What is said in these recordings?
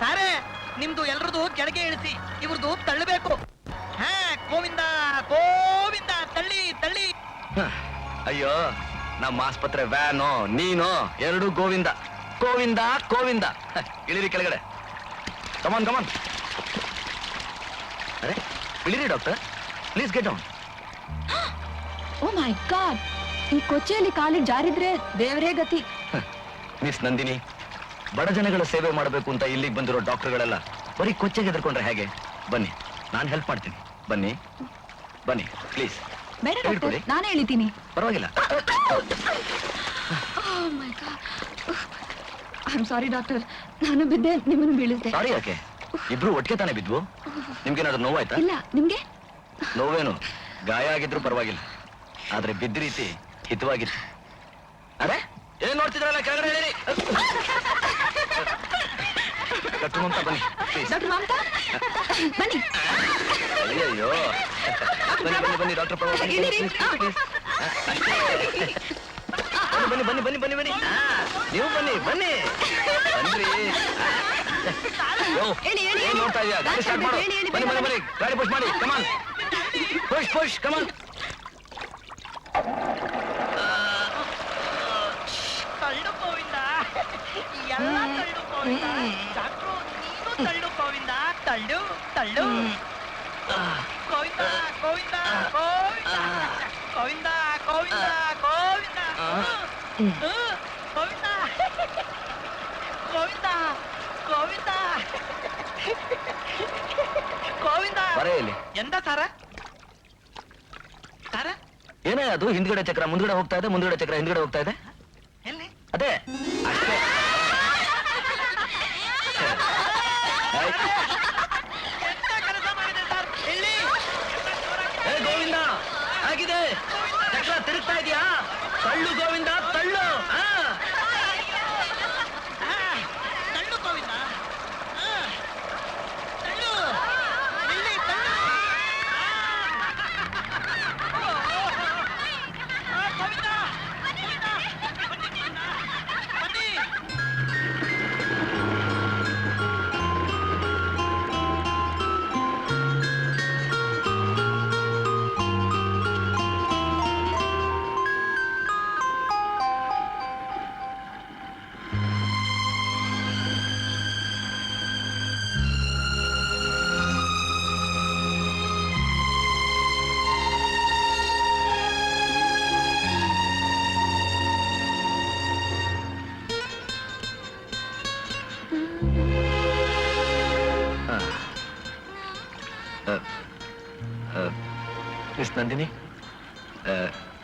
ಸಾರೇ ನಿಮ್ದು ಎಲ್ರದು ಕೆಳಗೆ ಇಳಿಸಿ, ಇವ್ರದು ತಳ್ಳಬೇಕು. ಹಾ, ಗೋವಿಂದ ಗೋವಿಂದ, ತಳ್ಳಿ ತಳ್ಳಿ. ಅಯ್ಯೋ, ನಮ್ಮ ಆಸ್ಪತ್ರೆ ವ್ಯಾನು ನೀನು ಎರಡು ಗೋವಿಂದ ಗೋವಿಂದ ಗೋವಿಂದ. ಇಳಿರಿ ಕೆಳಗಡೆ. Come on come on. ಅರೆ ಇಳಿರಿ doctor, please get down. Oh my god, ಈ ಕೊಚ್ಚೆಯಲ್ಲಿ ಕಾಲಿಗೆ ಜಾರಿದ್ರೆ ದೇವರೇ ಗತಿ. ಮಿಸ್ ನಂದಿನಿ, ಬಡ ಜನಗಳ ಸೇವೆ ಮಾಡಬೇಕು ಅಂತ ಇಲ್ಲಿಗೆ ಬಂದಿರೋ ಡಾಕ್ಟರ್ಗಳೆಲ್ಲ ಬರೀ ಕೊಚ್ಚೆಗೆ ಹೆದರ್ಕೊಂಡ್ರೆ ಹೇಗೆ? ಬನ್ನಿ, ನಾನು ಹೆಲ್ಪ್ ಮಾಡ್ತೀನಿ. ಬನ್ನಿ ಬನ್ನಿ ಪ್ಲೀಸ್. ಬೇಡ ಡಾಕ್ಟರ್, ನಾನೇ ಎಳಿತೀನಿ. ಪರವಾಗಿಲ್ಲ. ಐ ಆಮ್ ಸಾರಿ ಡಾಕ್ಟರ್, ನಾನು ಬಿದ್ದೆ, ನಿಮ್ಮನ್ನು ಬೀಳಿಸಿದೆ. ಸಾರಿ ಯಾಕೆ? ಇಬ್ರು ಒಟ್ಟಿಗೆ ತಾನೇ ಬಿದ್ವು. ನಿಮ್ಗೇನಾದ್ರೂ ನೋವಾಯ್ತಾ? ಇಲ್ಲ, ನಿಮ್ಗೆ? ನೋವೇನು, ಗಾಯ ಆಗಿದ್ರು ಪರವಾಗಿಲ್ಲ, ಆದ್ರೆ ಬಿದ್ದ ರೀತಿ ಹಿತವಾಗಿತ್ತು. ಅರೆ ಏನ್ ನೋಡ್ತಿದ್ರಲ್ಲ, ಕೆಳಗಡೆ ಹೇಳಿರಿ. ಡಾಕ್ಟರ್ ಮಮತಾ ಬನ್ನಿ ಪ್ಲೀಸ್. ಡಾಕ್ಟರ್ ಮಮತಾ ಬನ್ನಿ. ಅಯ್ಯಯ್ಯೋ, ಬನ್ನಿ ಬನ್ನಿ ಬನ್ನಿ ಡಾಕ್ಟರ್ ಪ್ಲೀಸ್. ಬನ್ನಿ ಬನ್ನಿ ಬನ್ನಿ ಬನ್ನಿ ಬನ್ನಿ. ನೀವು ಬನ್ನಿ ಬನ್ನಿ ಬನ್ರಿ. ಏನ್ ನೋಡ್ತಾ ಇದೀಯಾ? ಗಾಡಿ ಸ್ಟಾರ್ಟ್ ಮಾಡು. ಬನ್ನಿ ಬನ್ನಿ ಬನ್ನಿ, ಗಾಡಿ ಪುಷ್ ಮಾಡಿ. ಕಮಾನ್ ಪುಷ್ ಪುಷ್, ಕಮಾನ್. ತಳ್ಳು ಗೋವಿಂದ, ಎಲ್ಲ ತಳ್ಳು ಗೋವಿಂದ. ಡಾಕ್ಟ್ರು ನೀನು ತಳ್ಳು ಗೋವಿಂದ, ತಳ್ಳು ತಳ್ಳು. ಗೋವಿಂದ ಗೋವಿಂದ ಗೋವಿಂದ ಗೋವಿಂದ ಗೋವಿಂದ ಗೋವಿಂದ ಗೋವಿಂದ ಗೋವಿಂದ ಗೋವಿಂದ ಗೋವಿಂದ. ಬರೆಯಲ್ಲಿ ಎಂದ ಸಾರ ಸಾರ? ಏನೇ ಅದು? ಹಿಂದ್ಗಡೆ ಚಕ್ರ ಮುಂದ್ಗಡೆ ಹೋಗ್ತಾ ಇದೆ, ಮುಂದ್ಗಡೆ ಚಕ್ರ ಹಿಂದ್ಗಡೆ ಹೋಗ್ತಾ ಇದೆ. ಎಲ್ಲಿ? ಅದೇ ಅಷ್ಟೇ. ಎಂತ ಕೆಲಸ ಮಾಡಿದೆ ಸರ್? ಎಲ್ಲಿ? ಏ ಗೋವಿಂದ, ಆಗಿದೆ. ಚಕ್ರ ತಿರುಗ್ತಾ ಇದೆಯಾ? ತಳ್ಳು ಗೋವಿಂದ, ತಳ್ಳು. ತಳ್ಳು ಗೋವಿಂದ, ತಳ್ಳು. ಎಲ್ಲಿ? ತಳ್ಳು. ಗೋವಿಂದ ಗೋವಿಂದ, ಬನ್ನಿ ಗೋವಿಂದ, ಬನ್ನಿ. ಮಿಸ್ ನಂದಿನಿ,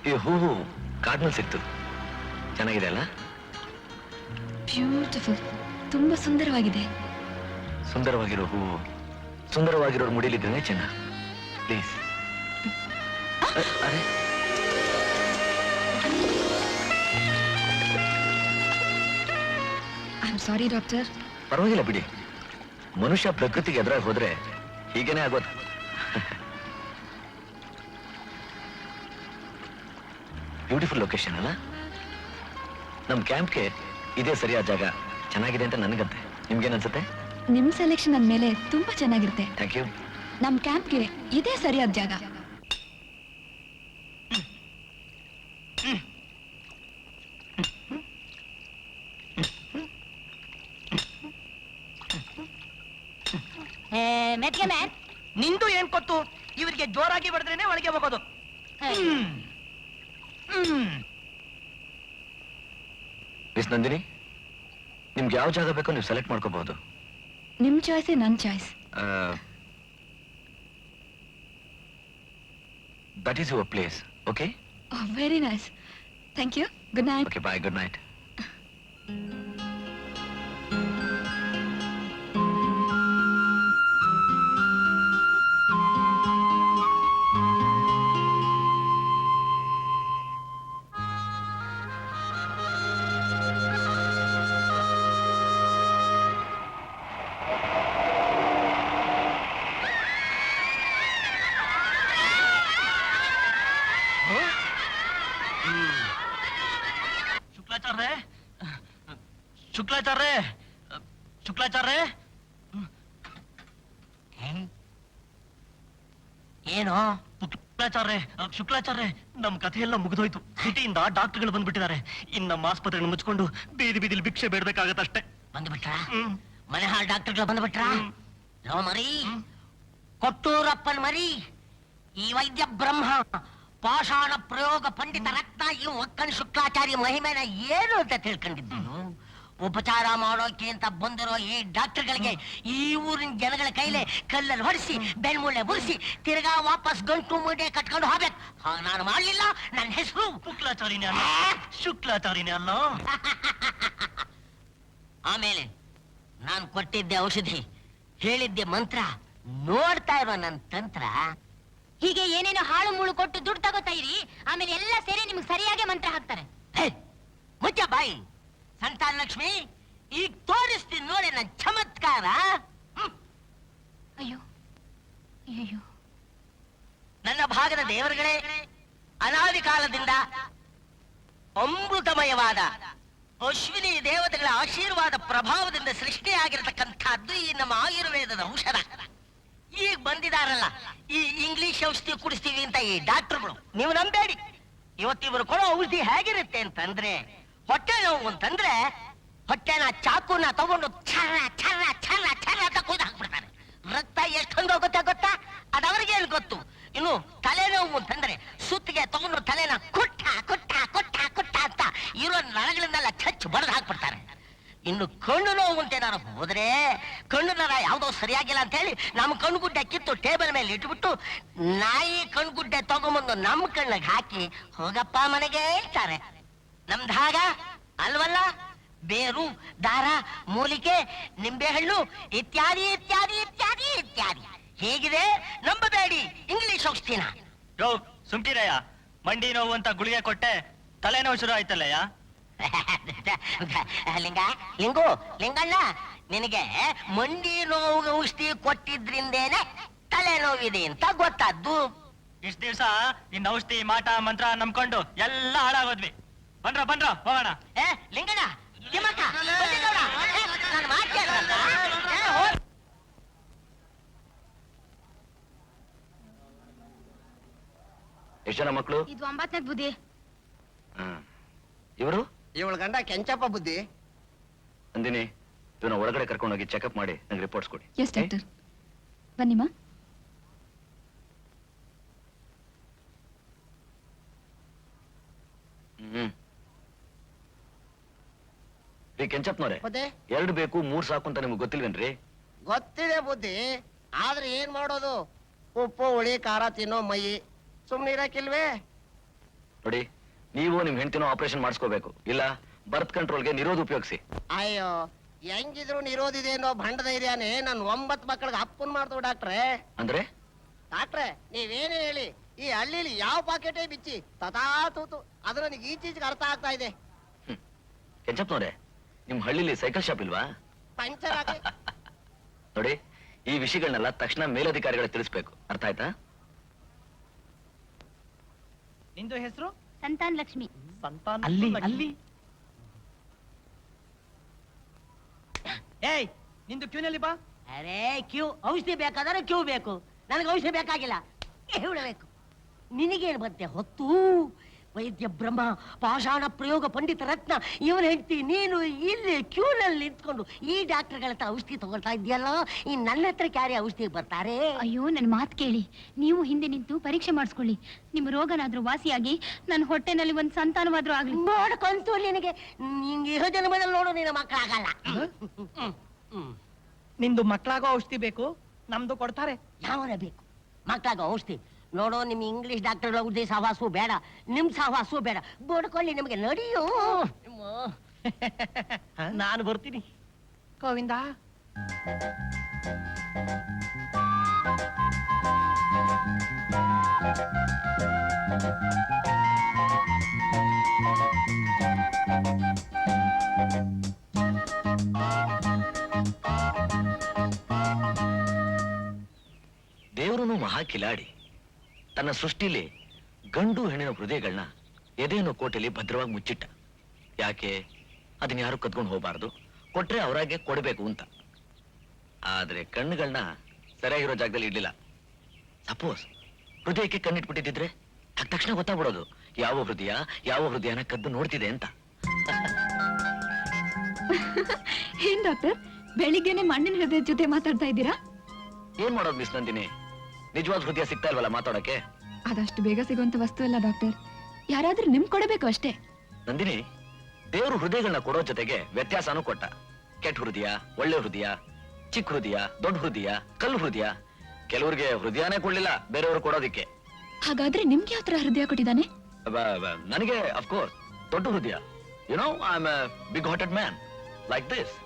ಈ ಹೂವು ಕಾಡ್ನಲ್ಲಿ ಸಿಕ್ತು, ಚೆನ್ನಾಗಿದೆ ಅಲ್ಲ? ಬ್ಯೂಟಿಫುಲ್, ತುಂಬಾ ಸುಂದರವಾಗಿದೆ. ಸುಂದರವಾಗಿರೋ ಹೂವು ಸುಂದರವಾಗಿರೋರು ಮುಡಿಲಿದ್ರೆ ಚೆನ್ನ. ಪ್ಲೀಸ್. ಅರೆ, ಐ ಆಮ್ ಸಾರಿ ಡಾಕ್ಟರ್. ಪರವಾಗಿಲ್ಲ ಬಿಡಿ, ಮನುಷ್ಯ ಪ್ರಕೃತಿಗೆ ಎದುರಾಗಿ ಹೋದ್ರೆ ಹೀಗೇನೆ ಆಗೋದು. ಬ್ಯೂಟಿಫುಲ್ ಲೊಕೇಶನ್ ಅಲ್ಲ? ನಮ್ ಕ್ಯಾಂಪ್ಗೆ ಇದೇ ಸರಿಯಾದ ಜಾಗ. ಚೆನ್ನಾಗಿದೆ ಅಂತ ನನಗಂತೆ. ನಿಮ್ಗೇನ್ ಅನ್ಸುತ್ತೆ? ನಿಮ್ ಸೆಲೆಕ್ಷನ್ ಅಂದ್ಮೇಲೆ ತುಂಬಾ ಚೆನ್ನಾಗಿರುತ್ತೆ. Thank you. ನಮ್ ಕ್ಯಾಂಪ್ಗೆ ಇದೇ ಸರಿಯಾದ ಜಾಗ. ಮೆಟ್ಗೆ ಮ್ಯಾನ್, ನಿಂದು ಏನ್ ಗೊತ್ತು? ಇವರಿಗೆ ಜೋರಾಗಿ ಬಡಿದ್ರೇನೆ ಒಳಗೆ ಹೋಗೋದು. ಮಿಸ್ ನಂದಿನಿ, ನಿಮ್ಗೆ ಯಾವ ಜಾಗ ಬೇಕೋ ನೀವು ಸೆಲೆಕ್ಟ್ ಮಾಡ್ಕೋಬಹುದು. ನಿಮ್ ಚಾಯ್ಸೇ ನನ್ choice. That is your place. Okay? Very nice. Thank you. Good night. Okay, bye. Good night. Shuklacharya, Shuklacharya, ಏನೋ ಶುಕ್ಲಾಚಾರ್ಯ, ಶುಕ್ಲಾಚಾರ್ಯ, ನಮ್ ಕಥೆ ಎಲ್ಲ ಮುಗಿದೋಯ್ತು. ಸಿಟಿಯಿಂದ ಡಾಕ್ಟರ್ಗಳು ಬಂದ್ಬಿಟ್ಟಿದ್ದಾರೆ. ಇನ್ನು ನಮ್ಮ ಆಸ್ಪತ್ರೆಯನ್ನು ಮುಚ್ಕೊಂಡು ಬೀದಿ ಬೀದಿಲಿ ಭಿಕ್ಷೆ ಬೇಡ್ಬೇಕಾಗತ್ತಷ್ಟೇ. ಬಂದ್ಬಿಟ್ರ? ಮನೆ ಹಾಳು ಡಾಕ್ಟರ್ಗಳು ಬಂದ್ಬಿಟ್ರ? ಲೋ ಮರಿ, ಕೊಟ್ಟೂರಪ್ಪನ್ ಮರಿ, ಈ ವೈದ್ಯ ಬ್ರಹ್ಮ ಪಾಷಾಣ ಪ್ರಯೋಗ ಪಂಡಿತ ರತ್ನ ಈ ಒಕ್ಕನ್ ಶುಕ್ಲಾಚಾರ್ಯ ಮಹಿಮೆನ ಏನು ಅಂತ ತಿಳ್ಕೊಂಡಿದ್ದೀನಿ. ಉಪಚಾರ ಮಾಡೋಕೆ ಅಂತ ಬಂದಿರೋ ಈ ಡಾಕ್ಟರ್ಗಳಿಗೆ ಈ ಊರಿನ ಜನಗಳ ಕೈಲೆ ಕಲ್ಲಲ್ಲಿ ಹೊಡಿಸಿ ಬೆಳ್ಮೂಳೆ ಮುರಿಸಿ ತಿರ್ಗಾ ವಾಪಸ್ ಗಂಟು ಮೂಟೆ ಕಟ್ಕೊಂಡು ಹೋಗ್ಬೇಕು. ನಾನು ಮಾಡ್ಲಿಲ್ಲ. ನನ್ನ ಹೆಸರು ಶುಕ್ಲಾಚಾರ್ಯನೇ ಅಲ್ಲ, ಶುಕ್ಲಾಚಾರ್ಯನೇ ಅಲ್ಲ. ಆಮೇಲೆ ನಾನು ಕೊಟ್ಟಿದ್ದೆ ಔಷಧಿ, ಹೇಳಿದ್ದೆ ಮಂತ್ರ, ನೋಡ್ತಾ ಇರೋ ನನ್ನ ತಂತ್ರ. ಹೀಗೆ ಏನೇನೋ ಹಾಳು ಮುಳು ಕೊಟ್ಟು ದುಡ್ಡು ತಗೋತಾ ಇರಿ, ಆಮೇಲೆ ಎಲ್ಲ ಸೇರಿ ನಿಮ್ಗೆ ಸರಿಯಾಗಿ ಮಂತ್ರ ಹಾಕ್ತಾರೆ. ಮುಚ್ಚ ಬಾಯಿ ಸಂತಾನ ಲಕ್ಷ್ಮಿ, ಈಗ ತೋರಿಸ್ತೀನಿ ನೋಡಿ ನನ್ನ ಚಮತ್ಕಾರ. ಅಯ್ಯೋ ಅಯ್ಯೋ, ನನ್ನ ಭಾಗದ ದೇವರುಗಳೇ, ಅನಾದಿ ಕಾಲದಿಂದ ಅಮೃತಮಯವಾದ ಅಶ್ವಿನಿ ದೇವತೆಗಳ ಆಶೀರ್ವಾದ ಪ್ರಭಾವದಿಂದ ಸೃಷ್ಟಿಯಾಗಿರತಕ್ಕಂಥದ್ದು ಈ ನಮ್ಮ ಆಯುರ್ವೇದದ ಔಷಧ. ಈಗ ಬಂದಿದಾರಲ್ಲ ಈ ಇಂಗ್ಲಿಷ್ ಔಷಧಿ ಕುಡಿಸ್ತೀವಿ ಅಂತ ಈ ಡಾಕ್ಟರ್ಗಳು, ನೀವು ನಂಬೇಡಿ. ಇವತ್ತಿವರು ಕೊಡೋ ಔಷಧಿ ಹೇಗಿರುತ್ತೆ ಅಂತಂದ್ರೆ, ಹೊಟ್ಟೆ ನೋವು ಅಂತಂದ್ರೆ ಹೊಟ್ಟೆನ ಚಾಕುನ ತಗೊಂಡು ಛರ್ರ ಛರ್ರ ಛರ್ರ ಛರ್ರ ಅಂತ ಕುಯ್ದು ಹಾಕ್ಬಿಡ್ತಾರೆ. ರಕ್ತ ಎಷ್ಟೊಂದು ಹೋಗುತ್ತೆ ಗೊತ್ತಾ? ಅದವರಿಗೆ ಗೊತ್ತು. ಇನ್ನು ತಲೆನೋವು ಅಂತಂದ್ರೆ ಸುತ್ತಿಗೆ ತಗೊಂಡು ತಲೆನ ಕುಟ್ಟ ಕುಟ್ಟ ಕುಟ್ಟ ಕುಟ್ಟ ಅಂತ ಇರೋ ನರಗಳನ್ನೆಲ್ಲ ಚಚ್ಚು ಬಡ್ದು ಹಾಕ್ಬಿಡ್ತಾರೆ. ಇನ್ನು ಕಣ್ಣು ನೋವು ಅಂತ ಏನಾರು ಹೋದ್ರೆ, ಕಣ್ಣು ನರ ಯಾವ್ದೋ ಸರಿಯಾಗಿಲ್ಲ ಅಂತ ಹೇಳಿ ನಮ್ಮ ಕಣ್ಣುಗುಡ್ಡೆ ಕಿತ್ತು ಟೇಬಲ್ ಮೇಲೆ ಇಟ್ಬಿಟ್ಟು ನಾಯಿ ಕಣ್ಗುಡ್ಡೆ ತಗೊಂಬಂದು ನಮ್ಮ ಕಣ್ಣಿಗೆ ಹಾಕಿ ಹೋಗಪ್ಪ ಮನೆಗೆ ಇರ್ತಾರೆ. ನಮ್ದಾಗ ಅಲ್ವಲ್ಲ, ಬೇರು, ದಾರ, ಮೂಲಿಕೆ, ನಿಂಬೆಹಣ್ಣು ಇತ್ಯಾದಿ ಇತ್ಯಾದಿ ಇತ್ಯಾದಿ ಇತ್ಯಾದಿ. ಹೇಗಿದೆ ನಂಬಬೇಡಿ ಇಂಗ್ಲಿಷ್ ಔಷಧಿನ. ಸುಮ್ಕಿರಯ್ಯ, ಮಂಡಿ ನೋವು ಅಂತ ಗುಳಿಗೆ ಕೊಟ್ಟೆ, ತಲೆನೋವು ಶುರು ಆಯ್ತಲ್ಲಯ್ಯ. ಲಿಂಗು ಲಿಂಗಣ್ಣ, ನಿನಗೆ ಮಂಡಿ ನೋವು ಔಷಧಿ ಕೊಟ್ಟಿದ್ರಿಂದೇನೆ ತಲೆನೋವಿದೆ ಅಂತ ಗೊತ್ತಾದ್ದು. ಇಷ್ಟ ದಿವ್ಸ ನಿನ್ನ ಔಷಧಿ ಮಾಟ ಮಂತ್ರ ನಂಬ್ಕೊಂಡು ಎಲ್ಲ ಹಾಳಾಗೋದ್ವಿ. ಬನ್ರ ಬನ್ರ ಹೋಗೋಣ. ಲಿಂಗಣ್ಣ, ತಿಮ್ಮಕ್ಕ, ಬಂದಿದ್ದವ್ರ? ನಾನು ಮಾಡ್ತೇನೆ. ಎಷ್ಟು ಜನ ಮಕ್ಕಳು? ಇದು 9ನೇ ಬುದ್ಧಿ. ಇವರು ಇವಳ ಗಂಡ ಕೆಂಚಪ್ಪ ಬುದ್ಧಿ. ನಂದಿನಿ, ಇವನ್ನ ಒಳಗಡೆ ಕರ್ಕೊಂಡೋಗಿ ಚೆಕಪ್ ಮಾಡಿ ನಂಗೆ ರಿಪೋರ್ಟ್ಸ್ ಕೊಡಿ. Yes doctor. ಬನ್ನಿಮ್ಮ. ರೀ ಕೆಂಚಪ್ನವ್ರೆ, ಬುದ್ಧಿ 2 ಬೇಕು 3 ಸಾಕು ಅಂತ ನಿಮ್ಗೆ ಗೊತ್ತಿಲ್ವೇನ್ರಿ? ಗೊತ್ತಿದೆ ಬುದ್ಧಿ, ಆದ್ರೆ ಏನ್ ಮಾಡೋದು? ಉಪ್ಪು ಹುಳಿ ಖಾರ ತಿನ್ನೋ ಮೈ, ಸುಮ್ನೆ ಇರಕ್ಕಿಲ್ವೇ? ನೋಡಿ, ನೀವು ನಿಮ್ ಹೆಂಡತಿನೋ ಆಪರೇಷನ್ ಮಾಡಿಸ್ಕೋಬೇಕು, ಇಲ್ಲ ಬರ್ತ್ ಕಂಟ್ರೋಲ್ಗೆ ನಿರೋಧ ಉಪಯೋಗಿಸಿ. ಅಯ್ಯೋ, ಹೆಂಗಿದ್ರು ನಿರೋಧಿದೆ ಅನ್ನೋ ಭಂಡ ಧೈರ್ಯನೇ ನನ್ 9 ಮಕ್ಕಳಿಗೆ ಅಪ್ಪನ್ ಮಾಡ್ತು ಡಾಕ್ಟ್ರೆ. ಅಂದ್ರೆ ಡಾಕ್ಟ್ರೆ, ನೀವೇನೇ ಹೇಳಿ, ಈ ಹಳ್ಳಿಲಿ ಯಾವ ಪಾಕೆಟೇ ಬಿಚ್ಚಿ ತಥಾ ತೂತು ಅದು ನನಗೆ ಈಚೀಚೆಗೆ ಅರ್ಥ ಆಗ್ತಾ ಇದೆ. ಕೆಂಚಪ್ನವ್ರೆ, ನಿಮ್ ಹಳ್ಳಿಲಿ ಸೈಕಲ್ ಶಾಪ್ ಇಲ್ವಾ? ಪಂಚರ್ ಆಗಿ ನೋಡಿ, ಈ ವಿಷಯಗಳನ್ನೆಲ್ಲ ತಕ್ಷಣ ಮೇಲಧಿಕಾರಿಗಳಿಗೆ ತಿಳಿಸ್ಬೇಕು, ಅರ್ಥ ಆಯ್ತಾ? ನಿಂದು ಹೆಸರು ಸಂತಾನ್ ಲಕ್ಷ್ಮಿ. ಅಲ್ಲಿ ಅಲ್ಲಿ ಏಯ್, ನಿಂದು ಕ್ಯೂನಲ್ಲಿ ಬಾ. ಅರೇ ಕ್ಯೂ ಔಷಧಿ ಬೇಕಾದ್ರೆ ಕ್ಯೂ ಬೇಕು, ನನಗೆ ಔಷಧಿ ಬೇಕಾಗಿಲ್ಲ. ಹೇಳಬೇಕು, ನಿನಗೇನು ಬಂತೆ ಹೊತ್ತು? ವೈದ್ಯ ಬ್ರಹ್ಮ, ಪಾಷಾಣ ಪ್ರಯೋಗ ಪಂಡಿತ ರತ್ನ, ಇವನ್ ಹೆಂಡತಿ ನೀನು ಇಲ್ಲಿ ಕ್ಯೂನಲ್ಲಿ ನಿಂತ್ಕೊಂಡು ಈ ಡಾಕ್ಟರ್ಗಳ ಹತ್ರ ಔಷಧಿ ತಗೊಳ್ತಾ ಇದೆಯಲ್ಲ, ಈ ನನ್ನ ಹತ್ರ ಕ್ಯಾರಿ ಔಷಧಿ ಬರ್ತಾರೆ? ಅಯ್ಯೋ, ನನ್ ಮಾತ್ ಕೇಳಿ, ನೀವು ಹಿಂದೆ ನಿಂತು ಪರೀಕ್ಷೆ ಮಾಡಿಸ್ಕೊಳ್ಳಿ. ನಿಮ್ ರೋಗನಾದ್ರೂ ವಾಸಿಯಾಗಿ ನನ್ನ ಹೊಟ್ಟೆನಲ್ಲಿ ಒಂದ್ ಸಂತಾನವಾದ್ರೂ ಆಗ್ಲಿ. ನೋಡ್ಕೊಂತು ನಿನಗೆ, ನಿಂಗೆ ಇರೋ ಜನ್ಮದಲ್ಲಿ ನೋಡು ನಿನ್ನ ಮಕ್ಕಳಾಗಲ್ಲ. ನಿಂದು ಮಕ್ಕಳಾಗೋ ಔಷಧಿ ಬೇಕು, ನಮ್ದು ಕೊಡ್ತಾರೆ. ಯಾವನ ಬೇಕು ಮಕ್ಕಳಾಗ ಔಷಧಿ? ನೋಡೋ, ನಿಮ್ ಇಂಗ್ಲಿಷ್ ಡಾಕ್ಟರ್ಗಳ ಉದ್ದೇ ಸಹವಾಸು ಬೇಡ, ನಿಮ್ ಸಹವಾಸು ಬೇಡ. ಬೋಡ್ಕೊಳ್ಳಿ, ನಿಮಗೆ ನಡಿಯೋ. ನಾನು ಬರ್ತೀನಿ. ಗೋವಿಂದ, ದೇವರನು ಮಹಾ ಕಿಲಾಡಿ. ತನ್ನ ಸೃಷ್ಟಿಲಿ ಗಂಡು ಹೆಣ್ಣಿನ ಹೃದಯಗಳನ್ನ ಎದೆಯನ್ನು ಕೋಟೆಯಲ್ಲಿ ಭದ್ರವಾಗಿ ಮುಚ್ಚಿಟ್ಟ. ಯಾಕೆ? ಅದನ್ನ ಯಾರು ಕದ್ಕೊಂಡು ಹೋಗಬಾರ್ದು, ಕೊಟ್ರೆ ಅವರಾಗೆ ಕೊಡಬೇಕು ಅಂತ. ಆದ್ರೆ ಕಣ್ಣುಗಳನ್ನ ಸರಿಯಾಗಿರೋ ಜಾಗದಲ್ಲಿ ಇಡ್ಲಿಲ್ಲ. ಸಪೋಸ್ ಹೃದಯಕ್ಕೆ ಕಣ್ಣಿಟ್ಬಿಟ್ಟಿದ್ರೆ ತಕ್ಷಣ ಗೊತ್ತಾಗ್ಬಿಡೋದು ಯಾವ ಹೃದಯನ ಕದ್ದು ನೋಡ್ತಿದೆ ಅಂತ. ಏನ್ ಡಾಕ್ಟರ್, ಬೆಳಿಗ್ಗೆನೆ ಮಣ್ಣಿನ ಹೃದಯದ ಜೊತೆ ಮಾತಾಡ್ತಾ ಇದ್ದೀರಾ? ಏನ್ ಮಾಡೋದು ಮಿಸ್ ನಂದಿನಿ, ನಿಜವಾದ ಹೃದಯ ಸಿಗ್ತಾ ಇಲ್ವಲ್ಲ ಮಾತಾಡೋಕೆ. ಅದಷ್ಟು ಬೇಗ ಸಿಗುವಂತ ವಸ್ತು ಅಲ್ಲ ಡಾಕ್ಟರ್, ಯಾರಾದ್ರೂ ನಿಮ್ ಕೊಡಬೇಕು ಅಷ್ಟೇ. ನಂದಿನಿ, ದೇವರು ಹೃದಯಗಳನ್ನ ಕೊಡೋ ಜೊತೆಗೆ ವ್ಯತ್ಯಾಸನೂ ಕೊಟ್ಟ. ಕೆಟ್ಟ ಹೃದಯ, ಒಳ್ಳೆ ಹೃದಯ, ಚಿಕ್ಕ ಹೃದಯ, ದೊಡ್ಡ ಹೃದಯ, ಕಲ್ಲು ಹೃದಯ. ಕೆಲವ್ರಿಗೆ ಹೃದಯನೇ ಕೊಡ್ಲಿಲ್ಲ ಬೇರೆಯವರು ಕೊಡೋದಿಕ್ಕೆ. ಹಾಗಾದ್ರೆ ನಿಮ್ಗೆ ಯಾವ ತರ ಹೃದಯ ಕೊಟ್ಟಿದ್ದಾನೆ? ನನಗೆ ಅಫ್ಕೋರ್ಸ್ ದೊಡ್ಡ ಹೃದಯ. You know, I am a big hearted man like this.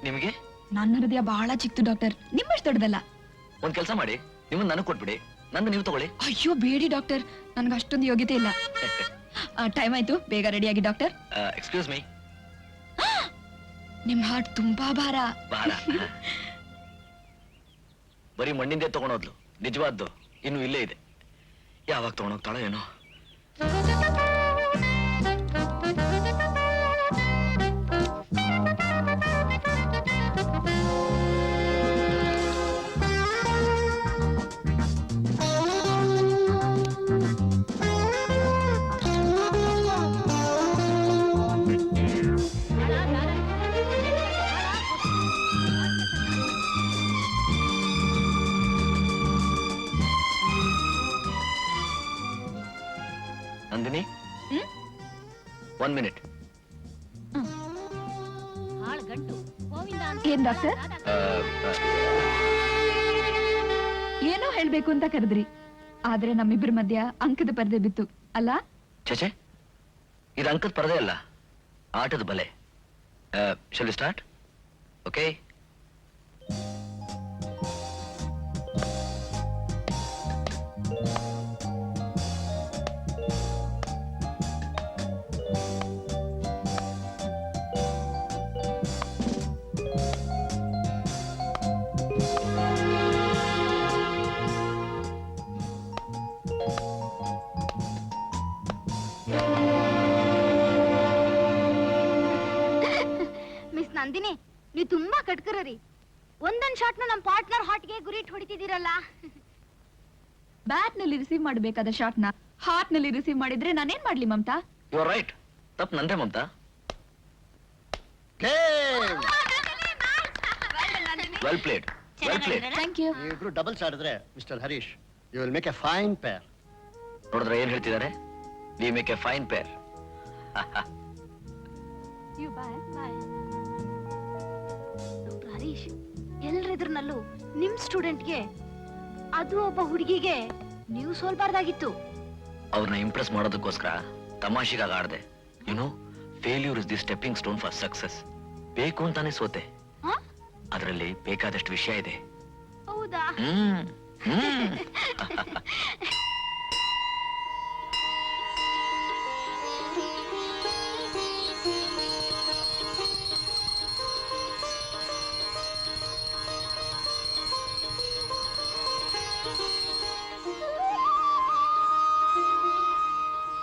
ನಿಮಗೆ? ನನ್ನ ಹೃದಯ ಬಹಳ ಚಿಕ್ಕದು ಡಾಕ್ಟರ್, ನಿಮ್ಮಷ್ಟು ದೊಡ್ಡದಲ್ಲ. ಒಂದ್ ಕೆಲಸ ಮಾಡಿ, ನಿಮ್ಮನ್ನ ನನಗೆ ಕೊಟ್ಬಿಡಿ, ನಂದು ನೀವು ತಗೊಳ್ಳಿ. ಅಯ್ಯೋ ಬೇಡಿ ಡಾಕ್ಟರ್, ನನ್ಗೆ ಅಷ್ಟೊಂದು ಯೋಗ್ಯತೆ ಇಲ್ಲ. ಟೈಮ್ ಆಯ್ತು, ಬೇಗ ರೆಡಿಯಾಗಿ ಡಾಕ್ಟರ್. Excuse me. ನಿಮ್ ಹಾರ್ಟ್ ತುಂಬಾ ಭಾರ. ಬರೀ ಮಣ್ಣಿಂದೇ ತಗೊಂಡೋದ್ಲು, ನಿಜವಾದ್ದು ಇನ್ನು ಇಲ್ಲೇ ಇದೆ. ಯಾವಾಗ ತಗೊಂಡೋಗ್ತಾಳೋ ಏನೋ. ನಂದಿನಿ, 1 minute. ಏನ್ ಡಾಕ್ಟರ್, ಏನೋ ಹೇಳ್ಬೇಕು ಅಂತ ಕರೆದ್ರಿ, ಆದ್ರೆ ನಮ್ಮಿಬ್ಬರ ಮಧ್ಯ ಅಂಕದ ಪರದೆ ಬಿತ್ತು ಅಲ್ಲ? ಚೇಚೆ, ಇದು ಅಂಕದ ಪರದೆ ಅಲ್ಲ, ಆಟದ ಬಲೆ. Shall we start? Okay. Miss Nandini, ನೀವು ತುಂಬಾ ಕಟ್ಕರಿ. ಒಂದೊಂದ್ ಶಾಟ್ ನಮ್ ಪಾರ್ಟ್ನರ್ ಹಾಟ್ಗೆ ಗುರಿ ಇಟ್ಟು ಹೊಡಿತಿದ್ದೀರಲ್ಲ. ಬ್ಯಾಟ್ ನಲ್ಲಿ ರಿಸೀವ್ ಮಾಡಬೇಕಾದ ಶಾಟ್ ನ ಹಾರ್ಟ್ ನಲ್ಲಿ ರಿಸೀವ್ ಮಾಡಿದ್ರೆ ನಾನೇನ್ ಮಾಡ್ಲಿ ಮಮತಾ? You are right. ತಪ್ಪು ನಂದೇ Mamata. Well played, well played. Thank you. ಇಬ್ರು ಡಬಲ್ಸ್ ಆಡಿದ್ರೆ mister Harish, you will make a fine pair. ನೋಡಿದ್ರೆ ಏನ್ ಹೇಳ್ತಿದ್ದಾರೆ? We make a fine pair. Harish, ಎಲ್ರೆದ್ರನಲ್ಲೂ ನಿಮ್ ಸ್ಟೂಡೆಂಟ್ಗೆ, ಅದು ಒಬ್ಬ ಹುಡುಗಿಗೆ ನೀವು ಸೋಲ್ಬಾರ್ದಾಗಿತ್ತು. ಅವ್ರನ್ನ ಇಂಪ್ರೆಸ್ ಮಾಡೋದಕ್ಕೋಸ್ಕರ ತಮಾಷೆಗಾಗಿ ಆಡ್ದೆ. You know, failure is the stepping stone for success. ಬೇಕು ಅಂತಾನೆ ಸೋತೆ. ಅದರಲ್ಲಿ ಬೇಕಾದಷ್ಟು ವಿಷಯ ಇದೆ. ಹೌದಾ?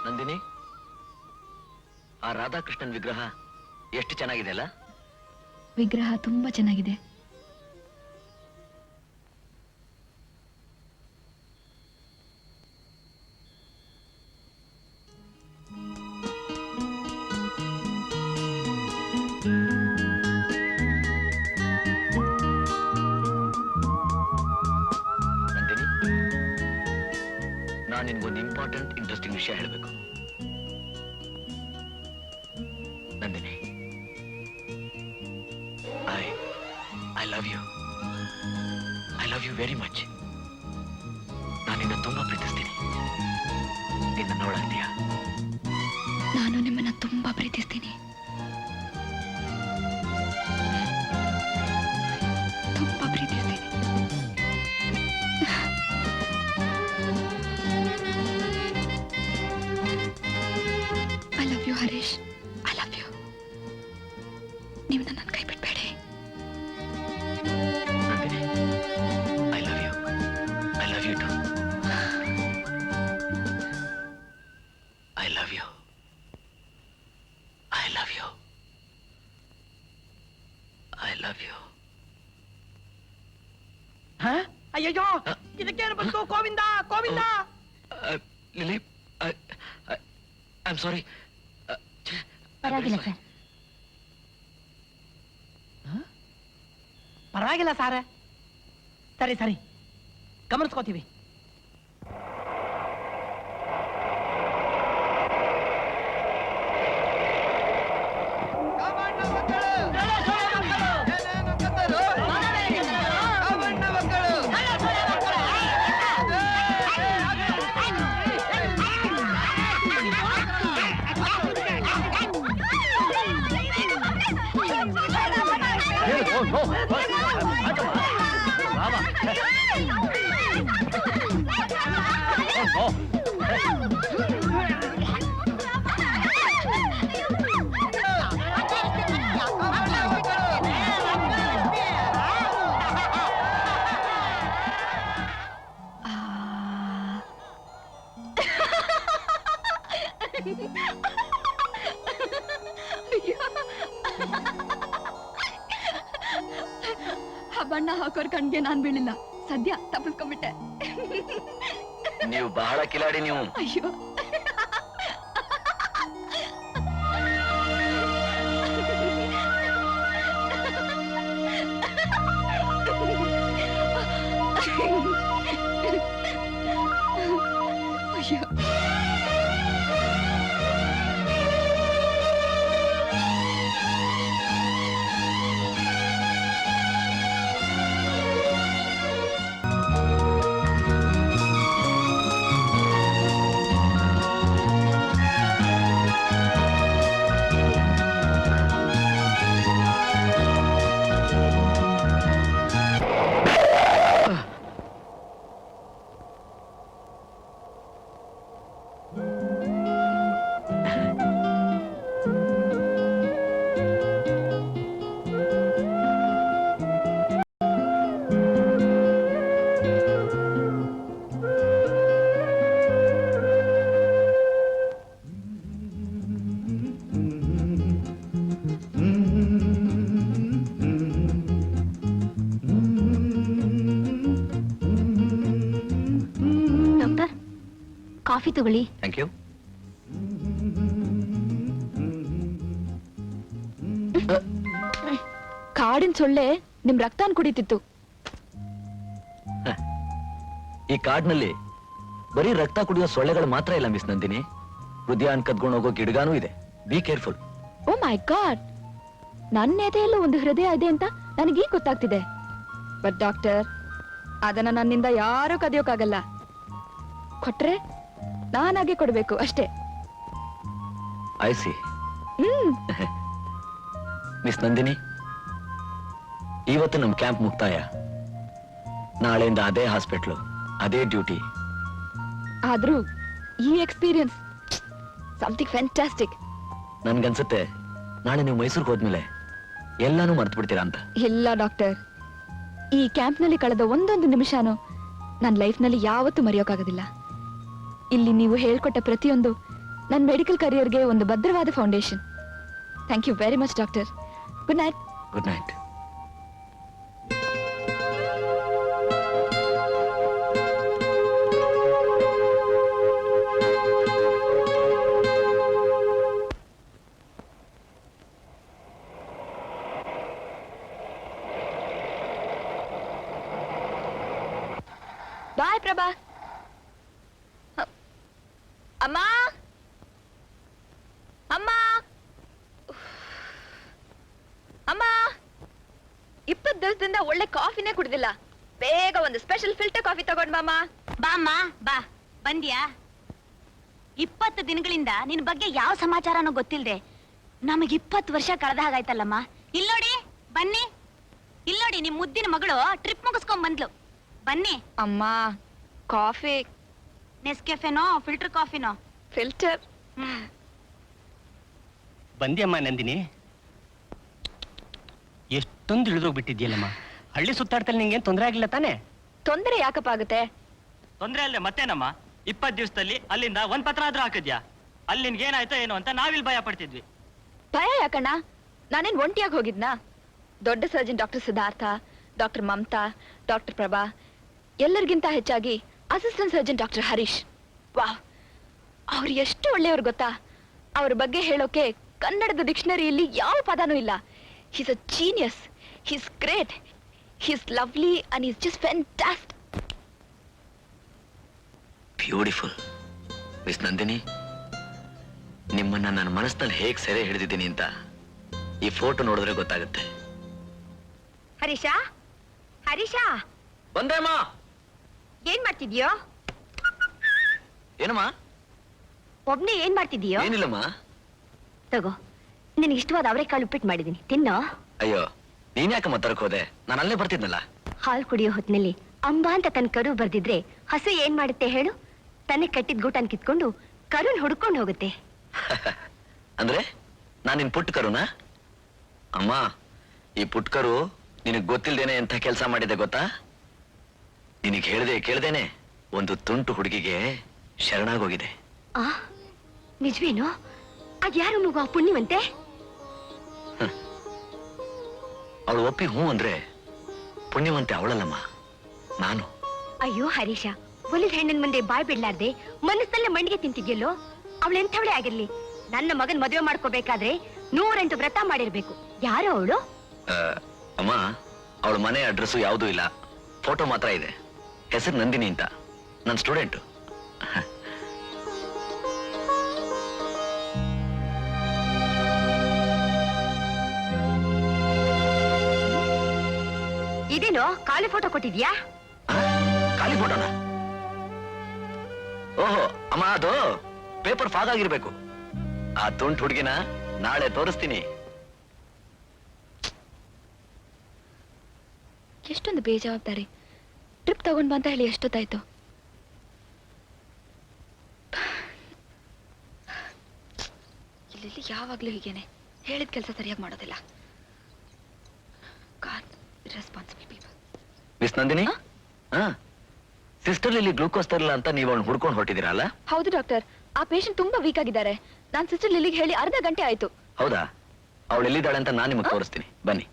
ನಂದಿನಿ, ಆ ರಾಧಾಕೃಷ್ಣನ್ ವಿಗ್ರಹ ಎಷ್ಟು ಚೆನ್ನಾಗಿದೆ ಅಲ್ಲ? ವಿಗ್ರಹ ತುಂಬಾ ಚೆನ್ನಾಗಿದೆ. ನಂದಿನಿ, ನಾನು ನಿನ್ಗೊಂದು ಇಂಪಾರ್ಟೆಂಟ್ ಇಂಟ್ರೆಸ್ಟಿಂಗ್ ವಿಷಯ ಹೇಳಬೇಕು. Nandini, I love you. I love you very much. ನಾನು ನಿನ್ನ ತುಂಬಾ ಪ್ರೀತಿಸ್ತೀನಿ. ನಿನ್ನ ನೋಡಾಗ್ತೀಯಾ? ನಾನು ನಿಮ್ಮನ್ನ ತುಂಬಾ ಪ್ರೀತಿಸ್ತೀನಿ. ತುಂಬಾ ಪ್ರೀತಿಸ್ತೀನಿ. I love you Harish. I love you. ನೀವು ನನ್ನ ಕೈ ಬಿಟ್ಬೇಡಿ. Nandini, I love you. I love you too. I love you. I love you. I love you. ಅಯ್ಯಯ್ಯೋ, ಇದಕ್ಕೇನು ಬಂತು? Govinda Govinda. Lily, I am sorry. ಪರವಾಗಿಲ್ಲ ಸರ್. ಪರವಾಗಿಲ್ಲ ಸಾರ. ಸರಿ ಸರಿ, ಗಮನಿಸ್ಕೋತೀವಿ. ಬಣ್ಣ ಹಾಕೋರ್ ಕಣ್ಗೆ ನಾನ್ ಬೀಳಿಲ್ಲ. ಸದ್ಯ ತಪ್ಪಿಸ್ಕೊಂಡ್ಬಿಟ್ಟೆ. ನೀವು ಬಹಳ ಕಿಲಾಡಿ ನೀವು. ಅಯ್ಯೋ, ಅಯ್ಯೋ. ಕಾಫಿ ತಗೊಳ್ಳಿ. Thank you. ಕಾಡಿನ ಸೊಳ್ಳೆ ನಿಮ್ ರಕ್ತಾನ್ ಕುಡಿತಿತ್ತು. ಈ ಕಾಡಿನಲ್ಲಿ ಬರೀ ರಕ್ತ ಕುಡಿಯೋ ಸೊಳ್ಳೆಗಳು ಮಾತ್ರ ಇಲ್ಲ ಮಿಸ್ ನಂದಿನಿ. ಹೃದಯ ಕದ್ಕೊಂಡು ಹೋಗೋ ಗಿಡಗಾನೂ ಇದೆ. Be careful. Oh my God, ನನ್ನ ಎದೆಯಲ್ಲೂ ಒಂದು ಹೃದಯ ಇದೆ ಅಂತ ನನಗೀಗ ಗೊತ್ತಾಗ್ತಿದೆ. ಬಟ್ ಡಾಕ್ಟರ್, ಅದನ್ನ ನನ್ನಿಂದ ಯಾರೂ ಕದಿಯೋಕ್ಕಾಗಲ್ಲ. ಕೊಟ್ರೆ ನಾನಾಗೆ ಕೊಡ್ಬೇಕು ಅಷ್ಟೇ. ಆಯ್ಸಿ ಹ್ಮ್ ಮಿಸ್ ನಂದಿನಿ, ಇವತ್ತು ನಮ್ ಕ್ಯಾಂಪ್ ಮುಕ್ತಾಯ. ನಾಳೆಯಿಂದ ಅದೇ ಹಾಸ್ಪಿಟ್ಲು, ಅದೇ ಡ್ಯೂಟಿ. ಆದ್ರೂ ಈ ಎಕ್ಸ್ಪೀರಿಯನ್ಸ್ ಸಮಥಿಂಗ್ ಫ್ಯಾಂಟಾಸ್ಟಿಕ್. ನನ್ಗನ್ಸುತ್ತೆ ನಾಳೆ ನೀವು ಮೈಸೂರಿಗೆ ಹೋದ್ಮೇಲೆ ಎಲ್ಲಾನು ಮರ್ತು ಬಿಡ್ತೀರಾ ಅಂತ. ಇಲ್ಲ ಡಾಕ್ಟರ್, ಈ ಕ್ಯಾಂಪ್ನಲ್ಲಿ ಕಳೆದ ಒಂದೊಂದು ನಿಮಿಷನೂ ನನ್ನ ಲೈಫ್ನಲ್ಲಿ ಯಾವತ್ತೂ ಮರೆಯೋಕ್ಕಾಗೋದಿಲ್ಲ. ಇಲ್ಲಿ ನೀವು ಹೇಳ್ಕೊಟ್ಟ ಪ್ರತಿಯೊಂದು ನನ್ನ ಮೆಡಿಕಲ್ ಕರಿಯರ್ಗೆ ಒಂದು ಭದ್ರವಾದ foundation. Thank you very much doctor. Good night. Good night. Bye Prabha. ಅಮ್ಮ ಅಮ್ಮ ಅಮ್ಮ, 20 ದಿವಸದಿಂದ ಒಳ್ಳೆ ಕಾಫಿನೇ ಕುಡ್ದಿಲ್ಲ. ಬೇಗ ಒಂದು ಸ್ಪೆಷಲ್ ಫಿಲ್ಟರ್ ಕಾಫಿ ತಗೊಂಡ್ ಮಾಮ. ಬಾಮ್ಮ ಬಾ. ಬಂದ್ಯಾ? 20 ದಿನಗಳಿಂದ ನಿನ್ ಬಗ್ಗೆ ಯಾವ ಸಮಾಚಾರನೂ ಗೊತ್ತಿಲ್ದೆ ನಮಗ್ 20 ವರ್ಷ ಕಳೆದ ಹಾಗಾಯ್ತಲ್ಲಮ್ಮ. ಇಲ್ಲೋಡಿ ಬನ್ನಿ, ಇಲ್ಲೋಡಿ ನಿಮ್ ಮುದ್ದಿನ ಮಗಳು ಟ್ರಿಪ್ ಮುಗಿಸ್ಕೊಂಡ್ ಬಂದ್ಲು. ಬನ್ನಿ. ಅಮ್ಮ ಕಾಫಿ. ನೆಸ್ಕೆಫೆನೋ ಫಿಲ್ಟರ್ ಕಾಫಿನೋ? ಫಿಲ್ಟರ್. ಬಂದ್ಯಮ್ಮ ನಂದಿನಿ, ಎಷ್ಟೊಂದು ಇಳಿದೋಗ್ಬಿಟ್ಟಿದ್ಯಲ್ಲಮ್ಮ. ಹಳ್ಳಿ ಸುತ್ತಾಡ್ತಲ್ಲಿ ನಿಂಗೇನ್ ತೊಂದರೆ ಆಗಿಲ್ಲ ತಾನೆ? ತೊಂದರೆ ಯಾಕಪ್ಪ ಆಗುತ್ತೆ? ತೊಂದ್ರೆ ಅಲ್ಲೇ ಮತ್ತೇನಮ್ಮ, 20 ದಿವಸದಲ್ಲಿ ಅಲ್ಲಿಂದ ಒಂದ್ ಪತ್ರ ಆದ್ರೂ ಹಾಕಿದ್ಯಾ? ಅಲ್ಲಿ ನಿನ್ಗೇನಾಯ್ತೋ ಏನೋ ಅಂತ ನಾವಿಲ್ ಭಯ ಪಡ್ತಿದ್ವಿ. ಭಯ ಯಾಕಣ್ಣ? ನಾನೇನ್ ಒಂಟಿಯಾಗಿ ಹೋಗಿದ್ನಾ? ದೊಡ್ಡ surgeon doctor Siddhartha, doctor Mamata, doctor Prabha, ಎಲ್ಲರಿಗಿಂತ ಹೆಚ್ಚಾಗಿ ಅಸಿಸ್ಟೆಂಟ್ ಸರ್ಜನ್ ಡಾಕ್ಟರ್ ಹರೀಶ್. ವಾಹ್, ಅವ್ರು ಎಷ್ಟು ಒಳ್ಳೆಯವ್ರು ಗೊತ್ತಾ? ಅವ್ರ ಬಗ್ಗೆ ಹೇಳೋಕೆ ಕನ್ನಡದ ಡಿಕ್ಷನರಿಯಲ್ಲಿ ಯಾವ ಪದನೂ ಇಲ್ಲ. He's a genius. He's great. He's lovely and he's just fantastic. Beautiful. Miss Nandini, ನಿಮ್ಮನ್ನ ನನ್ನ ಮನಸ್ಸಿನಲ್ಲಿ ಹೇಗೆ ಸೆರೆ ಹಿಡಿದಿದ್ದೀನಿ ಅಂತ ಈ ಫೋಟೋ ನೋಡಿದ್ರೆ ಗೊತ್ತಾಗುತ್ತೆ. ಹರೀಶ, ಹರೀಶ, ಬಂದೇಮ್ಮ. ಏನ್ ಮಾಡ್ತಿದ್ಯೋ? ಏನಮ್ಮ? ಒಬ್ನೇ ಏನ್ ಮಾಡ್ತಿದ್ಯೋ? ಏನಿಲ್ಲಮ್ಮ. ತಗೋ, ನಿನಗೆ ಇಷ್ಟವಾದ ಅವರೆಕಾಳು ಉಪ್ಪಿಟ್ಟು ಮಾಡಿದೀನಿ, ತಿನ್ನೋ. ಅಯ್ಯೋ, ನೀನ್ ಯಾಕಮ್ಮ ತರಕ್ ಹೋದೆ? ನಾನು ಅಲ್ಲೇ ಬರ್ತಿದ್ನಲ್ಲ. ಹಾಲು ಕುಡಿಯೋ ಹೊತ್ನಲ್ಲಿ ಅಂಬಾ ಅಂತ ತನ್ನ ಕರು ಬರ್ದಿದ್ರೆ ಹಸು ಏನ್ ಮಾಡುತ್ತೆ ಹೇಳು? ತನಗೆ ಕಟ್ಟಿದ ಗೂಟನ್ ಕಿತ್ಕೊಂಡು ಕರುನ್ ಹುಡ್ಕೊಂಡು ಹೋಗುತ್ತೆ. ಅಂದ್ರೆ ನಾನ್ ನಿನ್ ಪುಟ್ಟ ಕರುನಾ? ಅಮ್ಮ, ಈ ಪುಟ್ಕರು ನಿನಗ್ ಗೊತ್ತಿಲ್ದೇನೆ ಎಂಥ ಕೆಲಸ ಮಾಡಿದೆ ಗೊತ್ತಾ? ನಿನಗ್ ಹೇಳ್ದೆ ಕೇಳ್ದೇನೆ ಒಂದು ತುಂಟು ಹುಡುಗಿಗೆ ಶರಣಾಗೋಗಿದೆ. ಆ ನಿಜವೇನೋ? ಅದ್ಯಾರು ಮಗು ಆ ಪುಣ್ಯವಂತೆ? ಅವಳು ಒಪ್ಪಿ ಹೂ ಅಂದ್ರೆ ಪುಣ್ಯವಂತೆ ಅವಳಲ್ಲಮ್ಮ, ನಾನು. ಅಯ್ಯೋ ಹರೀಶ, ಒಲಿದ ಹೆಣ್ಣಿನ ಮುಂದೆ ಬಾಯ್ ಬಿಡ್ಲಾರ್ದೆ ಮನಸ್ಸಲ್ಲೇ ಮಂಡಿಗೆ ತಿಂತಿದ್ಯಲ್ಲೋ. ಅವಳೆಂಥವಳೇ ಆಗಿರ್ಲಿ, ನನ್ನ ಮಗನ್ ಮದುವೆ ಮಾಡ್ಕೋಬೇಕಾದ್ರೆ 108 ವ್ರತ ಮಾಡಿರ್ಬೇಕು. ಯಾರೋ ಅವಳು? ಅಮ್ಮ, ಅವಳ ಮನೆ ಅಡ್ರೆಸ್ಸು ಯಾವುದೂ ಇಲ್ಲ, ಫೋಟೋ ಮಾತ್ರ ಇದೆ. ಹೆಸರು ನಂದಿನಿ ಅಂತ, ನನ್ನ ಸ್ಟೂಡೆಂಟು. ಇದೇನೋ ಖಾಲಿ ಫೋಟೋ ಕೊಟ್ಟಿದ್ಯಾ? ಖಾಲಿ ಫೋಟೋನ? ಓಹೋ ಅಮ್ಮ, ಅದು ಪೇಪರ್ ಫಾಗ್ ಆಗಿರ್ಬೇಕು. ಆ ತುಂಟ್ ಹುಡುಗಿನ ನಾಳೆ ತೋರಿಸ್ತೀನಿ. ಎಷ್ಟೊಂದು ಬೇಜವಾಬ್ದಾರಿ. ಟ್ರಿಪ್ ತಗೊಂಡ್ ಬಂತ ಹೇಳಿ ಎಷ್ಟೊತ್ತಾಯ್ತು? ಇಲ್ಲಿ ಯಾವಾಗ್ಲೂ ಹೀಗೇನೆ, ಹೇಳಿದ ಕೆಲಸ ಸರಿಯಾಗಿ ಮಾಡೋದಿಲ್ಲ. God, irresponsible people. Miss Nandini, sister ಇಲ್ಲಿ ಗ್ಲೂಕೋಸ್ ತರಲ್ಲ ಅಂತ ನೀವು ಅವ್ನು ಹುಡ್ಕೊಂಡು ಹೊರಟಿದ್ದೀರಲ್ಲ? ಹೌದು ಡಾಕ್ಟರ್, ಆ ಪೇಷಂಟ್ ತುಂಬಾ ವೀಕ್ ಆಗಿದ್ದಾರೆ. ನಾನ್ ಸಿಸ್ಟರ್ ಲಿಲಿಗೆ ಹೇಳಿ ಅರ್ಧ ಗಂಟೆ ಆಯ್ತು. ಹೌದಾ? ಅವಳು ಎಲ್ಲಿದ್ದಾಳೆ ಅಂತ ನಾನು ನಿಮಗೆ ತೋರಿಸ್ತೀನಿ, ಬನ್ನಿ.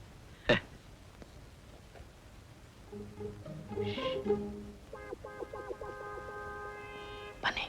ಬನ್ನಿ.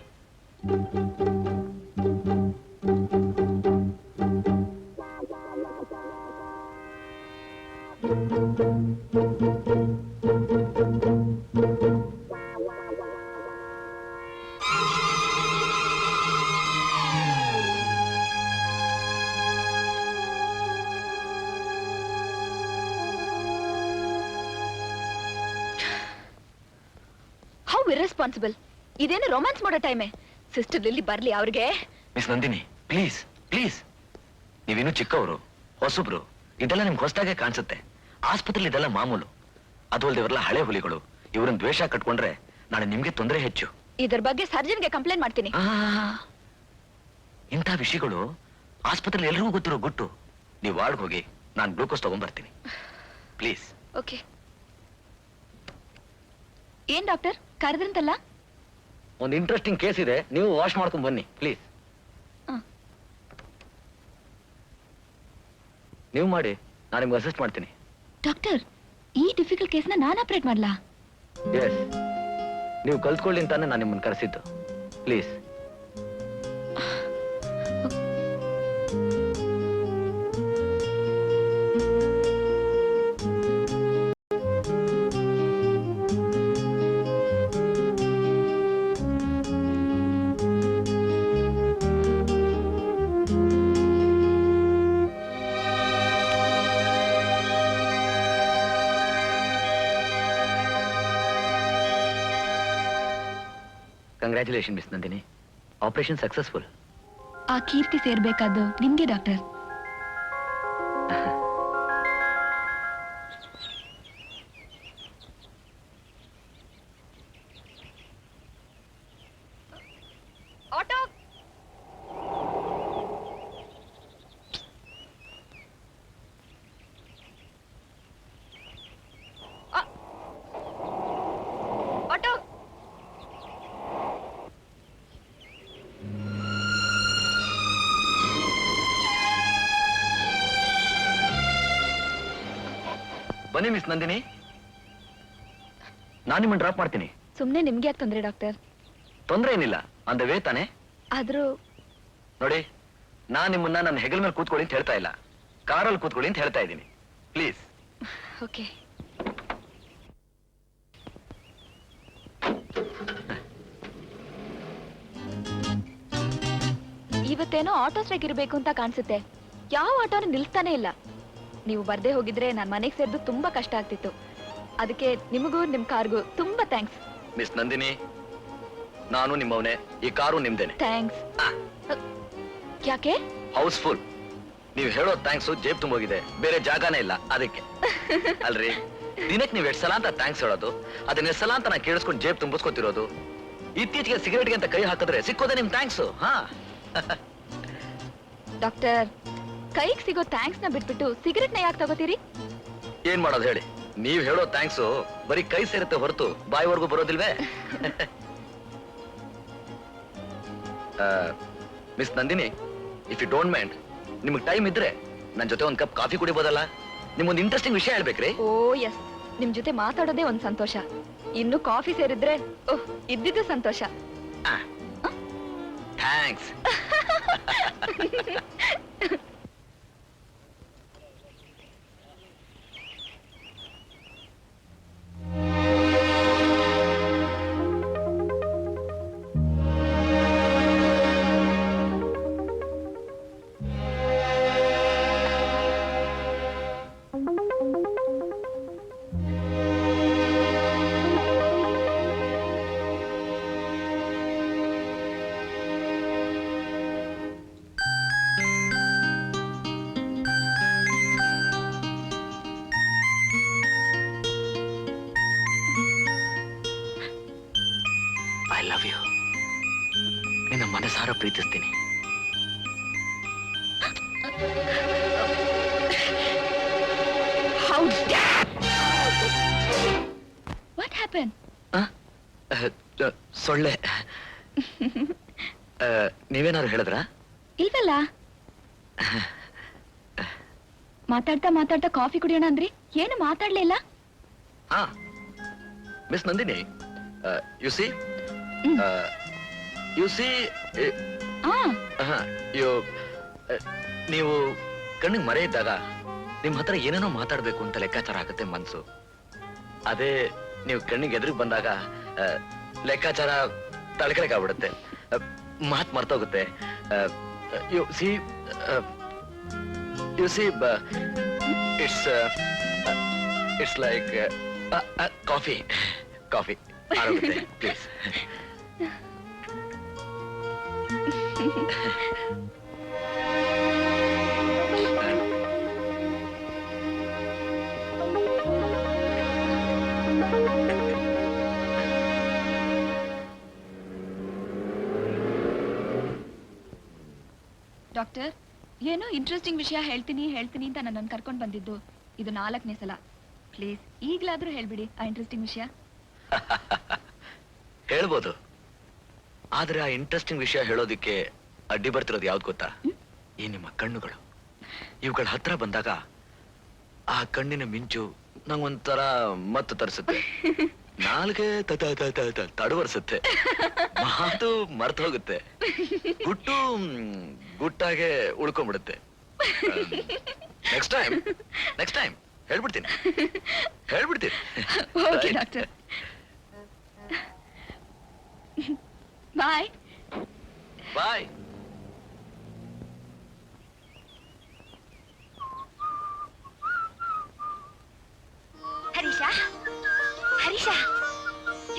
How irresponsible. ಇದೇನು ರೊಮ್ಯಾನ್ಸ್ ಮಾಡೋ ಟೈಮೇ. ಸಿಸ್ಟರ್ ಲಿಲ್ಲಿ ಬರ್ಲಿ ಅವ್ರಿಗೆ. ಮಿಸ್ ನಂದಿನಿ, ಪ್ಲೀಸ್ ಪ್ಲೀಸ್, ನೀವಿನ್ನೂ ಚಿಕ್ಕವರು, ಹೊಸಬ್ರು, ಇದೆಲ್ಲ ನಿಮ್ಗೆ ಹೊಸದಾಗೆ ಕಾಣಿಸುತ್ತೆ. ಆಸ್ಪತ್ರೆಲಿ ಇದೆಲ್ಲ ಮಾಮೂಲು. ಅದು ಅಲ್ದೆ ಇವರೆಲ್ಲ ಹಳೆ ಹುಲಿಗಳು. ಇವ್ರನ್ನ ದ್ವೇಷ ಕಟ್ಕೊಂಡ್ರೆ ನಾಳೆ ನಿಮ್ಗೆ ತೊಂದರೆ ಹೆಚ್ಚು. ಇದ್ರ ಬಗ್ಗೆ ಸರ್ಜನ್ಗೆ ಕಂಪ್ಲೇಂಟ್ ಮಾಡ್ತೀನಿ. ಇಂಥ ವಿಷಯಗಳು ಆಸ್ಪತ್ರೆಯಲ್ಲಿ ಎಲ್ರಿಗೂ ಗೊತ್ತಿರೋ ಗುಟ್ಟು. ನೀವು ವಾರ್ಡ್ ಹೋಗಿ, ನಾನು ಗ್ಲೂಕೋಸ್ ತಗೊಂಡ್ಬರ್ತೀನಿ ಪ್ಲೀಸ್. ಓಕೆ. ಏನ್ ಡಾಕ್ಟರ್ ಕರೆದ್ರಂತಲ್ಲ? ಒಂದು ಇಂಟ್ರೆಸ್ಟಿಂಗ್ ಕೇಸ್ ಇದೆ, ನೀವು ವಾಶ್ ಮಾಡ್ಕೊಂಡ್ ಬನ್ನಿ ಪ್ಲೀಸ್. ನೀವು ಮಾಡಿ, ನಾನು ನಿಮ್ಗೆ ಅಸಿಸ್ಟ್ ಮಾಡ್ತೀನಿ. ಡಾಕ್ಟರ್, ಈ ಡಿಫಿಕಲ್ಟ್ ಕೇಸ್ನ ನಾನು ಆಪರೇಟ್ ಮಾಡ್ಲಾ? ಎಸ್, ನೀವು ಕಲ್ತ್ಕೊಳ್ಳಿ ಅಂತಾನೆ ನಾನು ನಿಮ್ಮನ್ನು ಕರೆಸಿದ್ದು. Please. Congratulation miss Nandini, operation successful. ಆ ಕೀರ್ತಿ ಸೇರ್ಬೇಕಾದ್ದು ನಿಮ್ಗೆ ಡಾಕ್ಟರ್. ಆಟೋ. ಆಟೋ. ಬನ್ನಿ ಮಿಸ್ ನಂದಿನಿ, ನಾನು ನಿಮ್ಮನ್ನು ಡ್ರಾಪ್ ಮಾಡ್ತೀನಿ. ಸುಮ್ನೆ ನಿಮ್ಗೆ ಯಾಕೆ ತೊಂದ್ರೆ ಡಾಕ್ಟರ್? ತೊಂದ್ರೆ ಏನಿಲ್ಲ, ಅಂದ ವೇ ತಾನೆ. ಆದ್ರೂ ನೋಡಿ, ನಾನು ನಿಮ್ಮನ್ನ ನನ್ನ ಹೆಗಲ ಮೇಲೆ ಕೂತ್ಕೊಳ್ಳಿ ಅಂತ ಹೇಳ್ತಾ ಇಲ್ಲ, ಕಾರಲ್ಲಿ ಕೂತ್ಕೊಳ್ಳಿ ಅಂತ ಹೇಳ್ತಾ ಇದ್ದೀನಿ ಪ್ಲೀಸ್. ಓಕೆ. ಇವತ್ತೇನೋ ಆಟೋ ಸ್ಟ್ರೈಕ್ ಇರಬೇಕು ಅಂತ ಕಾಣಿಸುತ್ತೆ. ಯಾವ ಆಟೋನು ನಿಲ್ಸ್ತಾನೆ ಇಲ್ಲ. ನೀವು ಬರ್ದೇ ಹೋಗಿದ್ರೆ ನಾನು ಮನೆಗೆ ಸೇರಿದ್ದು ತುಂಬಾ ಕಷ್ಟ ಆಗ್ತಿತ್ತು. ಅದಕ್ಕೆ ನಿಮಗೂ ನಿಮ್ ಕಾರ್ಗೂ ತುಂಬಾ ಥ್ಯಾಂಕ್ಸ್. ಮಿಸ್ ನಂದಿನಿ, ನಾನು ನಿಮ್ಮವನೇ, ಈ ಕಾರು ನಿಮ್ದೇನೆ. ಥ್ಯಾಂಕ್ಸ್. ಯಾಕೆ? ಹೌಸ್ಫುಲ್. ನೀವು ಹೇಳೋ ಥ್ಯಾಂಕ್ಸ್ ಜೇಬ್ ತುಂಬೋಗಿದೆ, ಬೇರೆ ಜಾಗನೇ ಇಲ್ಲ ಅದಕ್ಕೆ. ಅಲ್ರಿ, ದಿನಕ್ಕೆ ನೀವು 2 ಸಲ ಅಂತ ಥ್ಯಾಂಕ್ಸ್ ಹೇಳೋದು, ಅದನ್ನ 2 ಸಲ ಅಂತ ನಾ ಕೇಳಿಸ್ಕೊಂಡು ಜೇಬ್ ತುಂಬಿಸ್ಕೊತಿರೋದು. ಇತ್ತೀಚೆಗೆ ಸಿಗರೇಟ್ಗೆ ಅಂತ ಕೈ ಹಾಕಿದ್ರೆ ಸಿಕ್ಕೋದೆ ನಿಮ್ ಥ್ಯಾಂಕ್ಸ್. ಹಾ ಡಾಕ್ಟರ್, ಕೈಗೆ ಸಿಗೋ ಥ್ಯಾಂಕ್ಸ್ ನ ಬಿಟ್ಬಿಟ್ಟು ಸಿಗರೆಟ್ ನ ಯಾಕೆ ತಗೋತೀರಿ? ಏನ್ ಮಾಡೋದು ಹೇಳಿ, ನೀವ್ ಹೇಳೋ ಥ್ಯಾಂಕ್ಸ್ ಬರೀ ಕೈ ಸೇರುತ್ತೆ ಹೊರತು ಬಾಯಿವರೆಗೂ ಬರೋದಿಲ್ವೇ? Miss Nandini, if you don't mind, ನಿಮ್ಗೆ ಟೈಮ್ ಇದ್ರೆ ನನ್ ಜೊತೆ ಒಂದ್ ಕಪ್ ಕಾಫಿ ಕುಡಿಬೋದಲ್ಲ? ನಿಮ್ಗೊಂದು ಇಂಟ್ರೆಸ್ಟಿಂಗ್ ವಿಷಯ ಹೇಳ್ಬೇಕ್ರಿ. ಓ ಎಸ್, ನಿಮ್ ಜೊತೆ ಮಾತಾಡೋದೇ ಒಂದ್ ಸಂತೋಷ. ಇನ್ನು ಕಾಫಿ ಸೇರಿದ್ರೆ ಓಹ್ ಇದ್ದಿದ್ದು ಸಂತೋಷ. ಥ್ಯಾಂಕ್ಸ್. I love you. ನಿನ್ನ ಮನಸಾರ ಪ್ರೀತಿಸ್ತೀನಿ. How dare! What happened? ಸೊಳ್ಳೆ. ನೀವೇನಾದ್ರು ಹೇಳಿದ್ರಾ? ಇಲ್ವಲ್ಲ. ಮಾತಾಡ್ತಾ ಮಾತಾಡ್ತಾ ಕಾಫಿ ಕುಡಿಯೋಣ ಅಂದ್ರಿ, ಏನು ಮಾತಾಡ್ಲಿಲ್ಲ. ಹಾ ಮಿಸ್ ನಂದಿನಿ, ಯು ಸಿ ನೀವು ಕಣ್ಣಿಗೆ ಮರೆ ಇದ್ದಾಗ ನಿಮ್ ಹತ್ರ ಏನೇನೋ ಮಾತಾಡ್ಬೇಕು ಅಂತ ಲೆಕ್ಕಾಚಾರ ಆಗುತ್ತೆ ಮನ್ಸು. ಅದೇ ನೀವು ಕಣ್ಣಿಗೆ ಎದುರಿಗೆ ಬಂದಾಗ ಲೆಕ್ಕಾಚಾರ ತಳಕಳಕಾಗ್ಬಿಡುತ್ತೆ, ಮಾತ್ ಮರ್ತೋಗುತ್ತೆ. You see it's like coffee ಆಗುತ್ತೆ ಪ್ಲೀಸ್. ಡಾಕ್ಟರ್, ಏನೋ ಇಂಟ್ರೆಸ್ಟಿಂಗ್ ವಿಷಯ ಹೇಳ್ತೀನಿ ಅಂತ ನನ್ನನ್ನು ಕರ್ಕೊಂಡು ಬಂದಿದ್ದು ಇದು 4ನೇ ಸಲ. ಪ್ಲೀಸ್ ಈಗಲಾದ್ರೂ ಹೇಳ್ಬಿಡಿ ಆ ಇಂಟ್ರೆಸ್ಟಿಂಗ್ ವಿಷಯ. ಹೇಳ್ಬೋದು, ಆದ್ರೆ ಆ ಇಂಟ್ರೆಸ್ಟಿಂಗ್ ವಿಷಯ ಹೇಳೋದಿಕ್ಕೆ ಅಡ್ಡಿ ಬರ್ತಿರೋದು ಯಾವ್ದು ಗೊತ್ತಾ? ಈ ನಿಮ್ಮ ಕಣ್ಣುಗಳು. ಇವುಗಳ ಹತ್ರ ಬಂದಾಗ ಆ ಕಣ್ಣಿನ ಮಿಂಚು ನಂಗೊಂಥರ ಮತ್ತು ತರಿಸುತ್ತೆ, ನಾಲ್ಗೆ ತಡವರ್ಸುತ್ತೆ, ಮಾತು ಮರ್ತು ಹೋಗುತ್ತೆ, ಗುಟ್ಟಾಗೆ ಉಳ್ಕೊಂಡ್ಬಿಡುತ್ತೆ. ನೆಕ್ಸ್ಟ್ ಟೈಮ್ ಹೇಳ್ಬಿಡ್ತೀನಿ. ಓಕೆ ಡಾಕ್ಟರ್, ಬಾಯ್. ಬಾಯ್. ಹರೀಶ,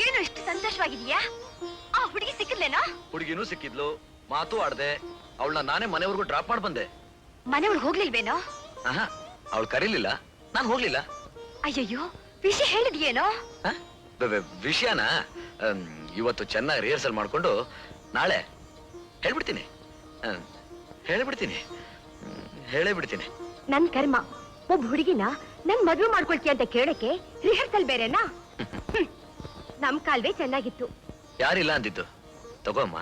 ಏನು ಇಷ್ಟು ಸಂತೋಷವಾಗಿದೆಯಾ? ಆ ಹುಡುಗಿ ಸಿಕ್ಕಿದ್ಲೇನೋ? ಹುಡುಗಿನೂ ಸಿಕ್ಕಿದ್ಲು, ಮಾತು ಆಡ್ದೆ, ಅವಳನ್ನ ನಾನೇ ಮನೆವರೆಗೂ ಡ್ರಾಪ್ ಮಾಡಿ ಬಂದೆ. ಮನೆಯೊಳಗೆ ಹೋಗ್ಲಿಲ್ವೇನೋ? ಆಹಾ, ಅವಳು ಕರೀಲಿಲ್ಲ, ನಾನು ಹೋಗ್ಲಿಲ್ಲ. ಅಯ್ಯಯ್ಯೋ, ವಿಷಯ ಹೇಳಿದ್ಯೇನೋ? ವಿಷಯನ ಇವತ್ತು ಚೆನ್ನಾಗಿ ರಿಹರ್ಸಲ್ ಮಾಡ್ಕೊಂಡು ನಾಳೆ ಹೇಳ್ಬಿಡ್ತೀನಿ. ಹೇಳೇ ಬಿಡ್ತೀನಿ. ನನ್ ಕರ್ಮ, ಒಬ್ಬ ಹುಡುಗಿನ ನನ್ ಮದ್ವೆ ಮಾಡ್ಕೊಳ್ತೀಯ ಅಂತ ಕೇಳಕ್ಕೆ ರಿಹರ್ಸಲ್ ಬೇರೆನಾ? ನಮ್ ಕಾಲ್ವೇ ಚೆನ್ನಾಗಿತ್ತು. ಯಾರಿಲ್ಲ ಅಂದಿದ್ದು? ತಗೋಮ್ಮ.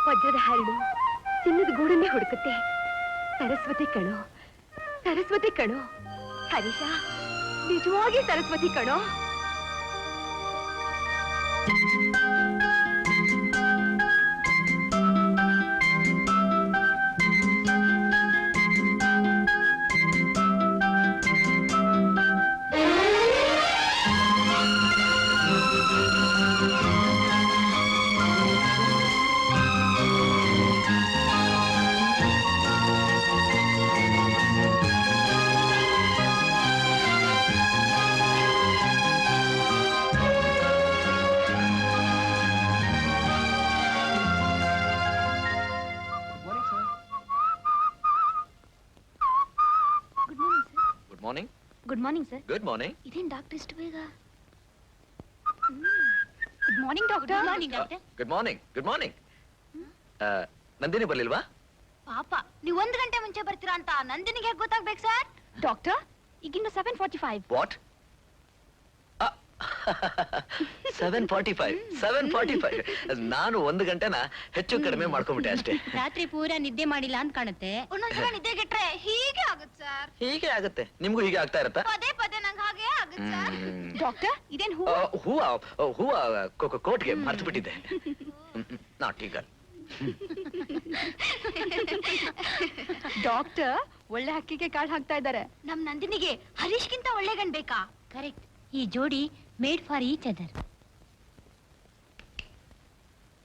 ವಜ್ರದ ಹರಳು ಚಿನ್ನದ ಗೂಡನ್ನೇ ಹುಡುಕುತ್ತೆ. ಸರಸ್ವತಿ ಕಣೋ ಹರೀಶ, ನಿಜವಾಗಿ ಸರಸ್ವತಿ ಕಣೋ. Good morning sir. Good morning. ಇದೇನ್ ಡಾಕ್ಟರ್ ಇಷ್ಟು ಬೇಗ? Good morning doctor. Good morning. Nandini ಬರ್ಲಿಲ್ವಾ? ಪಾಪ, ನೀವು 1 ಗಂಟೆ ಮುಂಚೆ ಬರ್ತೀರಾ ಅಂತ ನಂದಿನಿಗೆ ಹೇಗೆ ಗೊತ್ತಾಗ್ಬೇಕು ಸರ್? ಡಾಕ್ಟರ್, ಈಗಿನ್ನು 7:45. ವಾಟ್? 7:45. ನಾನು 1 ಗಂಟೆನ ಹೆಚ್ಚು ಕಡಿಮೆ ಮಾಡ್ಕೊಂಡ್ಬಿಟ್ಟೆ ಅಷ್ಟೇ. ರಾತ್ರಿ ಪೂರಾ ನಿದ್ದೆ ಮಾಡಿಲ್ಲ ಅಂತ ಕಾಣುತ್ತೆ. ಒಂದೊಂದ್ಸಲ ನಿದ್ದೆ ಗೆಟ್ರೆ ಹೀಗೆ ಆಗುತ್ತೆ ಸರ್. ಹೀಗೆ ಆಗುತ್ತೆ, ನಿಮ್ಗೂ ಹೀಗೆ ಆಗ್ತಾ ಇರತ್ತಾ? ಪದೇ ನಂಗೆ ಹಾಗೆ ಆಗುತ್ತೆ ಸರ್. ಡಾಕ್ಟರ್, ಇದೇನ್ ಹೂವ ಕೋಟ್ಗೆ ಮರ್ತು ಬಿಟ್ಟಿದ್ದೆ. ನಾಟ್ ಈಗ. ಡಾಕ್ಟರ್ ಒಳ್ಳೆ ಹಕ್ಕಿಗೆ ಕಾಳು ಹಾಕ್ತಾ ಇದ್ದಾರೆ. ನಮ್ ನಂದಿನಿಗೆ ಹರೀಶ್ಗಿಂತ ಒಳ್ಳೆ ಗಂಡ್ ಬೇಕಾ? ಕರೆಕ್ಟ್, ಈ ಜೋಡಿ made for each other.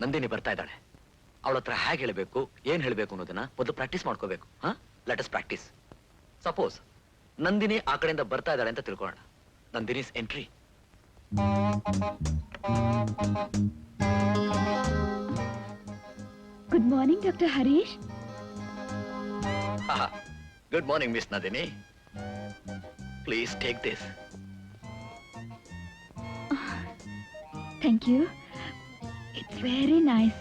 Nandini ಬರ್ತಾ ಇದ್ದಾಳೆ. ಅವಳ ಹತ್ರ ಹೇಗೆ ಹೇಳಬೇಕು, ಏನ್ ಹೇಳಬೇಕು ಅನ್ನೋದನ್ನ ಮೊದಲು ಪ್ರಾಕ್ಟೀಸ್ ಮಾಡ್ಕೋಬೇಕು. Let us practice. Suppose Nandini ಆ ಕಡೆಯಿಂದ ಬರ್ತಾ ಇದ್ದಾಳೆ ಅಂತ ತಿಳ್ಕೊಳ್ಳೋಣ. Nandini's entry. Good morning doctor Harish. Good morning miss Nandini. Please take this. Thank you, it's very nice.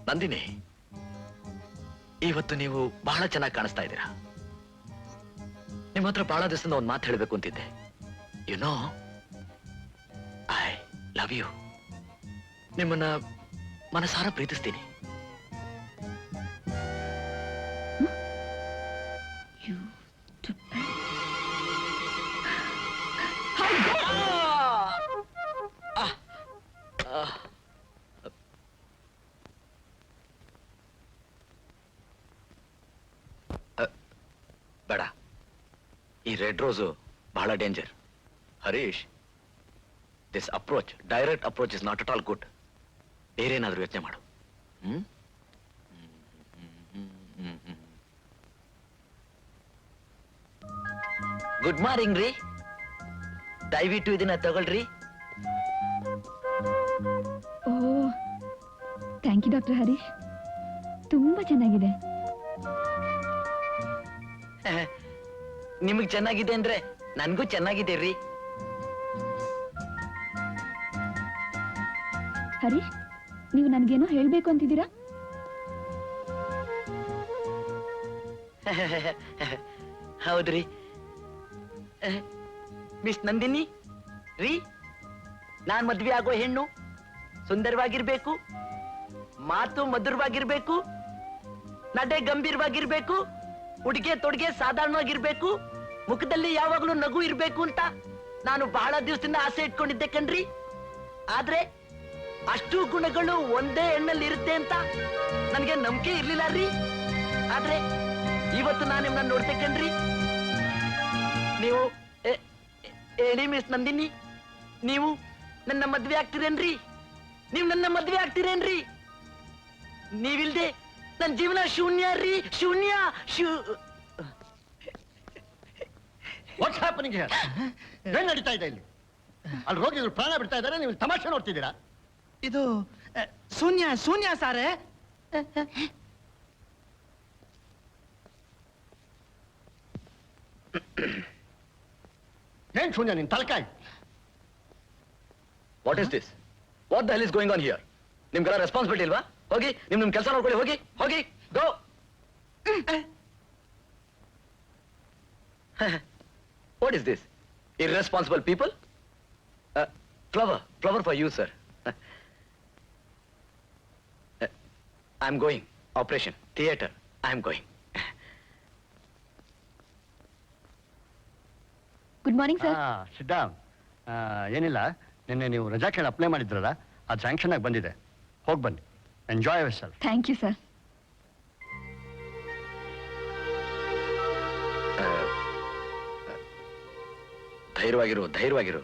Nandini, ಇವತ್ತು ನೀವು ಬಹಳ ಚೆನ್ನಾಗಿ ಕಾಣಿಸ್ತಾ ಇದ್ದೀರಾ. ನಿಮ್ಮ ಹತ್ರ ಬಹಳ ದಿವಸದಿಂದ ಒಂದು ಮಾತು ಹೇಳಬೇಕು ಅಂತಿದ್ದೆ. You know, I love you. ನಿಮ್ಮನ್ನ ಮನಸಾರ ಪ್ರೀತಿಸ್ತೀನಿ. ಬೇಡ, ಈ ರೆಡ್ ರೋಸು ಬಹಳ danger. Harish, this approach, direct approach is not at all good. ಬೇರೇನಾದ್ರೂ ಯೋಚನೆ ಮಾಡು. ಗುಡ್ ಮಾರ್ನಿಂಗ್ ರೀ. ದಯವಿಟ್ಟು ಇದನ್ನ ತಗೊಳ್ರಿ. Oh thank you doctor Harish, ತುಂಬಾ ಚೆನ್ನಾಗಿದೆ. ನಿಮಗ್ ಚೆನ್ನಾಗಿದೆ ಅಂದ್ರೆ ನನ್ಗೂ ಚೆನ್ನಾಗಿದೆ ರೀ. ಹರೀಶ್, ನೀವು ನನ್ಗೇನೋ ಹೇಳ್ಬೇಕು ಅಂತಿದ್ದೀರಾ? ಹೌದ್ರಿ. ಮಿಸ್ ನಂದಿನಿ ರೀ, ನಾನ್ ಮದ್ವೆ ಆಗೋ ಹೆಣ್ಣು ಸುಂದರವಾಗಿರ್ಬೇಕು, ಮಾತು ಮಧುರವಾಗಿರ್ಬೇಕು, ನಡೆ ಗಂಭೀರವಾಗಿರ್ಬೇಕು, ಉಡುಗೆ ತೊಡುಗೆ ಸಾಧಾರಣವಾಗಿರ್ಬೇಕು, ಮುಖದಲ್ಲಿ ಯಾವಾಗ್ಲೂ ನಗು ಇರ್ಬೇಕು ಅಂತ ನಾನು ಬಹಳ ದಿವಸದಿಂದ ಆಸೆ ಇಟ್ಕೊಂಡಿದ್ದೆ ಕಣ್ರಿ. ಆದ್ರೆ ಅಷ್ಟು ಗುಣಗಳು ಒಂದೇ ಹೆಣ್ಣಲ್ಲಿ ಇರುತ್ತೆ ಅಂತ ನನ್ಗೆ ನಂಬಿಕೆ ಇರ್ಲಿಲ್ಲ ರೀ. ಆದ್ರೆ ಇವತ್ತು ನಾನು ನಿಮ್ಮನ್ನ ನೋಡ್ತೆ ಕಣ್ರಿ. ನೀವು ಹೇಳಿ ಮಿಸ್ ನಂದಿನಿ, ನೀವು ನನ್ನ ಮದ್ವೆ ಆಗ್ತೀರೇನ್ರಿ? ನೀವು ನನ್ನ ಮದ್ವೆ ಆಗ್ತೀರೇನ್ರಿ? ನೀವಿಲ್ದೆ ನನ್ನ ಜೀವನ ಶೂನ್ಯ ರೀ, ಶೂನ್ಯ. What's happening here? ಏನ್ ನಡೀತಾ ಇದೆ ಇಲ್ಲಿ? ಅಲ್ಲಿ ರೋಗಿಗಳು ಪ್ರಾಣ ಬಿಡ್ತಾ ಇದ್ದಾರೆ, ನೀವು ತಮಾಷೆ ನೋಡ್ತಿದ್ದೀರಾ? ಇದು ಶೂನ್ಯ ಶೂನ್ಯ ಸಾರೇ. ಏನ್ ಶೂನ್ಯ ನಿನ್ ತಲಕಾಯಿ? What is this? What the hell is going on here? ನಿಮ್ಗೆಲ್ಲ ರೆಸ್ಪಾನ್ಸಿಬಿಲಿಟಿ ಇಲ್ವಾ? ಹೋಗಿ ನಿಮ್ ಕೆಲಸ ನೋಡ್ಕೊಳ್ಳಿ. ಹೋಗಿ ಹೋಗಿ go. What is this? Irresponsible people. Flower for you sir. I am going. Operation theatre. I am going. Good morning sir. ಸಿದ್ಧಾಮ್, ಏನಿಲ್ಲ, ನಿನ್ನೆ ನೀವು ರಜಾ ಕೇಳಿ ಅಪ್ಲೈ ಮಾಡಿದ್ರಲ್ಲ, ಅದು ಸ್ಯಾಂಕ್ಷನ್ ಆಗಿ ಬಂದಿದೆ. ಹೋಗಿ ಬನ್ನಿ. Enjoy yourself. Thank you sir. ಧೈರ್ಯವಾಗಿರು, ಧೈರ್ಯವಾಗಿರು.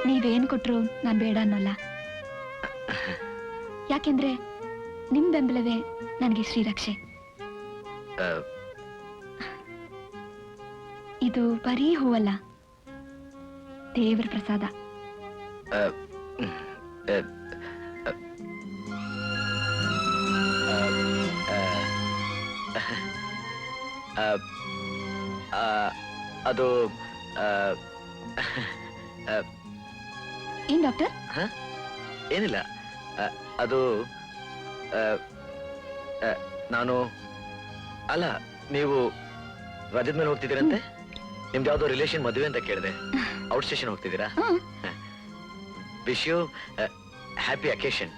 ನೀವೇನ್ ಕೊಟ್ರು ನಾನ್ ಬೇಡ ಅನ್ನೋಲ್ಲ. ಯಾಕೆಂದ್ರೆ ನಿಮ್ ಬೆಂಬಲವೇ ನನಗೆ ಶ್ರೀರಕ್ಷೆ. ಇದು ಬರೀ ಹೂವಲ್ಲ, ದೇವರ ಪ್ರಸಾದ. ಅದು ಏನ್ ಡಾಕ್ಟರ್? ಏನಿಲ್ಲ, ಅದು ನಾನು ಅಲ್ಲ, ನೀವು ರಜದ ಮೇಲೆ ಹೋಗ್ತಿದ್ದೀರಂತೆ. ನಿಮ್ದು ಯಾವ್ದೋ ರಿಲೇಷನ್ ಮದುವೆ ಅಂತ ಕೇಳಿದೆ. ಔಟ್ ಸ್ಟೇಷನ್ ಹೋಗ್ತಿದ್ದೀರಾ? Wish you happy occasion.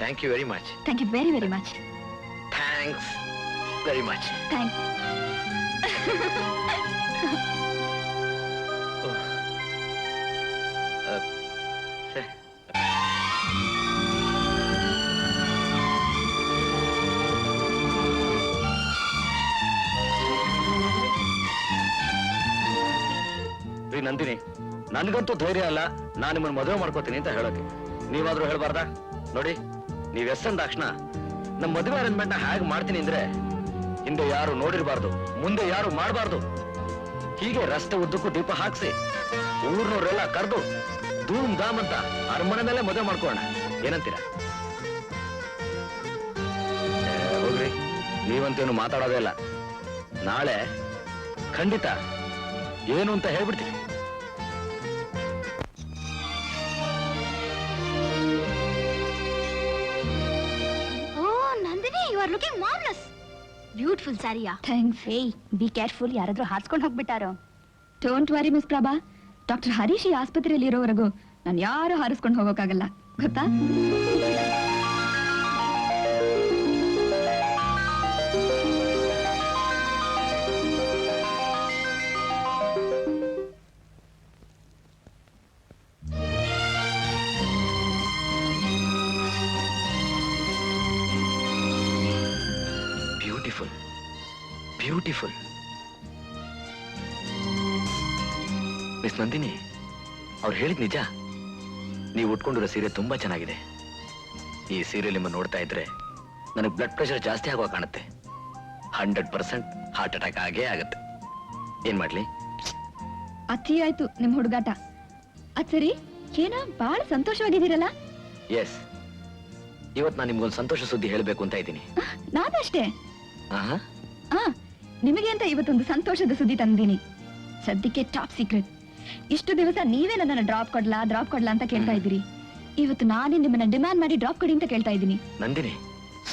Thank you very much. Thank you very very much. Thanks very much. Thanks. Nandini, ನನ್ಗಂತೂ ಧೈರ್ಯ ಅಲ್ಲ ನಾನು ನಿಮ್ಮನ್ನು ಮದುವೆ ಮಾಡ್ಕೋತೀನಿ ಅಂತ ಹೇಳೋಕೆ. ನೀವಾದ್ರೂ ಹೇಳ್ಬಾರ್ದಾ? ನೋಡಿ, ನೀವ್ ಎಸ್ ಅಂದಾಕ್ಷಣ ನಮ್ಮ ಮದುವೆ ಅರೇಂಜ್ಮೆಂಟ್ ನ ಹೇಗೆ ಮಾಡ್ತೀನಿ ಅಂದ್ರೆ, ಹಿಂದೆ ಯಾರು ನೋಡಿರ್ಬಾರ್ದು, ಮುಂದೆ ಯಾರು ಮಾಡಬಾರ್ದು. ಹೀಗೆ ರಸ್ತೆ ಉದ್ದಕ್ಕೂ ದೀಪ ಹಾಕ್ಸಿ ಊರ್ನವ್ರೆಲ್ಲ ಕರೆದು ಧೂಮ್ ಧಾಮ್ ಅಂತ ಅರಮನೆಯಲ್ಲೇ ಮದುವೆ ಮಾಡ್ಕೊಳ್ಳೋಣ. ಏನಂತೀರಾ? ಹೋಗ್ರಿ, ನೀವಂತೇನು ಮಾತಾಡೋದೇ ಇಲ್ಲ. ನಾಳೆ ಖಂಡಿತ ಏನು ಅಂತ ಹೇಳ್ಬಿಡ್ತೀನಿ. You are looking marvelous. Beautiful saree. Thanks. Hey, be careful. ಯಾರಾದ್ರೂ ಹಾರ್ಸ್ಕೊಂಡು ಹೋಗ್ಬಿಟ್ಟಾರೋ. Don't worry miss Prabha. Doctor Harish ಈ ಆಸ್ಪತ್ರೆಯಲ್ಲಿ ಇರೋವರೆಗೂ ನಾನು ಯಾರು ಹಾರಿಸ್ಕೊಂಡು ಹೋಗೋಕ್ಕಾಗಲ್ಲ, ಗೊತ್ತಾ? ಬ್ಯೂಟಿಫುಲ್. ಮಿಸ್ ನಂದಿನಿ, ಅವ್ರು ಹೇಳಿದ್ ನಿಜ. ನೀವು ಉಟ್ಕೊಂಡಿರೋ ಸೀರೆ ತುಂಬಾ ಚೆನ್ನಾಗಿದೆ. ಈ ಸೀರೆ ನಿಮ್ಮ ನೋಡ್ತಾ ಇದ್ರೆ ನನಗೆ ಬ್ಲಡ್ ಪ್ರೆಷರ್ ಜಾಸ್ತಿ ಆಗುವ ಕಾಣುತ್ತೆ. 100% ಹಾರ್ಟ್ ಅಟ್ಯಾಕ್ ಆಗೇ ಆಗತ್ತೆ. ಏನ್ ಮಾಡ್ಲಿ? ಅತಿ ಆಯ್ತು ನಿಮ್ ಹುಡುಗಾಟ. ಅದ್ ಸರಿ, ಏನೋ ಬಹಳ ಸಂತೋಷವಾಗಿದ್ದೀರಲ್ಲ? ಎಸ್, ಇವತ್ತು ನಾನು ನಿಮ್ಗೊಂದು ಸಂತೋಷ ಸುದ್ದಿ ಹೇಳಬೇಕು ಅಂತ ಇದ್ದೀನಿ. ನಾನಷ್ಟೇ. ಆಹಾ, ನಿಮಗೆ ಅಂತ ಇವತ್ತೊಂದು ಸಂತೋಷದ ಸುದ್ದಿ ತಂದೀನಿ. ಸದ್ಯಕ್ಕೆ ಟಾಪ್ ಸೀಕ್ರೆಟ್. ಇಷ್ಟು ದಿವಸ ನೀವೇ ನನ್ನನ್ನು ಡ್ರಾಪ್ ಕೊಡ್ಲಾ ಅಂತ ಕೇಳ್ತಾ ಇದ್ದೀರಿ. ಇವತ್ತು ನಾನೇ ನಿಮ್ಮನ್ನ ಡಿಮ್ಯಾಂಡ್ ಮಾಡಿ ಡ್ರಾಪ್ ಕೊಡಿ ಅಂತ ಕೇಳ್ತಾ ಇದ್ದೀನಿ. ನಂದಿನಿ,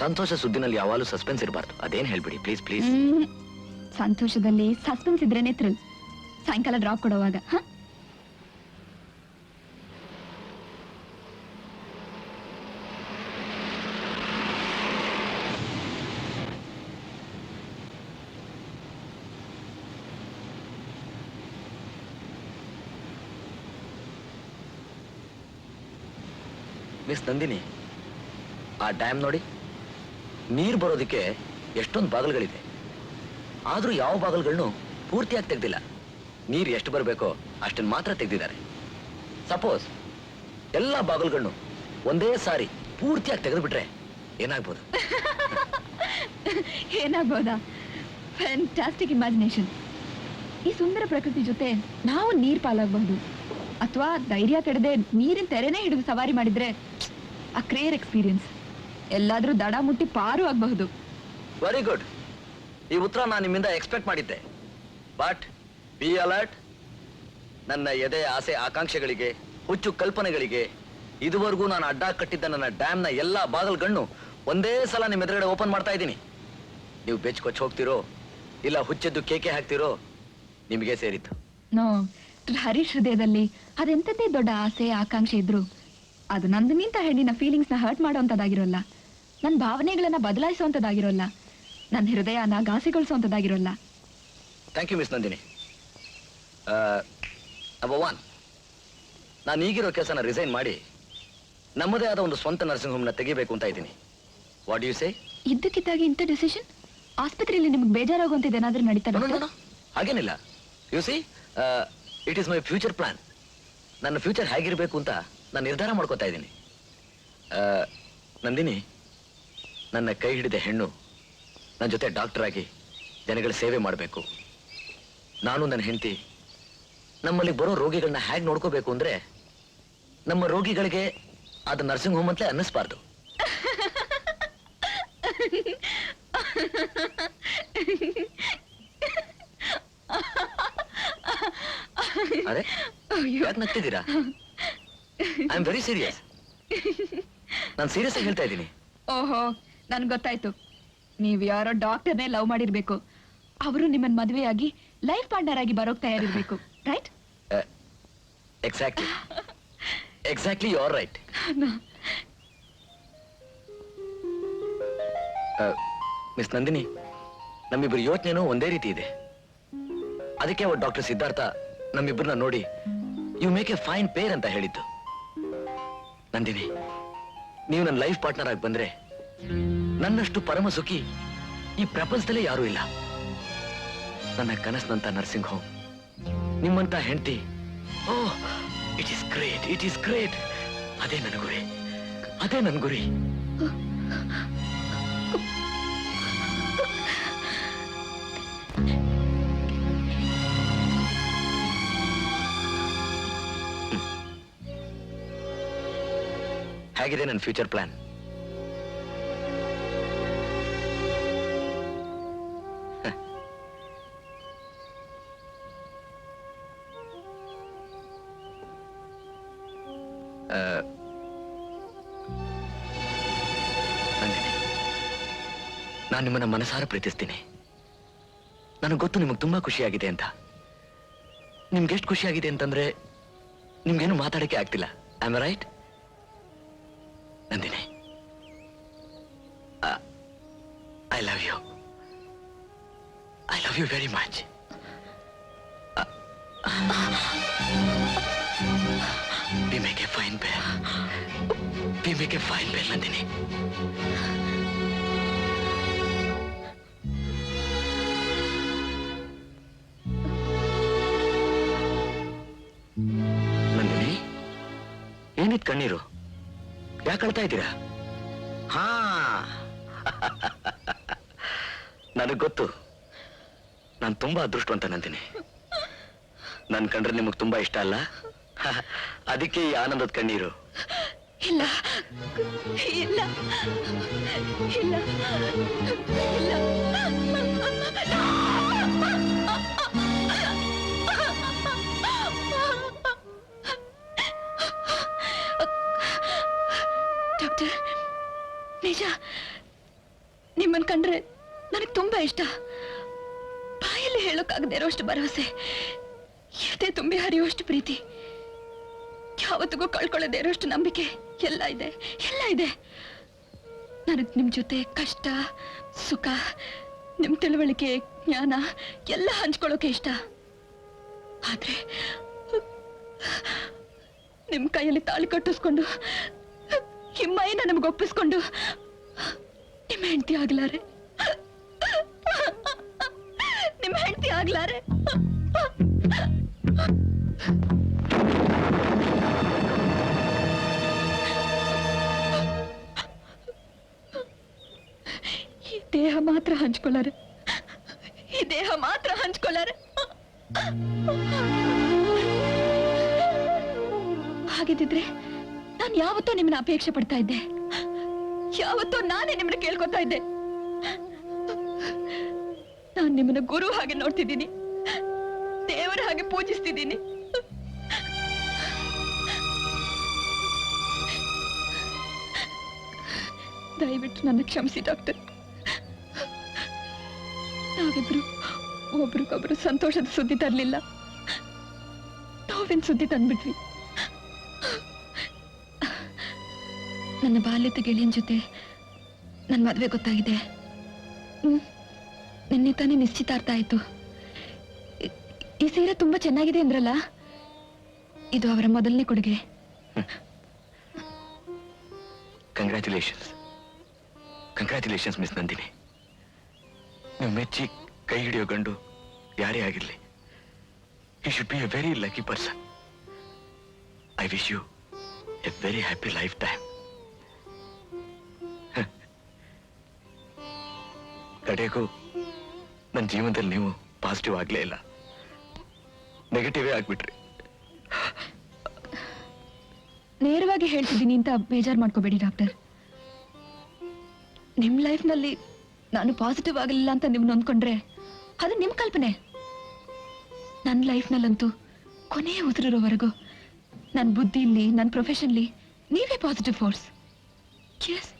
ಸಂತೋಷ ಸುದ್ದಿನಲ್ಲಿ ಯಾವಾಗಲೂ ಸಸ್ಪೆನ್ಸ್ ಇರಬಾರ್ದು. ಅದೇನ್ ಹೇಳ್ಬಿಡಿ ಪ್ಲೀಸ್ ಪ್ಲೀಸ್. ಸಂತೋಷದಲ್ಲಿ ಸಸ್ಪೆನ್ಸ್ ಇದ್ರೇನೆ ಥ್ರಿಲ್. ಸಾಯಂಕಾಲ ಡ್ರಾಪ್ ಕೊಡುವಾಗ ಮಿಸ್ ನಂದಿನಿ, ಆ ಡ್ಯಾಮ್ ನೋಡಿ, ನೀರು ಬರೋದಕ್ಕೆ ಎಷ್ಟೊಂದು ಬಾಗಿಲುಗಳಿದೆ. ಆದ್ರೂ ಯಾವ ಬಾಗಿಲುಗಳನ್ನು ಪೂರ್ತಿಯಾಗಿ ತೆಗ್ದಿಲ್ಲ. ನೀರು ಎಷ್ಟು ಬರಬೇಕೋ ಅಷ್ಟನ್ನು ಮಾತ್ರ ತೆಗ್ದಿದ್ದಾರೆ. ಸಪೋಸ್ ಎಲ್ಲ ಬಾಗಿಲುಗಳನ್ನು ಒಂದೇ ಸಾರಿ ಪೂರ್ತಿಯಾಗಿ ತೆಗೆದುಬಿಟ್ರೆ ಏನಾಗ್ಬೋದು? ಏನಾಗ್ಬೋದಾ? Fantastic imagination. ಈ ಸುಂದರ ಪ್ರಕೃತಿ ಜೊತೆ ನಾವು ನೀರ್ ಪಾಲಾಗಬಹುದು. ಅಥವಾ ಧೈರ್ಯ ಕೆಡದೆ ನೀರಿನ ತೆರೆನೇ ಹಿಡಿದು ಸವಾರಿ ಮಾಡಿದ್ರೆ ಆ ಕ್ರೇರ್ ಎಕ್ಸ್ಪೀರಿಯನ್ಸ್. ಎಲ್ಲಾದ್ರೂ ದಡ ಮುಟ್ಟಿ ಪಾರು ಆಗಬಹುದು. Very good. ಈ ಉತ್ತರ ನಾನು ನಿಮ್ಮಿಂದ ಎಕ್ಸ್ಪೆಕ್ಟ್ ಮಾಡಿದ್ದೆ. But be alert. ನನ್ನ ಎದೆಯ ಆಸೆ ಆಕಾಂಕ್ಷೆಗಳಿಗೆ, ಹುಚ್ಚು ಕಲ್ಪನೆಗಳಿಗೆ ಇದುವರೆಗೂ ನಾನು ಅಡ್ಡ ಕಟ್ಟಿದ್ದ ನನ್ನ ಡ್ಯಾಮ್ನ ಎಲ್ಲಾ ಬಾಗಿಲುಗಳನ್ನು ಒಂದೇ ಸಲ ನಿಮ್ಮ ಎದುರುಗಡೆ ಓಪನ್ ಮಾಡ್ತಾ ಇದ್ದೀನಿ. ನೀವು ಬೆಚ್ಕೊಚ್ಚಿ ಹೋಗ್ತಿರೋ ಇಲ್ಲ ಹುಚ್ಚೆದ್ದು ಕೇಕೆ ಹಾಕ್ತಿರೋ ನಿಮಗೆ ಸೇರಿತ್ತು. ನೋ, ಹರೀಶ್ ಹೃದಯದಲ್ಲಿ ಅದೆಂತದ್ದೇ ದೊಡ್ಡ ಆಸೆ ಆಕಾಂಕ್ಷೆ ಇದ್ರು ಅದು ನಂದಿನಿಂತ ಹೆಣ್ಣಿನ ಫೀಲಿಂಗ್ಸ್ ನ ಹರ್ಟ್ ಮಾಡೋಂಥದ್ದಾಗಿರೋಲ್ಲ. ನನ್ನ ಭಾವನೆಗಳನ್ನ ಬದಲಾಯಿಸುವಂಥದ್ದಾಗಿರೋಲ್ಲ. ನನ್ನ ಹೃದಯನ ಘಾಸಿಗೊಳಿಸುವಂಥದ್ದಾಗಿರೋಲ್ಲ. Thank you miss Nandini. Number 1, ನಾನು ಈಗಿರೋ ಕೆಲಸನ ರಿಸೈನ್ ಮಾಡಿ ನಮ್ಮದೇ ಆದ ಒಂದು ಸ್ವಂತ ನರ್ಸಿಂಗ್ ಹೋಮ್ನ ತೆಗಿಬೇಕು ಅಂತ ಇದ್ದೀನಿ. What you say? ಇದ್ದಕ್ಕಿದ್ದಾಗಿ ಇಂಥ ಡಿಸಿಷನ್? ಆಸ್ಪತ್ರೆಯಲ್ಲಿ ನಿಮ್ಗೆ ಬೇಜಾರಾಗುವಂಥದ್ದು ಏನಾದ್ರೂ ನಡೀತಾ? ಹಾಗೇನಿಲ್ಲ. U C, it is my future plan. ನನ್ನ ಫ್ಯೂಚರ್ ಹೇಗಿರಬೇಕು ಅಂತ ನಾನು ನಿರ್ಧಾರ ಮಾಡ್ಕೋತಾ ಇದ್ದೀನಿ. ನಂದಿನಿ, ನನ್ನ ಕೈ ಹಿಡಿದ ಹೆಣ್ಣು ನನ್ನ ಜೊತೆ ಡಾಕ್ಟರ್ ಆಗಿ ಜನಗಳ ಸೇವೆ ಮಾಡಬೇಕು. ನಾನು ನನ್ನ ಹೆಂಡತಿ ನಮ್ಮಲ್ಲಿ ಬರೋ ರೋಗಿಗಳನ್ನ ಹೇಗೆ ನೋಡ್ಕೋಬೇಕು ಅಂದ್ರೆ ನಮ್ಮ ರೋಗಿಗಳಿಗೆ ಅದು ನರ್ಸಿಂಗ್ ಹೋಮ್ ಅಂತಲೇ ಅನ್ನಿಸ್ಬಾರ್ದು. ಅರೆ, ಯಾಕೆ ನಗ್ತಿದ್ದೀರಾ? I am very serious. ನಾನು ಸೀರಿಯಸ್ ಆಗಿ ಹೇಳ್ತಾ ಇದ್ದೀನಿ. ಓಹೋ, ನನ್ಗೆ ಗೊತ್ತಾಯ್ತು. ನೀವ್ ಯಾರೋ ಡಾಕ್ಟರ್ನೇ ಲವ್ ಮಾಡಿರ್ಬೇಕು. ಅವರು ನಿಮ್ಮನ್ನ ಮದುವೆಯಾಗಿ ಲೈಫ್ ಪಾರ್ಟ್ನರ್ ಆಗಿ ಬರೋಕ್ ತಯಾರಿರ್ಬೇಕು. Right? Exactly you are right. Miss Nandini, ನಮ್ಮಿಬ್ಬರು ಯೋಚನೆನೂ ಒಂದೇ ರೀತಿ ಇದೆ. ಅದಕ್ಕೆ ಅವ್ರು ಡಾಕ್ಟರ್ ಸಿದ್ಧಾರ್ಥ ನಮ್ಮಿಬ್ಬರನ್ನ ನೋಡಿ you make a fine pair ಅಂತ ಹೇಳಿದ್ದು. ನಂದಿನಿ, ನೀವು ನನ್ನ ಲೈಫ್ ಪಾರ್ಟ್ನರ್ ಆಗಿ ಬಂದ್ರೆ ನನ್ನಷ್ಟು ಪರಮ ಸುಖಿ ಈ ಪ್ರಪಂಚದಲ್ಲೇ ಯಾರೂ ಇಲ್ಲ. ನನ್ನ ಕನಸಿನಂತ ನರ್ಸಿಂಗ್ ಹೋಮ್, ನಿಮ್ಮಂತ ಹೆಂಡತಿ, oh, it is great, it is great. ಅದೇ ನನ್ನ ಗುರಿ, ಅದೇ ನನ್ನ ಗುರಿ. ಹೇಗಿದೆ ನನ್ನ ಫ್ಯೂಚರ್ ಪ್ಲಾನ್? ನಾನು ನಿಮ್ಮನ್ನ ಮನಸಾರ ಪ್ರೀತಿಸ್ತೀನಿ. ನನಗೆ ಗೊತ್ತು ನಿಮಗೆ ತುಂಬಾ ಖುಷಿಯಾಗಿದೆ ಅಂತ. ನಿಮ್ಗೆ ಎಷ್ಟು ಖುಷಿಯಾಗಿದೆ ಅಂತಂದ್ರೆ ನಿಮ್ಗೇನು ಮಾತಾಡಕ್ಕೆ ಆಗ್ತಿಲ್ಲ. Am I right? Nandini, I love you. I love you very much. We make a fine pair. We make a fine pair, Nandini. ಏನಿತ್ ಕಣ್ಣೀರು? ಯಾಕೆ ಅಳ್ತಾ ಇದ್ದೀರಾ? ಹಾ ನನಗ್ ಗೊತ್ತು, ನಾನು ತುಂಬಾ ಅದೃಷ್ಟವಂತ ನಂದಿನಿ. ನನ್ ಕಂಡ್ರೆ ನಿಮಗ್ ತುಂಬಾ ಇಷ್ಟ ಅಲ್ಲ? ಅದಕ್ಕೆ ಈ ಆನಂದದ ಕಣ್ಣೀರು. ಇಲ್ಲ ಇಲ್ಲ ಇಲ್ಲ ಇಲ್ಲ. ಡಾಕ್ಟರ್, ನಿಜ, ನಿಮ್ಮನ್ ಕಂಡ್ರೆ ನನಗೆ ತುಂಬಾ ಇಷ್ಟ. ಬಾಯಲ್ಲಿ ಹೇಳೋಕ್ಕಾಗದೇ ಇರೋಷ್ಟು ಭರವಸೆ, ಎದೆ ತುಂಬಿ ಹರಿಯುವಷ್ಟು ಪ್ರೀತಿ, ಯಾವತ್ತಿಗೂ ಕಳ್ಕೊಳ್ಳದೆ ಇರೋಷ್ಟು ನಂಬಿಕೆ ಎಲ್ಲ ಇದೆ, ಎಲ್ಲ ಇದೆ. ನನಗೆ ನಿಮ್ ಜೊತೆ ಕಷ್ಟ ಸುಖ, ನಿಮ್ ತಿಳುವಳಿಕೆ ಜ್ಞಾನ ಎಲ್ಲ ಹಂಚ್ಕೊಳ್ಳೋಕೆ ಇಷ್ಟ. ಆದ್ರೆ ನಿಮ್ ಕೈಯಲ್ಲಿ ತಾಳಿ ಕಟ್ಟಿಸ್ಕೊಂಡು ಈ ಮೈನ ನಮ್ಗೆ ಒಪ್ಪಿಸ್ಕೊಂಡು ನಿಮ್ಮ ಹೆಂಡತಿ ಆಗ್ಲಾರೆ, ನಿಮ್ಮ ಹೆಂಡತಿ ಆಗ್ಲಾರೆ. ಈ ದೇಹ ಮಾತ್ರ ಹಂಚ್ಕೊಳ್ಳಾರೆ, ಈ ದೇಹ ಮಾತ್ರ ಹಂಚ್ಕೊಳ್ಳಾರೆ. ಹಾಗಿದ್ದಿದ್ರೆ ನಾನು ಯಾವತ್ತೋ ನಿಮ್ಮನ್ನ ಅಪೇಕ್ಷೆ ಪಡ್ತಾ ಇದ್ದೆ, ಯಾವತ್ತೋ ನಾನೇ ನಿಮ್ಮನ್ನ ಕೇಳ್ಕೊತಾ ಇದ್ದೆ. ನಾನು ನಿಮ್ಮನ್ನ ಗುರು ಹಾಗೆ ನೋಡ್ತಿದ್ದೀನಿ, ದೇವರ ಹಾಗೆ ಪೂಜಿಸ್ತಿದ್ದೀನಿ. ದಯವಿಟ್ಟು ನನ್ನ ಕ್ಷಮಿಸಿ ಡಾಕ್ಟರ್. ನಾವಿಬ್ರು ಒಬ್ರಿಗೊಬ್ರು ಸಂತೋಷದ ಸುದ್ದಿ ತರಲಿಲ್ಲ, ನೋವಿನ ಸುದ್ದಿ ತಂದ್ಬಿಟ್ವಿ. ನನ್ನ ಬಾಲ್ಯದ ಗೆಳೆಯನ ಜೊತೆ ನನ್ನ ಮದುವೆ ಗೊತ್ತಾಗಿದೆ. ನಿನ್ನೆ ತಾನೇ ನಿಶ್ಚಿತಾರ್ಥ ಆಯ್ತು. ಈ ಸೀರೆ ತುಂಬಾ ಚೆನ್ನಾಗಿದೆ ಅಂದ್ರಲ್ಲ, ಇದು ಅವರ ಮೊದಲನೇ ಕೊಡುಗೆ. Congratulations, congratulations miss Nandini. ನೀವು ಮೆಚ್ಚಿ ಕೈ ಹಿಡಿಯೋ ಗಂಡು ಯಾರೇ ಆಗಿರ್ಲಿ, you should be a very lucky person. I wish you a very happy lifetime. ಕಡೆಗೂ ನನ್ನ ಜೀವನದಲ್ಲಿ ನೀವು ಪಾಸಿಟಿವ್ ಆಗ್ಲೇ ಇಲ್ಲ, ನೆಗೆಟಿವೇ ಆಗ್ಬಿಟ್ರಿ. ನೇರವಾಗಿ ಹೇಳ್ತಿದ್ದೀನಿ ಅಂತ ಬೇಜಾರು ಮಾಡ್ಕೋಬೇಡಿ ಡಾಕ್ಟರ್. ನಿಮ್ ಲೈಫ್ನಲ್ಲಿ ನಾನು ಪಾಸಿಟಿವ್ ಆಗಲಿಲ್ಲ ಅಂತ ನೀವು ನೊಂದ್ಕೊಂಡ್ರೆ ಅದು ನಿಮ್ ಕಲ್ಪನೆ. ನನ್ನ ಲೈಫ್ನಲ್ಲಂತೂ ಕೊನೆಯ ಉಸಿರಿರೋವರೆಗೂ ನನ್ನ ಬುದ್ಧಿಲಿ, ನನ್ನ ಪ್ರೊಫೆಷನ್ಲಿ ನೀವೇ positive force. Yes.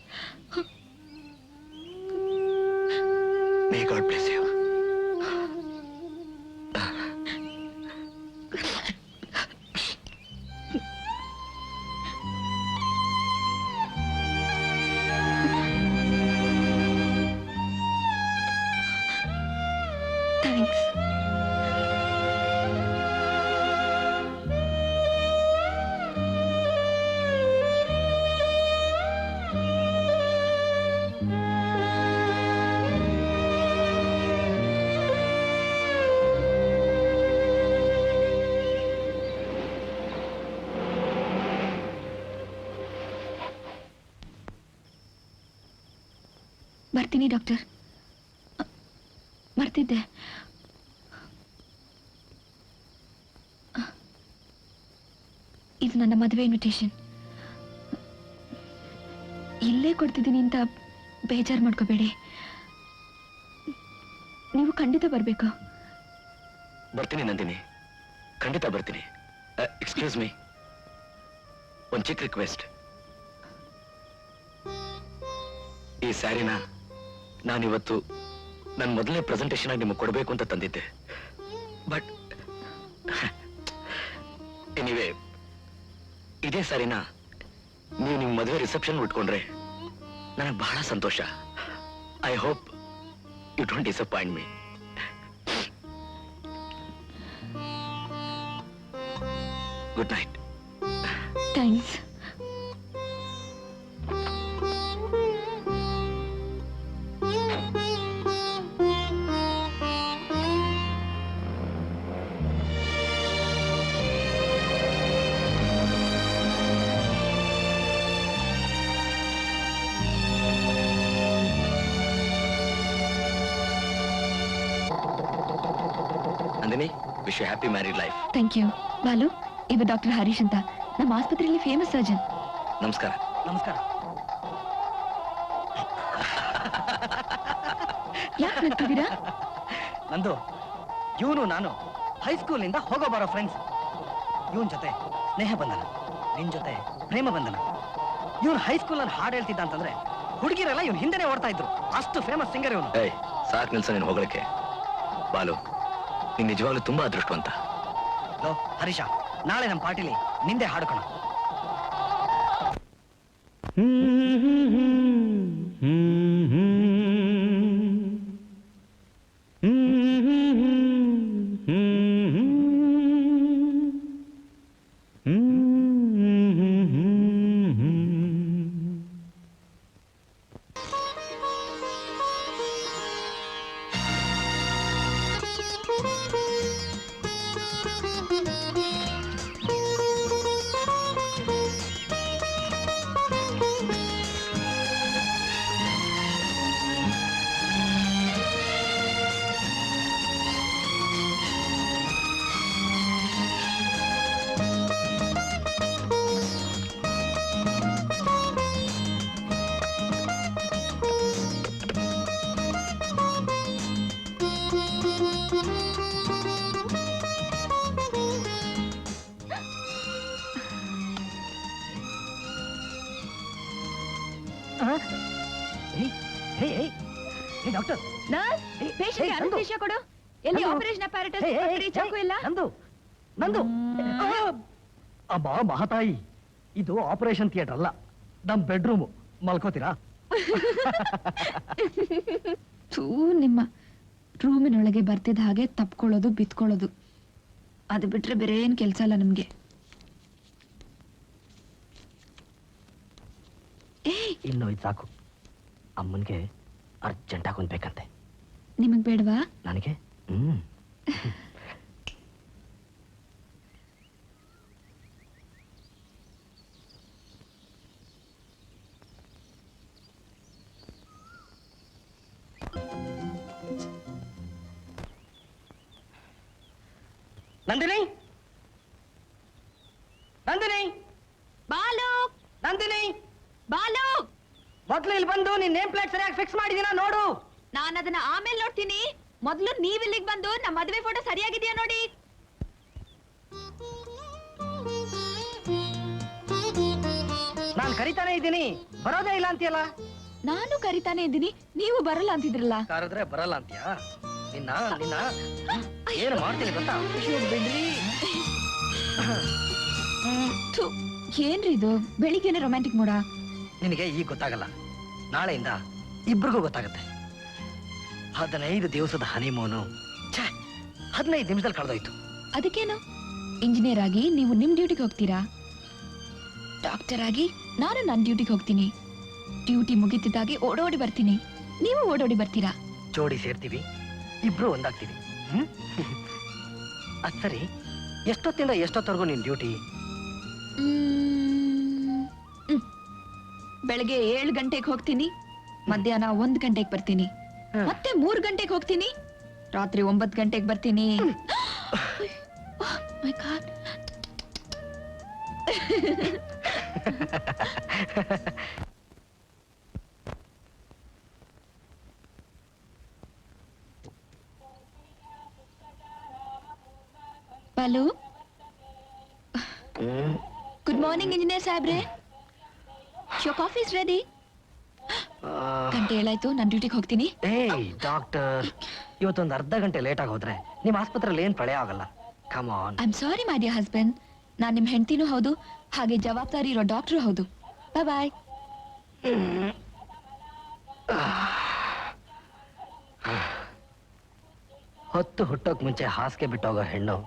May God bless you. Thanks. ಬರ್ತೀನಿ ಡಾಕ್ಟರ್. ಬರ್ತಿದ್ದೆ. ಇದು ನನ್ನ ಮದುವೆ ಇನ್ವಿಟೇಷನ್. ಇಲ್ಲೇ ಕೊಡ್ತಿದ್ದೀನಿ ಅಂತ ಬೇಜಾರು ಮಾಡ್ಕೋಬೇಡಿ. ನೀವು ಖಂಡಿತ ಬರಬೇಕು. ಬರ್ತೀನಿ ನಂದಿನಿ, ಖಂಡಿತ ಬರ್ತೀನಿ. ಎಕ್ಸ್ಕ್ಯೂಸ್ ಮೀ, ಒಂದು ಚಿಕ್ಕ ರಿಕ್ವೆಸ್ಟ್. ಈ ಸ್ಯಾರಿನ ನಾನಿವತ್ತು ನನ್ನ ಮೊದಲನೇ ಪ್ರೆಸೆಂಟೇಷನ್ ಆಗಿ ನಿಮಗೆ ಕೊಡಬೇಕು ಅಂತ ತಂದಿದ್ದೆ. ಬಟ್ ಎನಿವೇ, ಇದೇ ಸ್ಯಾರಿನ ನೀವು ನಿಮ್ಮ ಮದುವೆ ರಿಸೆಪ್ಷನ್ ಉಟ್ಕೊಂಡ್ರೆ ನನಗೆ ಬಹಳ ಸಂತೋಷ. I hope you don't disappoint me. Good night. Thanks. Wish you happy married life. Thank you. Balu, ಇವ ಡಾಕ್ಟರ್ ಹರೀಶ್ ಅಂತ, ನಮ್ಮ ಆಸ್ಪತ್ರೆಯಲ್ಲಿ ಫೇಮಸ್ ಸರ್ಜನ್. ನಮಸ್ಕಾರ. ನಮಸ್ಕಾರ. ಯಾಕೆ ನಗ್ತಿದ್ದೀರಾ? ನಂದು ಇವನು ನಾನು ಹೈಸ್ಕೂಲಿಂದ ಹೋಗೋ ಬರೋ ಫ್ರೆಂಡ್ಸ್. ಇವನ್ ಜೊತೆ ಸ್ನೇಹ ಬಂಧನ, ನಿನ್ ಜೊತೆ ಪ್ರೇಮ ಬಂಧನ. ಇವನು ಹೈಸ್ಕೂಲಲ್ಲಿ ಹಾಡು ಹೇಳ್ತಿದ್ದ ಅಂತಂದ್ರೆ ಹುಡುಗಿರೆಲ್ಲ ಇವನ್ ಹಿಂದೆನೆ ಓಡ್ತಾ ಇದ್ರು. ಅಷ್ಟು ಫೇಮಸ್ ಸಿಂಗರ್ ಇವನು. ಏಯ್, ಸಾಕ್ ನಿಲ್ಸ ನೀನು ಹೊಗಳಕ್ಕೆ. ಬಾಲು, ನೀನ್ ನಿಜವಾಗ್ಲೂ ತುಂಬಾ ಅದೃಷ್ಟವಂತ. ಲೋ ಹರೀಶ, ನಾಳೆ ನಮ್ಮ ಪಾರ್ಟಿಲಿ ನಿಂದೆ ಹಾಡ್ಕೋಣ. ಡಾಕ್ಟರ್, ನರ್ಸ್, ಪೇಷಂಟ್ ಅನಸ್ತೇಶಿಯಾ ಕೊಡು. ಎಲ್ಲಿ ಆಪರೇಷನ್ ಅಪಾರಟಸ್, ಚಾಕು ಇಲ್ಲ? ನಂದು ನಂದು ಅಬ್ಬಾ ಮಹಾತಾಯಿ, ಇದು ಆಪರೇಷನ್ ಥಿಯೇಟರ್ ಅಲ್ಲ, ನಮ್ ಬೆಡ್ರೂಮು. ಮಲ್ಕೋತೀರಾ? ಥೂ, ನಿಮ್ಮ ರೂಮಿನೊಳಗೆ ಬರ್ತಿದ್ದ ಹಾಗೆ ತಪ್ಕೊಳ್ಳೋದು, ಬಿತ್ಕೊಳ್ಳೋದು, ಅದು ಬಿಟ್ರೆ ಬೇರೆ ಏನ್ ಕೆಲ್ಸ ಇಲ್ಲ ನಮ್ಗೆ. ಇನ್ನು ಇದು ಸಾಕು. ಅಮ್ಮನ್ಗೆ ಅರ್ಜೆಂಟಾಗಿ ಒಂದು ಬೇಕಂತೆ. ನಿಮಗ್ ಬೇಡವಾ? ನನಗೆ ನಂದಿನಿ, ನಂದಿನಿ, ಬಾಲು, ನಂದಿನಿ, ಬಾಲು, ಮೊದ್ಲು ಇಲ್ಲಿ ಬಂದು ನಿನ್ ನೇಮ್ ಪ್ಲೇಟ್ ಸರಿಯಾಗಿ ಫಿಕ್ಸ್ ಮಾಡಿದೀನಾ ನೋಡು. ನಾನು ಅದನ್ನ ಆಮೇಲೆ ನೋಡ್ತೀನಿ. ಮೊದ್ಲು ನೀವ್ ಇಲ್ಲಿಗೆ ಬಂದು ನಮ್ಮ ಮದುವೆ ಫೋಟೋ ಸರಿಯಾಗಿದೆಯಾ ನೋಡಿ. ನಾನು ಕರಿತಾನೆ ಇದ್ದೀನಿ, ಬರೋದೇ ಇಲ್ಲ ಅಂತೀಯಲ್ಲ. ನಾನು ಕರಿತಾನೆ ಇದ್ದೀನಿ, ನೀವು ಬರಲ್ಲ ಅಂತಿದ್ರಲ್ಲ. ಕರೆದ್ರೆ ಬರಲ್ಲ ಅಂತೀಯಾ? ನಿನ್ನ ನಿನ್ನ ಏನು ಮಾಡ್ತೀನಿ ಗೊತ್ತಾ? ಬಿಡ್ರಿ. ಥು, ಏನ್ರಿ ಇದು ಬೆಳಿಗ್ಗೆನೆ ರೊಮ್ಯಾಂಟಿಕ್ ಮೂಡ? ನಿನಗೆ ಈಗ ಗೊತ್ತಾಗಲ್ಲ, ನಾಳೆಯಿಂದ ಇಬ್ರಿಗೂ ಗೊತ್ತಾಗತ್ತೆ. 15 ದಿವಸದ ಹನಿಮೂನು 15 ನಿಮಿಷದಲ್ಲಿ ಕಳೆದೋಯ್ತು. ಅದಕ್ಕೇನು? ಇಂಜಿನಿಯರ್ ಆಗಿ ನೀವು ನಿಮ್ ಡ್ಯೂಟಿಗೆ ಹೋಗ್ತೀರಾ, ಡಾಕ್ಟರ್ ಆಗಿ ನಾನು ನನ್ನ ಡ್ಯೂಟಿಗೆ ಹೋಗ್ತೀನಿ. ಡ್ಯೂಟಿ ಮುಗಿತಿದ್ದಾಗಿ ಓಡೋಡಿ ಬರ್ತೀನಿ, ನೀವು ಓಡೋಡಿ ಬರ್ತೀರಾ. ಜೋಡಿ ಸೇರ್ತೀವಿ, ಇಬ್ರು ಒಂದಾಗ್ತೀವಿ. ಅದ್ ಸರಿ, ಎಷ್ಟೊತ್ತಿಂದ ಎಷ್ಟೊತ್ತವರೆಗೂ ನಿನ್ ಡ್ಯೂಟಿ? ಬೆಳಗ್ಗೆ 7 ಗಂಟೆಗೆ ಹೋಗ್ತೀನಿ, ಮಧ್ಯಾಹ್ನ 1 ಗಂಟೆಗೆ ಬರ್ತೀನಿ, ಮತ್ತೆ 3 ಗಂಟೆಗೆ ಹೋಗ್ತೀನಿ, ರಾತ್ರಿ 9 ಗಂಟೆಗೆ ಬರ್ತೀನಿ. My God. Balu, good morning engineer ಸಾಹೇಬ್ರೆ. Your coffee is ready. ಗಂಟೆ ಏಳಾಯ್ತು, ನಾನು ಡ್ಯೂಟಿಗೆ ಹೋಗ್ತೀನಿ. ಏಯ್ ಡಾಕ್ಟರ್, ಇವತ್ತೊಂದು ಅರ್ಧ ಗಂಟೆ ಲೇಟ್ ಆಗಿ ಹೋದ್ರೆ ನಿಮ್ಮ ಆಸ್ಪತ್ರೆಯಲ್ಲಿ ಏನ್ ಪ್ರಳಯ ಆಗಲ್ಲ. Come on. I am sorry my dear husband. ನಾನು ನಿಮ್ಮ ಹೆಂಡತಿನೂ ಹೌದು, ಹಾಗೆ ಜವಾಬ್ದಾರಿ ಇರೋ ಡಾಕ್ಟ್ರು ಹೌದು. ಬಾಯ್ ಬಾಯ್. ಹೊತ್ತು ಹುಟ್ಟೋಕ್ ಮುಂಚೆ ಹಾಸಿಗೆ ಬಿಟ್ಟೋಗೋ ಹೆಣ್ಣು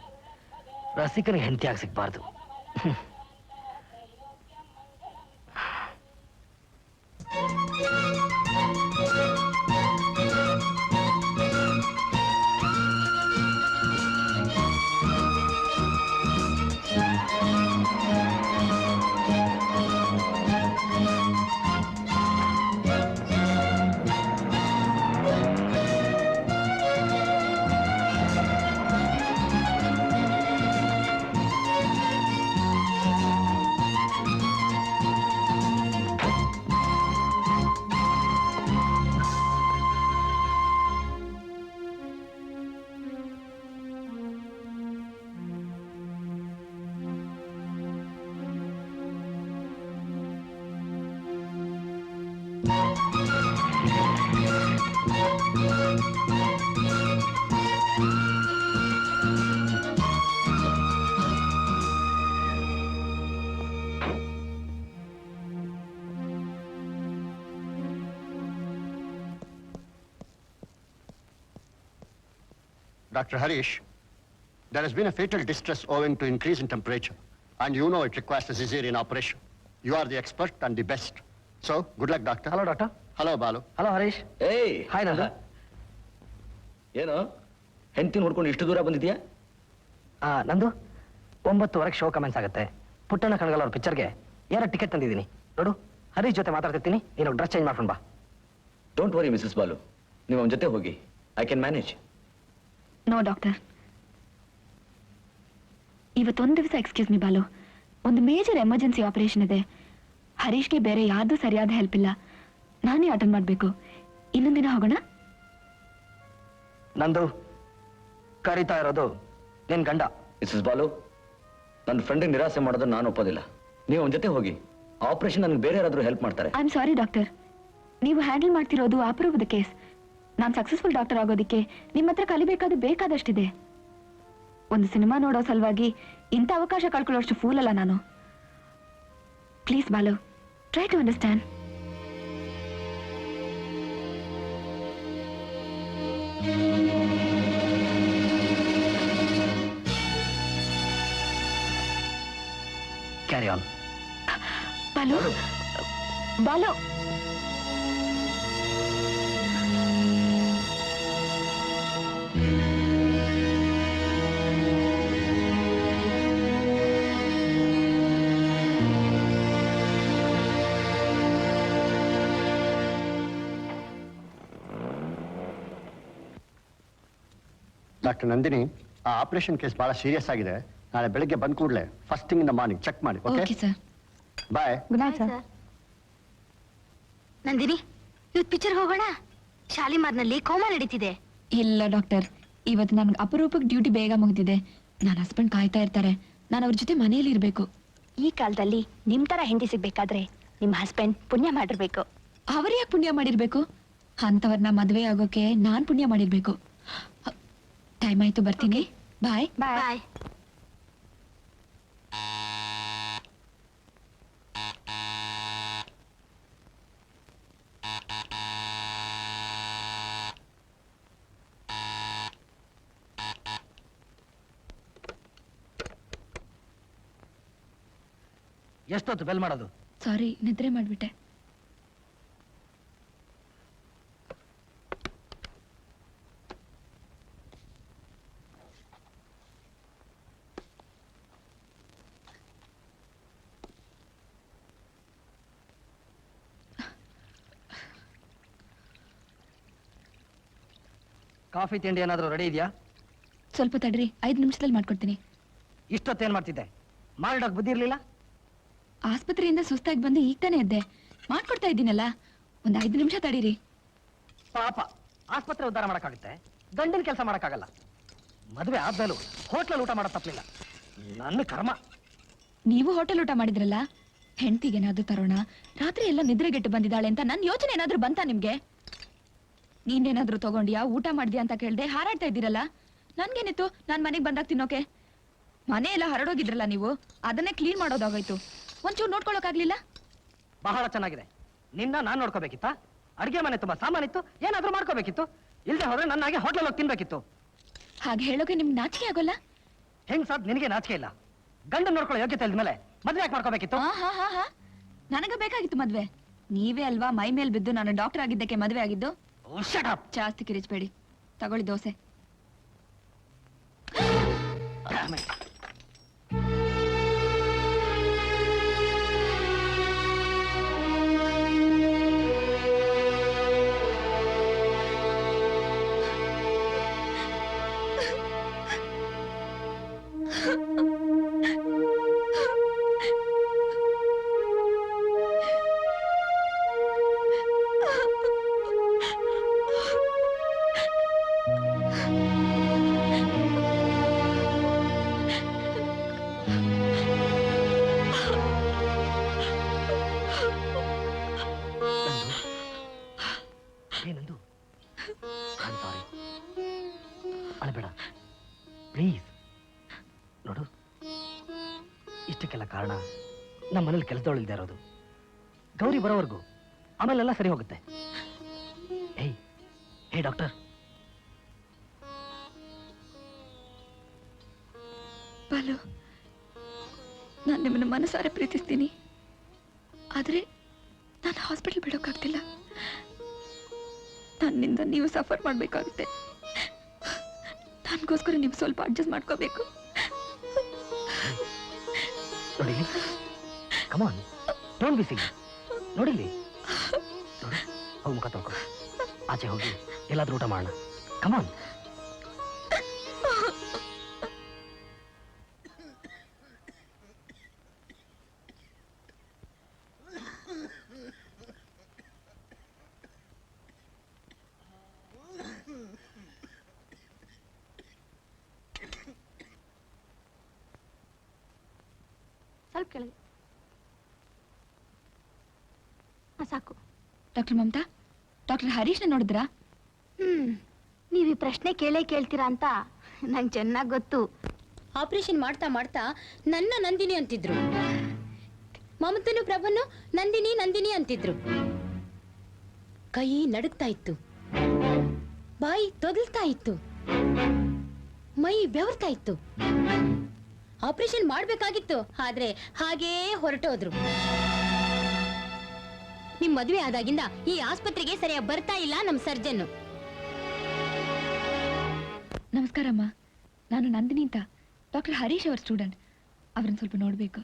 ರಸಿಕನಿಗೆ ಹೆಂಡತಿಯಾಗಿ ಸಿಗ್ಬಾರ್ದು. Dr. Harish, there has been a fatal distress owing to increase in temperature, and you know it requires a cesarean operation. You are the expert and the best. So, good luck, doctor. Hello doctor. Hello, Balu. Hello Harish. ಏಯ್ hi ನಂದು. ಏನು ಹೆಂಡತಿ ನೋಡ್ಕೊಂಡು ಇಷ್ಟು ದೂರ ಬಂದಿದ್ಯಾ? ನಂದು 9:15 show commence ಆಗುತ್ತೆ. ಪುಟ್ಟಣ್ಣ ಕಣಗಲ್ ಅವ್ರ ಪಿಕ್ಚರ್ಗೆ ಯಾರ ಟಿಕೆಟ್ ತಂದಿದ್ದೀನಿ ನೋಡು. ಹರೀಶ್ ಜೊತೆ ಮಾತಾಡ್ತಿರ್ತೀನಿ, ನೀನು ಡ್ರೆಸ್ ಚೇಂಜ್ ಮಾಡ್ಕೊಂಡು ಬಾ. ಡೋಂಟ್ ವರಿ ಮಿಸಸ್ ಬಾಲು, ನೀವು ಅವನ ಜೊತೆ ಹೋಗಿ. I can manage. No doctor, ಇವತ್ತೊಂದು ದಿವಸ ಎಕ್ಸ್ಕ್ಯೂಸ್ ಮಿ ಬಾಲು, ಒಂದು ಮೇಜರ್ ಎಮರ್ಜೆನ್ಸಿ ಆಪರೇಷನ್ ಇದೆ. ಹರೀಶ್ಗೆ ಬೇರೆ ಯಾರ್ದು ಸರಿಯಾದ ಹೆಲ್ಪ್ ಇಲ್ಲ, ನಾನೇ ಅಟೆಂಡ್ ಮಾಡಬೇಕು. ಇನ್ನೊಂದಿನ ಹೋಗೋಣ. ನಂದು ಕರೀತಾ ಇರೋದು ನಿನ್ ಗಂಡ. ಮಿಸಸ್ ಬಾಲು, ನನ್ನ ಫ್ರೆಂಡಿಗೆ ನಿರಾಸೆ ಮಾಡೋದನ್ನ ನಾನು ಒಪ್ಪೋದಿಲ್ಲ. ನೀವು ಅವನ ಜೊತೆ ಹೋಗಿ. ಆಪರೇಷನ್ ನನಗೆ ಬೇರೆ ಯಾರಾದ್ರೂ ಹೆಲ್ಪ್ ಮಾಡ್ತಾರೆ. ಐ ಆಮ್ ಸಾರಿ ಡಾಕ್ಟರ್, ನೀವು ಹ್ಯಾಂಡಲ್ ಮಾಡ್ತಿರೋದು ಅಪರೂಪದ ಕೇಸ್. ನಾನು ಸಕ್ಸಸ್ಫುಲ್ ಡಾಕ್ಟರ್ ಆಗೋದಕ್ಕೆ ನಿಮ್ಮ ಹತ್ರ ಕಲಿಬೇಕಾದ ಬೇಕಾದಷ್ಟಿದೆ. ಒಂದು ಸಿನಿಮಾ ನೋಡೋ ಸಲುವಾಗಿ ಇಂಥ ಅವಕಾಶ ಕಳ್ಕೊಳ್ಳೋಷ್ಟು ಫೂಲ್ ಅಲ್ಲ ನಾನು. Please Balu, try to understand. Carry on. Balu, Balu. Doctor Nandini, ಆ ಆಪರೇಷನ್ ಕೇಸ್ ಬಹಳ ಸೀರಿಯಸ್ ಆಗಿದೆ. ನಾಳೆ ಬೆಳಿಗ್ಗೆ ಬಂದ ಕೂಡಲೇ first thing in the morning check ಮಾಡಿ. Okay sir. Bye. Good night sir. Nandini, ಇವತ್ತು ಪಿಕ್ಚರ್ ಹೋಗೋಣ. ಶಾಲಿಮಾರ್ನಲ್ಲಿ ಕೋಮಾ ನಡೀತಿದೆ. ಇಲ್ಲ ಡಾಕ್ಟರ್, ಇವತ್ತು ನನ್ಗೆ ಅಪರೂಪಕ್ಕೆ ಡ್ಯೂಟಿ ಬೇಗ ಮುಗಿದಿದೆ. ನನ್ನ ಹಸ್ಬೆಂಡ್ ಕಾಯ್ತಾ ಇರ್ತಾರೆ, ನಾನು ಅವ್ರ ಜೊತೆ ಮನೆಯಲ್ಲಿ ಇರಬೇಕು. ಈ ಕಾಲದಲ್ಲಿ ನಿಮ್ ತರ ಹೆಂಡತಿ ಸಿಗ್ಬೇಕಾದ್ರೆ ನಿಮ್ ಹಸ್ಬೆಂಡ್ ಪುಣ್ಯ ಮಾಡಿರ್ಬೇಕು. ಅವ್ರು ಯಾಕೆ ಪುಣ್ಯ ಮಾಡಿರ್ಬೇಕು? ಅಂಥವ್ರನ್ನ ಮದುವೆ ಆಗೋಕೆ ನಾನ್ ಪುಣ್ಯ ಮಾಡಿರ್ಬೇಕು. ಟೈಮ್ ಆಯ್ತು, ಬರ್ತೀನಿ. ಬಾಯ್. ಬಾಯ್. ಎಷ್ಟೊತ್ತು ಬೆಲ್ ಮಾಡೋದು? ಸಾರಿ, ನಿದ್ರೆ ಮಾಡ್ಬಿಟ್ಟೆ. ಕಾಫಿ ತಿಂಡಿ ಏನಾದರೂ ರೆಡಿ ಇದೆಯಾ? ಸ್ವಲ್ಪ ತಡ್ರಿ, 5 ನಿಮಿಷದಲ್ಲಿ ಮಾಡ್ಕೊಡ್ತೀನಿ. ಇಷ್ಟೊತ್ತೇನು ಮಾಡ್ತಿದ್ದೆ? ಮಾಡಿಡೋಕೆ ಬುದ್ಧಿ ಇರಲಿಲ್ಲ? ಆಸ್ಪತ್ರೆಯಿಂದ ಸುಸ್ತಾಗಿ ಬಂದು ಈಗ ತಾನೇ ಇದ್ದೆ. ಮಾಡ್ಕೊಡ್ತಾ ಇದ್ದೀನಲ್ಲ, ಒಂದು 5 ನಿಮಿಷ ತಡೀರಿ. ಪಾಪ, ಆಸ್ಪತ್ರೆ ಉದ್ಧಾರ ಮಾಡೋಕ್ಕಾಗುತ್ತೆ, ಗಂಡನ ಕೆಲಸ ಮಾಡೋಕ್ಕಾಗಲ್ಲ. ಮದುವೆ ಆದ್ಮೇಲೂ ಹೋಟ್ಲಲ್ಲಿ ಊಟ ಮಾಡೋ ತಪ್ಪಲಿಲ್ಲ. ನನ್ನ ಕರ್ಮ. ನೀವು ಹೋಟೆಲ್ ಊಟ ಮಾಡಿದ್ರಲ್ಲ, ಹೆಂಡ್ತಿಗೇನಾದ್ರೂ ತರೋಣ, ರಾತ್ರಿ ಎಲ್ಲ ನಿದ್ರೆಗೆಟ್ಟು ಬಂದಿದ್ದಾಳೆ ಅಂತ ನನ್ನ ಯೋಚನೆ ಏನಾದ್ರೂ ಬಂತಾ ನಿಮ್ಗೆ? ನೀನೇನಾದ್ರೂ ತಗೊಂಡ್ಯಾ, ಊಟ ಮಾಡಿದ್ಯಾ ಅಂತ ಕೇಳ್ದೆ ಹಾರಾಡ್ತಾ ಇದ್ದೀರಲ್ಲ. ನನ್ಗೇನಿತ್ತು, ನಾನ್ ಮನೆಗೆ ಬಂದಾಗ ತಿನ್ನೋಕೆ? ಮನೆ ಎಲ್ಲ ಹರಡೋಗಿದ್ರಲ್ಲ ನೀವು, ಅದನ್ನೇ ಕ್ಲೀನ್ ಮಾಡೋದಾಗೋಯ್ತು. ಒಂಚೂರು ನೋಡ್ಕೊಳಕ್ಕಾಗ್ಲಿಲ್ಲ? ಬಹಳ ಚೆನ್ನಾಗಿದೆ. ನಿನ್ನ ನಾನು ನೋಡ್ಕೋಬೇಕಿತ್ತಾ? ಅಡಿಗೆ ಮನೆ ತುಂಬಾ ಸಾಮಾನಿತ್ತು, ಏನಾದ್ರೂ ಮಾಡ್ಕೋಬೇಕಿತ್ತು. ಇಲ್ಲದೆ ಹೋದ್ರೆ ನನ್ನಾಗೆ ಹೋಟ್ಲಲ್ಲಿ ಹೋಗಿ ತಿನ್ಬೇಕಿತ್ತು. ಹಾಗೆ ಹೇಳೋಕೆ ನಿಮ್ಗೆ ನಾಚಿಕೆ ಆಗೋಲ್ಲ? ಹೆಂಗ್ ಸಾದ್ ನಿನಗೆ ನಾಚಿಕೆ ಇಲ್ಲ? ಗಂಡನ್ ನೋಡ್ಕೊಳ್ಳೋ ಯೋಗ್ಯತೆ ಇಲ್ದ್ಮೇಲೆ ಮದ್ವೆ ಯಾಕೆ ಮಾಡ್ಕೋಬೇಕಿತ್ತು? ಹಾ, ನನಗ ಬೇಕಾಗಿತ್ತು ಮದ್ವೆ. ನೀವೇ ಅಲ್ವಾ ಮೈ ಮೇಲ್ ಬಿದ್ದು ನಾನು ಡಾಕ್ಟರ್ ಆಗಿದ್ದಕ್ಕೆ ಮದ್ವೆ ಆಗಿದ್ದು. ಜಾಸ್ತಿ ಕಿರಿಚಬೇಡಿ, ತಗೊಳ್ಳಿ ದೋಸೆ. ಏನಂದು? ಸಾರಿ, ಅಳಬೇಡ ಪ್ಲೀಸ್. ನೋಡು, ಇಷ್ಟಕ್ಕೆಲ್ಲ ಕಾರಣ ನಮ್ಮ ಮನೇಲಿ ಕೆಲಸದವಳಿಲ್ದೇ ಇರೋದು. ಗೌರಿ ಬರೋವರೆಗೂ ಆಮೇಲೆಲ್ಲ ಸರಿ ಹೋಗುತ್ತೆ. ಹೇ ಡಾಕ್ಟರ್, ಬಾಲು, ನಾನು ನಿಮ್ಮನ್ನ ಮನಸಾರೆ ಪ್ರೀತಿಸ್ತೀನಿ. ಆದ್ರೆ ನಾನು ಹಾಸ್ಪಿಟಲ್ ಬಿಡೋಕ್ಕಾಗ್ತಿಲ್ಲ. ನನ್ನಿಂದ ನೀವು ಸಫರ್ ಮಾಡಬೇಕಾಗುತ್ತೆ. ನನಗೋಸ್ಕರ ನೀವು ಸ್ವಲ್ಪ ಅಡ್ಜಸ್ಟ್ ಮಾಡ್ಕೋಬೇಕು. ನೋಡಿಲಿ, ಕಮಾನ್, ಡೋಂಟ್ ಬಿ ಸಿಲಿ. ನೋಡಿಲಿ, ನೋಡು, ಹೋಗಿ ಮುಖ ತೊಳ್ಕೊ. ಆಚೆ ಹೋಗಿ ಎಲ್ಲಾದ್ರೂ ಊಟ ಮಾಡೋಣ. ಕಮಾನ್. ಸ್ವಲ್ಪ ಕೆಳಗೆ. ಸಾಕು. ಡಾಕ್ಟರ್ ಮಮತಾ, ಡಾಕ್ಟರ್ ಹರೀಶ್ನ ನೋಡಿದ್ರಾ? ನೀವು ಈ ಪ್ರಶ್ನೆ ಕೇಳ್ತೀರಾ ಅಂತ ನಂಗೆ ಚೆನ್ನಾಗಿ ಗೊತ್ತು. ಆಪರೇಷನ್ ಮಾಡ್ತಾ ಮಾಡ್ತಾ ನನ್ನ ನಂದಿನಿ ಅಂತಿದ್ರು. ಮಮತನು ಪ್ರಭನ್ನು ನಂದಿನಿ ನಂದಿನಿ ಅಂತಿದ್ರು. ಕೈ ನಡುಗ್ತಾ ಇತ್ತು, ಬಾಯಿ ತೊದಲ್ತಾ ಇತ್ತು, ಮೈ ಬೆವರ್ತಾ ಇತ್ತು. ಆಪರೇಷನ್ ಮಾಡ್ಬೇಕಾಗಿತ್ತು, ಆದ್ರೆ ಹಾಗೇ ಹೊರಟೋದ್ರು. ನಿಮ್ ಮದುವೆ ಆದಾಗಿಂದ ಈ ಆಸ್ಪತ್ರೆಗೆ ಸರಿಯಾಗಿ ಬರ್ತಾ ಇಲ್ಲ ನಮ್ ಸರ್ಜನ್. ನಮಸ್ಕಾರಮ್ಮ, ನಾನು ನಂದಿನಿ ಅಂತ, ಡಾಕ್ಟರ್ ಹರೀಶ್ ಅವರ ಸ್ಟೂಡೆಂಟ್. ಅವ್ರನ್ನ ಸ್ವಲ್ಪ ನೋಡ್ಬೇಕು.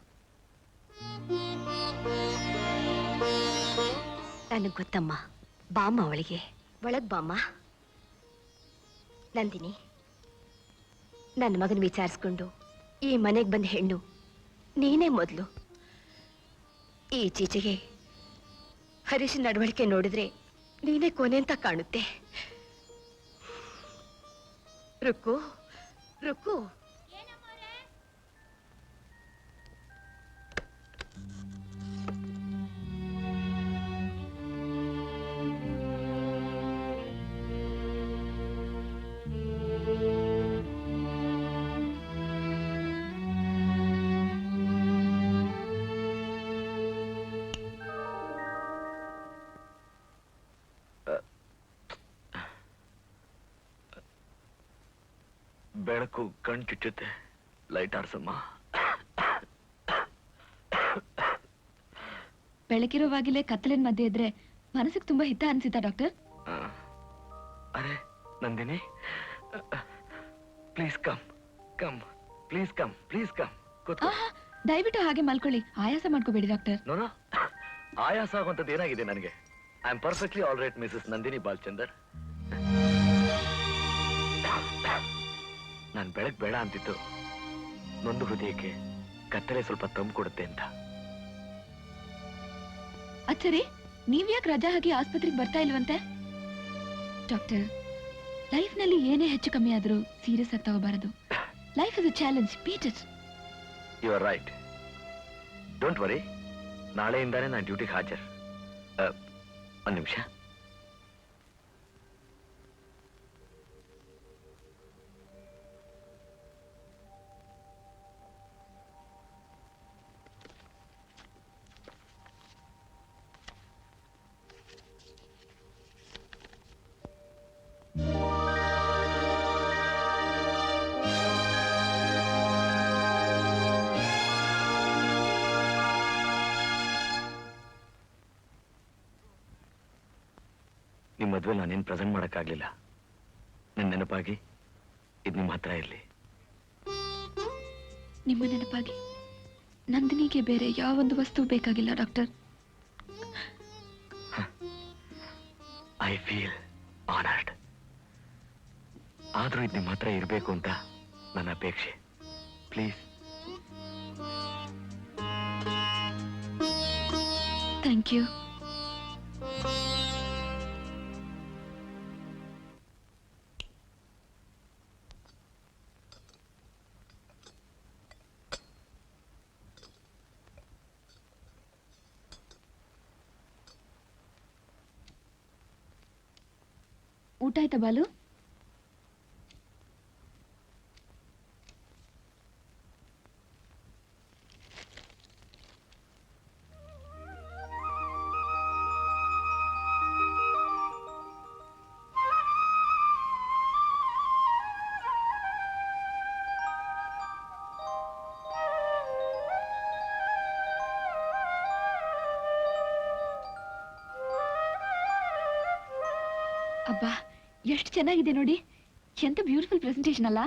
ನನಗೆ ಗೊತ್ತಮ್ಮ. ಬಾಮ್ಮ ಅವಳಿಗೆ ಒಳಗ್ ಬಾಮ್ಮ. ನಂದಿನಿ, ನನ್ನ ಮಗನ ವಿಚಾರಿಸ್ಕೊಂಡು ಈ ಮನೆಗೆ ಬಂದ ಹೆಣ್ಣು ನೀನೇ ಮೊದಲು. ಈಚೀಚೆಗೆ ಹರೀಶ್ ನಡವಳಿಕೆ ನೋಡಿದ್ರೆ ನೀನೇ ಕೊನೆ ಅಂತ ಕಾಣುತ್ತೆ. ರುಕ್ಕು ರುಕ್ಕು. ಬೆಳಕು ಕಣ್ ಕಿಚ್ಚುತ್ತೆ. ಲೈಟ್ ಆರ್ಸಮ್ಮ. ಬೆಳಕಿರುವಾಗಲೇ ಕತ್ತಲಿನ ಮಧ್ಯೆ ಇದ್ರೆ ಮನಸ್ಸಿಗೆ ತುಂಬಾ ಹಿತ ಅನ್ಸಿತಾ ಡಾಕ್ಟರ್? ಅರೆ Nandini, please come come, please come, please come. ದಯವಿಟ್ಟು ಹಾಗೆ ಮಲ್ಕೊಳ್ಳಿ, ಆಯಾಸ ಮಾಡ್ಕೋಬೇಡಿ ಡಾಕ್ಟರ್. ನೋನೋ, ಆಯಾಸ ಆಗುವಂಥದ್ದು ಏನಾಗಿದೆ ನನಗೆ? I am perfectly all right Mrs Nandini Balchandar. ನಾನು ಬೆಳಕ್ ಬೇಡ ಅಂತಿತ್ತು, ನೊಂದು ಹೃದಯಕ್ಕೆ ಕತ್ತಲೆ ಸ್ವಲ್ಪ ತಂಪು ಕೊಡುತ್ತೆ ಅಂತ. ಅಚ್ಚರಿ, ನೀವ್ಯಾಕೆ ರಜಾ ಹಾಕಿ ಆಸ್ಪತ್ರೆಗೆ ಬರ್ತಾ ಇಲ್ವಂತೆ? ಡಾಕ್ಟರ್, ಲೈಫ್ ನಲ್ಲಿ ಏನೇ ಹೆಚ್ಚು ಕಮ್ಮಿ ಆದ್ರೂ ಸೀರಿಯಸ್ ಆಗಿ ತಗೋಬಾರದು. Life is a challenge, beat it. You are right. Don't worry, ನಾಳೆಯಿಂದಾನೇ ನಾನು ಡ್ಯೂಟಿಗೆ ಹಾಜರ್. ಒಂದು ನಿಮಿಷ. ನಿಮ್ಮ ಮದುವೆ ನಾನೇನು ಪ್ರೆಸೆಂಟ್ ಮಾಡೋಕ್ಕಾಗಲಿಲ್ಲ. ನನ್ನ ನೆನಪಾಗಿ ಇದು ನಿಮ್ಮ ಹತ್ರ ಇರಲಿ. ನಿಮ್ಮ ನೆನಪಾಗಿ ನಂದಿನಿಗೆ ಬೇರೆ ಯಾವೊಂದು ವಸ್ತು ಬೇಕಾಗಿಲ್ಲ ಡಾಕ್ಟರ್. I feel honoured. ಆದ್ರೂ ಇದು ನಿಮ್ಮ ಹತ್ರ ಇರಬೇಕು ಅಂತ ನನ್ನ ಅಪೇಕ್ಷೆ. ಪ್ಲೀಸ್. Thank you. ಊಟ ಆಯ್ತಾ ಬಾಲು? ಅಬ್ಬಾ ಎಷ್ಟು ಚೆನ್ನಾಗಿದೆ ನೋಡಿ, ಎಂತ ಬ್ಯೂಟಿಫುಲ್ ಪ್ರೆಸೆಂಟೇಷನ್ ಅಲ್ಲ.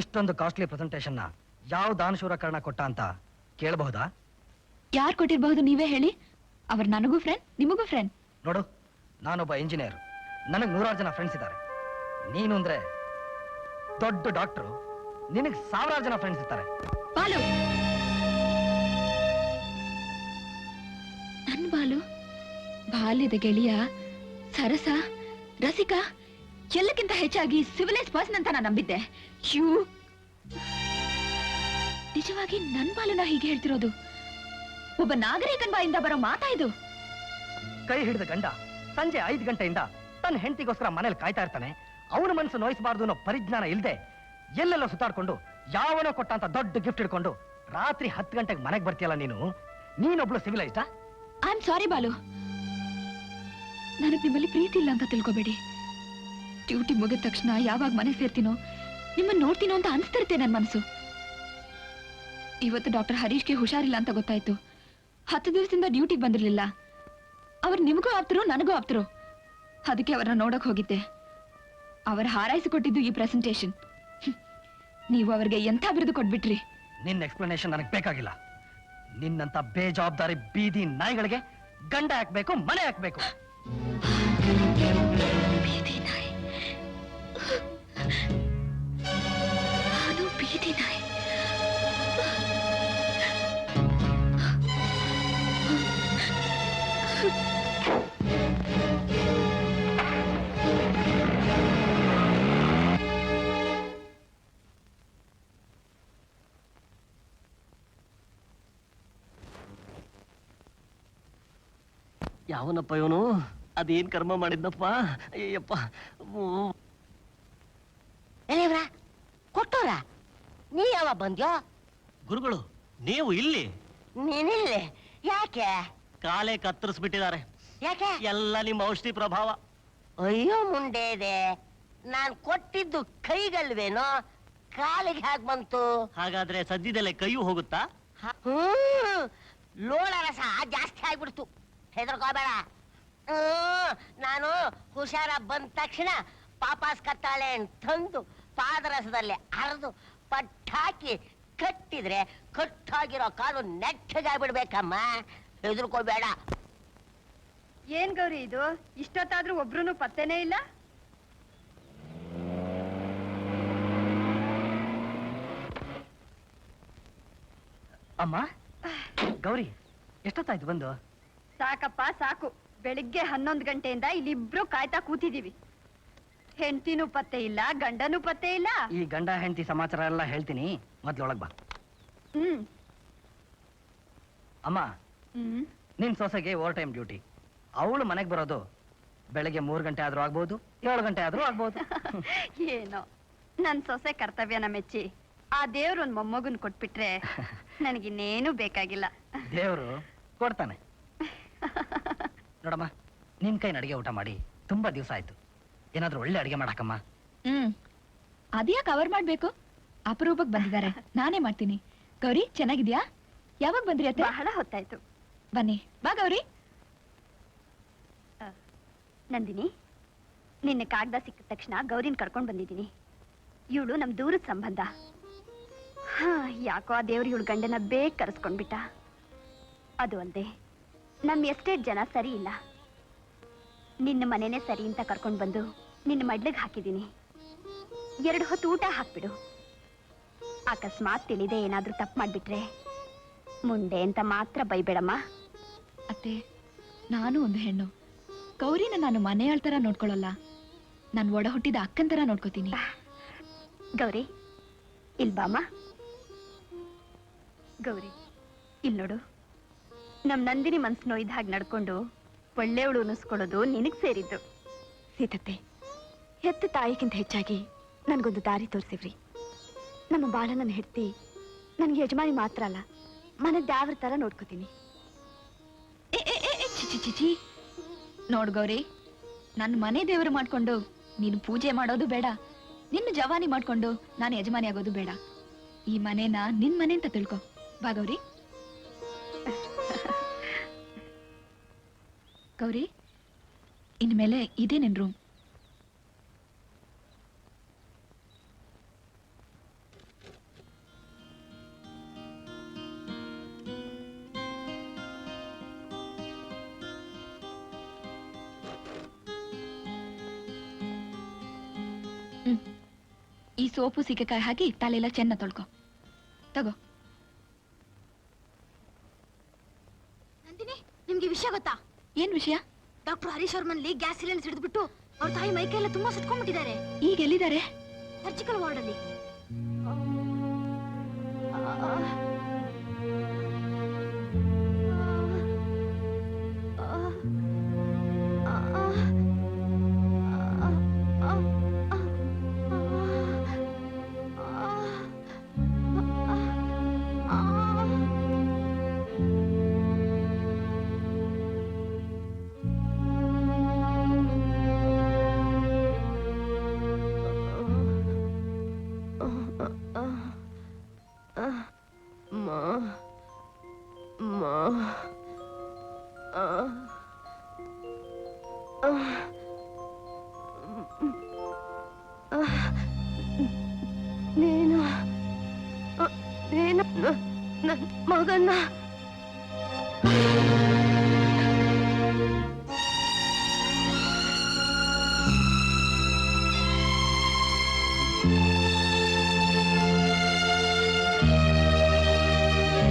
ಇಷ್ಟೊಂದು ಕಾಸ್ಟ್ಲಿ ಪ್ರೆಸೆಂಟೇಷನ್ನ ಯಾವ ದಾನಶೂರ ಕರ್ಣ ಕೊಟ್ಟ ಅಂತ ಕೇಳಬಹುದಾ? ಯಾರು ಕೊಟ್ಟಿರಬಹುದು ನೀವೇ ಹೇಳಿ. ಅವ್ರು ನನಗೂ ಫ್ರೆಂಡ್, ನಿಮಗೂ ಫ್ರೆಂಡ್. ನೋಡು, ನಾನೊಬ್ಬ ಇಂಜಿನಿಯರ್, ನನಗೆ 100 ಜನ ಫ್ರೆಂಡ್ಸ್ ಇದ್ದಾರೆ. ನೀನು ಅಂದ್ರೆ ದೊಡ್ಡ ಡಾಕ್ಟ್ರು, ನಿನಗೆ 1000 ಜನ ಫ್ರೆಂಡ್ಸ್ ಇರ್ತಾರೆ. ಬಾಲು, ನನ್ ಬಾಲು, ಬಾಲ್ಯದ ಗೆಳೆಯ, ಸರಸ, ರಸಿಕ, ಎಲ್ಲಕ್ಕಿಂತ ಹೆಚ್ಚಾಗಿ ಸಿವಿಲೈಸ್ ಪರ್ಸನ್ ಅಂತ ನಾನು ನಂಬಿದ್ದೆ. ನಿಜವಾಗಿ ನನ್ ಬಾಲುನ ಹೀಗೆ ಹೇಳ್ತಿರೋದು? ಒಬ್ಬ ನಾಗರಿಕನ್ ಬಾಯಿಂದ ಬರೋ ಮಾತಾ ಇದು? ಕೈ ಹಿಡಿದ ಗಂಡ ಸಂಜೆ 5 ಗಂಟೆಯಿಂದ ತನ್ನ ಹೆಂಡತಿಗೋಸ್ಕರ ಮನೇಲಿ ಕಾಯ್ತಾ ಇರ್ತಾನೆ. ಅವನ ಮನಸ್ಸು ನೋಯಿಸಬಾರ್ದು ಅನ್ನೋ ಪರಿಜ್ಞಾನ ಇಲ್ಲದೆ ಎಲ್ಲೆಲ್ಲ ಸುತ್ತಾಡ್ಕೊಂಡು ಯಾವನೋ ಕೊಟ್ಟಂತ ದೊಡ್ಡ ಗಿಫ್ಟ್ ಹಿಡ್ಕೊಂಡು ರಾತ್ರಿ 10 ಗಂಟೆಗೆ ಮನೆಗೆ ಬರ್ತೀಯಲ್ಲ ನೀನೊಬ್ಳು ಸಿವಿಲೈಸ್ಡಾ? ಐ ಆಮ್ ಸಾರಿ ಬಾಲು, ನನಗ್ ನಿಮ್ಮಲ್ಲಿ ಪ್ರೀತಿ ಇಲ್ಲ ಅಂತ ತಿಳ್ಕೊಬೇಡಿ. ಡ್ಯೂಟಿ ಮುಗಿದ ತಕ್ಷಣ ಯಾವಾಗ ಮನೆ ಸೇರ್ತೀನೋ, ನಿಮ್ಮನ್ನ ನೋಡ್ತೀನೋ ಅಂತ ಅನ್ಸ್ತಿರುತ್ತೆ ನನ್ ಮನಸ್ಸು. ಇವತ್ತು ಡಾಕ್ಟರ್ ಹರೀಶ್ಗೆ ಹುಷಾರಿಲ್ಲ ಅಂತ ಗೊತ್ತಾಯ್ತು. 10 ದಿವಸದಿಂದ ಡ್ಯೂಟಿಗೆ ಬಂದಿರ್ಲಿಲ್ಲ. ಅವ್ರು ನಿಮಗೂ ಆಪ್ತರು, ನನಗೂ ಆಪ್ತರು. ಅದಕ್ಕೆ ಅವರನ್ನ ನೋಡಕ್ ಹೋಗಿದ್ದೆ. ಅವರು ಹಾರೈಸಿಕೊಟ್ಟಿದ್ದು ಈ ಪ್ರೆಸೆಂಟೇಷನ್. ನೀವು ಅವರಿಗೆ ಎಂಥ ಬಿರುದು ಕೊಟ್ಬಿಟ್ರಿ. ನಿನ್ನ ಎಕ್ಸ್ಪ್ಲನೇಷನ್ ನನಗೆ ಬೇಕಾಗಿಲ್ಲ. ನಿನ್ನಂತ ಬೇಜವಾಬ್ದಾರಿ ಬೀದಿ ನಾಯಿಗಳಿಗೆ ಗಂಡ ಹಾಕ್ಬೇಕು, ಮನೆ ಹಾಕ್ಬೇಕು. ಬೀದಿ ನಾಯಿ, ನಾನು ಬೀದಿ ನಾಯಿ. ಯಾವನಪ್ಪ ಇವನು? ಅದೇನ್ ಕರ್ಮ ಮಾಡಿದ್ನಪ್ಪ? ಅಯ್ಯಪ್ಪ. ಕೊಟ್ಟೋರ ನೀ ಯಾವಾಗ ಬಂದ್ಯೋ? ಗುರುಗಳು, ನೀವು ಇಲ್ಲಿ? ನೀನಿಲ್ಲಿ ಯಾಕೆ? ಕಾಲೇ ಕತ್ತರಿಸ್ಬಿಟ್ಟಿದ್ದಾರೆ. ಯಾಕೆ? ಎಲ್ಲ ನಿಮ್ಮ ಔಷಧಿ ಪ್ರಭಾವ. ಅಯ್ಯೋ ಮುಂಡೆ ಇದೆ, ನಾನ್ ಕೊಟ್ಟಿದ್ದು ಕೈಗಲ್ವೇನೋ, ಕಾಲಿಗೆ ಹಾಗೆ ಬಂತು. ಹಾಗಾದ್ರೆ ಸದ್ಯದಲ್ಲೇ ಕೈಯೂ ಹೋಗುತ್ತಾ? ಲೋಳ ರಸ ಜಾಸ್ತಿ ಆಗ್ಬಿಡ್ತು. ಹೆದರ್ಕೋಬೇಡ. ನಾನು ಹುಷಾರ ಬಂದ ತಕ್ಷಣ ಪಾಪಾಸ್ ಕತ್ತಾಳೆ ತಂದು ಪಾದರಸದಲ್ಲಿ ಅರೆದು ಪಟ್ಟಾಕಿ ಕಟ್ಟಿದ್ರೆ ಕಟ್ಟಾಗಿರೋ ಕಾಲು ನೆಟ್ಟಗಾಗ್ಬಿಡ್ಬೇಕಮ್ಮ. ಹೆದರ್ಕೋಬೇಡ. ಏನ್ ಗೌರಿ ಇದು? ಇಷ್ಟೊತ್ತಾದ್ರೂ ಒಬ್ರು ಪತ್ತೆನೇ ಇಲ್ಲ. ಅಮ್ಮ, ಗೌರಿ, ಎಷ್ಟೊತ್ತಾಯ್ತು ಬಂದು? ಸಾಕಪ್ಪ ಸಾಕು. ಬೆಳಿಗ್ಗೆ 11 ಗಂಟೆಯಿಂದ ಇಲ್ಲಿಬ್ರು ಕಾಯ್ತಾ ಕೂತಿದೀವಿ. ಹೆಂಡತಿನೂ ಪತ್ತೆ ಇಲ್ಲ, ಗಂಡನೂ ಪತ್ತೆ ಇಲ್ಲ. ಈ ಗಂಡ ಹೆಂಡತಿ ಸಮಾಚಾರ ಎಲ್ಲ ಹೇಳ್ತೀನಿ, ಮೊದ್ಲೊಳಗ್ ಬಾ. ಅಮ್ಮ, ನಿನ್ ಸೊಸೆಗೆ ಓವರ್ ಟೈಮ್ ಡ್ಯೂಟಿ. ಅವಳು ಮನೆಗೆ ಬರೋದು ಬೆಳಗ್ಗೆ 3 ಗಂಟೆ ಆದ್ರೂ ಆಗ್ಬೋದು, 7 ಗಂಟೆ ಆದ್ರೂ ಆಗ್ಬೋದು. ಏನೋ ನನ್ ಸೊಸೆ ಕರ್ತವ್ಯನ ಮೆಚ್ಚಿ ಆ ದೇವ್ರ ಒಂದ್ ಮೊಮ್ಮಗನ್ ಕೊಟ್ಬಿಟ್ರೆ ನನಗಿನ್ನೇನು ಬೇಕಾಗಿಲ್ಲ. ದೇವ್ರು ಕೊಡ್ತಾನೆ. ನೋಡಮ್ಮ, ನಿನ್ ಕೈನ ಅಡಿಗೆ ಊಟ ಮಾಡಿ ತುಂಬಾ ದಿವಸ ಆಯ್ತು. ಏನಾದ್ರೂ ಒಳ್ಳೆ ಅಡಿಗೆ ಮಾಡಕ್ಕಮ್ಮ. ಅದ್ಯಾ ಕವರ್ ಮಾಡ್ಬೇಕು? ಅಪರೂಪಕ್ಕೆ ಬಂದಿದ್ದಾರೆ, ನಾನೇ ಮಾಡ್ತೀನಿ. ಗೌರಿ, ಚೆನ್ನಾಗಿದ್ಯಾ? ಯಾವಾಗ ಬಂದ್ರಿ ಅತ್ತೆ? ಬಹಳ ಹೊತ್ತಾಯ್ತು. ಬನ್ನಿ, ಬಾ ಗೌರಿ. ನಂದಿನಿ, ನಿನ್ನೆ ಕಾಗದ ಸಿಕ್ಕಿದ ತಕ್ಷಣ ಗೌರಿನ ಕರ್ಕೊಂಡ್ ಬಂದಿದ್ದೀನಿ. ಇವಳು ನಮ್ ದೂರದ ಸಂಬಂಧ. ಯಾಕೋ ಆ ದೇವ್ರು ಇವಳು ಗಂಡನ ಬೇಗ ಕರೆಸ್ಕೊಂಡ್ಬಿಟ್ಟ. ಅದು ಅಲ್ದೆ ನಮ್ ಎಸ್ಟೇಟ್ ಜನ ಸರಿ ಇಲ್ಲ. ನಿನ್ನ ಮನೆನೇ ಸರಿ ಅಂತ ಕರ್ಕೊಂಡ್ ಬಂದು ನಿನ್ನ ಮಡ್ಲಿಗೆ ಹಾಕಿದ್ದೀನಿ. 2 ಹೊತ್ತು ಊಟ ಹಾಕ್ಬಿಡು. ಅಕಸ್ಮಾತ್ ತಿಳಿದೆ ಏನಾದ್ರೂ ತಪ್ಪು ಮಾಡ್ಬಿಟ್ರೆ ಮುಂದೆ ಅಂತ ಮಾತ್ರ ಬೈಬೇಡಮ್ಮ. ಅತ್ತೆ, ನಾನು ಒಂದು ಹೆಣ್ಣು. ಗೌರಿನ ನಾನು ಮನೆಯಾಳ ತರ ನೋಡ್ಕೊಳ್ಳಲ್ಲ, ನಾನು ಒಡ ಹುಟ್ಟಿದ ಅಕ್ಕನ ತರ ನೋಡ್ಕೋತೀನಿ. ಗೌರಿ, ಇಲ್ ಬಾಮ್ಮ. ಗೌರಿ, ಇಲ್ ನೋಡು. ನಮ್ ನಂದಿನಿ ಮನ್ಸು ನೋಯ್ದ ಹಾಗೆ ನಡ್ಕೊಂಡು ಒಳ್ಳೆಯವಳು ಅನ್ನಿಸ್ಕೊಳ್ಳೋದು ನಿನಗ್ ಸೇರಿದ್ದು. ಸೀತತ್ತೆ, ಹೆತ್ತ ತಾಯಿಗಿಂತ ಹೆಚ್ಚಾಗಿ ನನ್ಗೊಂದು ದಾರಿ ತೋರಿಸಿವ್ರಿ. ನಮ್ಮ ಬಾಳನ ಹೆಡ್ತಿ ನನ್ಗೆ ಯಜಮಾನಿ ಮಾತ್ರ ಅಲ್ಲ, ಮನೆ ದ್ಯಾವ್ರ ತರ ನೋಡ್ಕೋತೀನಿ. ಚಿಚಿ ನೋಡ್ ಗೌರಿ, ನನ್ನ ಮನೆ ದೇವರು ಮಾಡ್ಕೊಂಡು ನೀನು ಪೂಜೆ ಮಾಡೋದು ಬೇಡ, ನಿನ್ನ ಜವಾನಿ ಮಾಡ್ಕೊಂಡು ನಾನು ಯಜಮಾನಿ ಆಗೋದು ಬೇಡ. ಈ ಮನೇನ ನಿನ್ ಮನೆ ಅಂತ ತಿಳ್ಕೊ. ಬಾ ಗೌರಿ. ಗೌರಿ, ಇನ್ಮೇಲೆ ಇದೇ ನಿನ್ ರೂಮ್. ಈ ಸೋಪು ಸೀಗೆಕಾಯಿ ಹಾಕಿ ತಲೆಲ್ಲ ಚೆನ್ನಾಗಿ ತೊಳ್ಕೊ. ತಗೋ. ನಂದಿನಿ, ನಿಮ್ಗೆ ವಿಷಯ ಗೊತ್ತಾ? ಏನ್ ವಿಷಯ? ಡಾಕ್ಟರ್ ಹರೀಶ್ ಅವ್ರ ಮನೇಲಿ ಗ್ಯಾಸ್ ಸಿಲಿಂಡರ್ ಹಿಡಿದ್ಬಿಟ್ಟು ಅವ್ರ ತಾಯಿ ಮೈಕೈ ಎಲ್ಲ ತುಂಬಾ ಸುಟ್ಕೊಂಡ್ಬಿಟ್ಟಿದ್ದಾರೆ. ಈಗ ಎಲ್ಲಿದ್ದಾರೆ? ಸರ್ಜಿಕಲ್ ವಾರ್ಡ್ ಅಲ್ಲಿ. ನನ್ನ ಮಗನ್ನ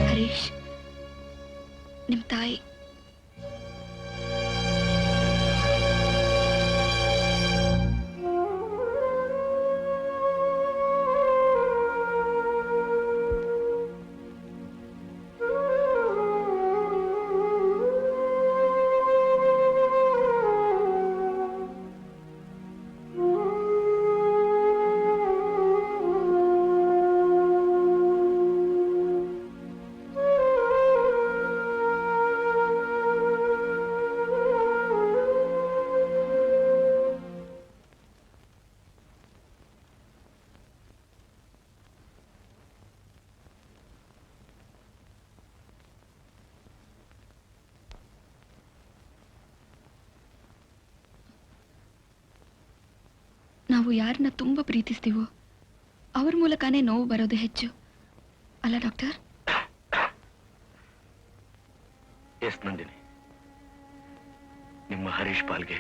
ಹರೀಶ್, ನಿಮ್ ತಾಯಿ ನಾವು ಯಾರನ್ನ ತುಂಬಾ ಪ್ರೀತಿಸ್ತೀವೋ ಅವ್ರ ಮೂಲಕನೇ ನೋವು ಬರೋದು ಹೆಚ್ಚು ಅಲ್ಲ ಡಾಕ್ಟರ್? ಎಸ್ ನಂದಿನಿ, ನಿಮ್ಮ ಹರೀಶ್ ಪಾಲ್ಗೆ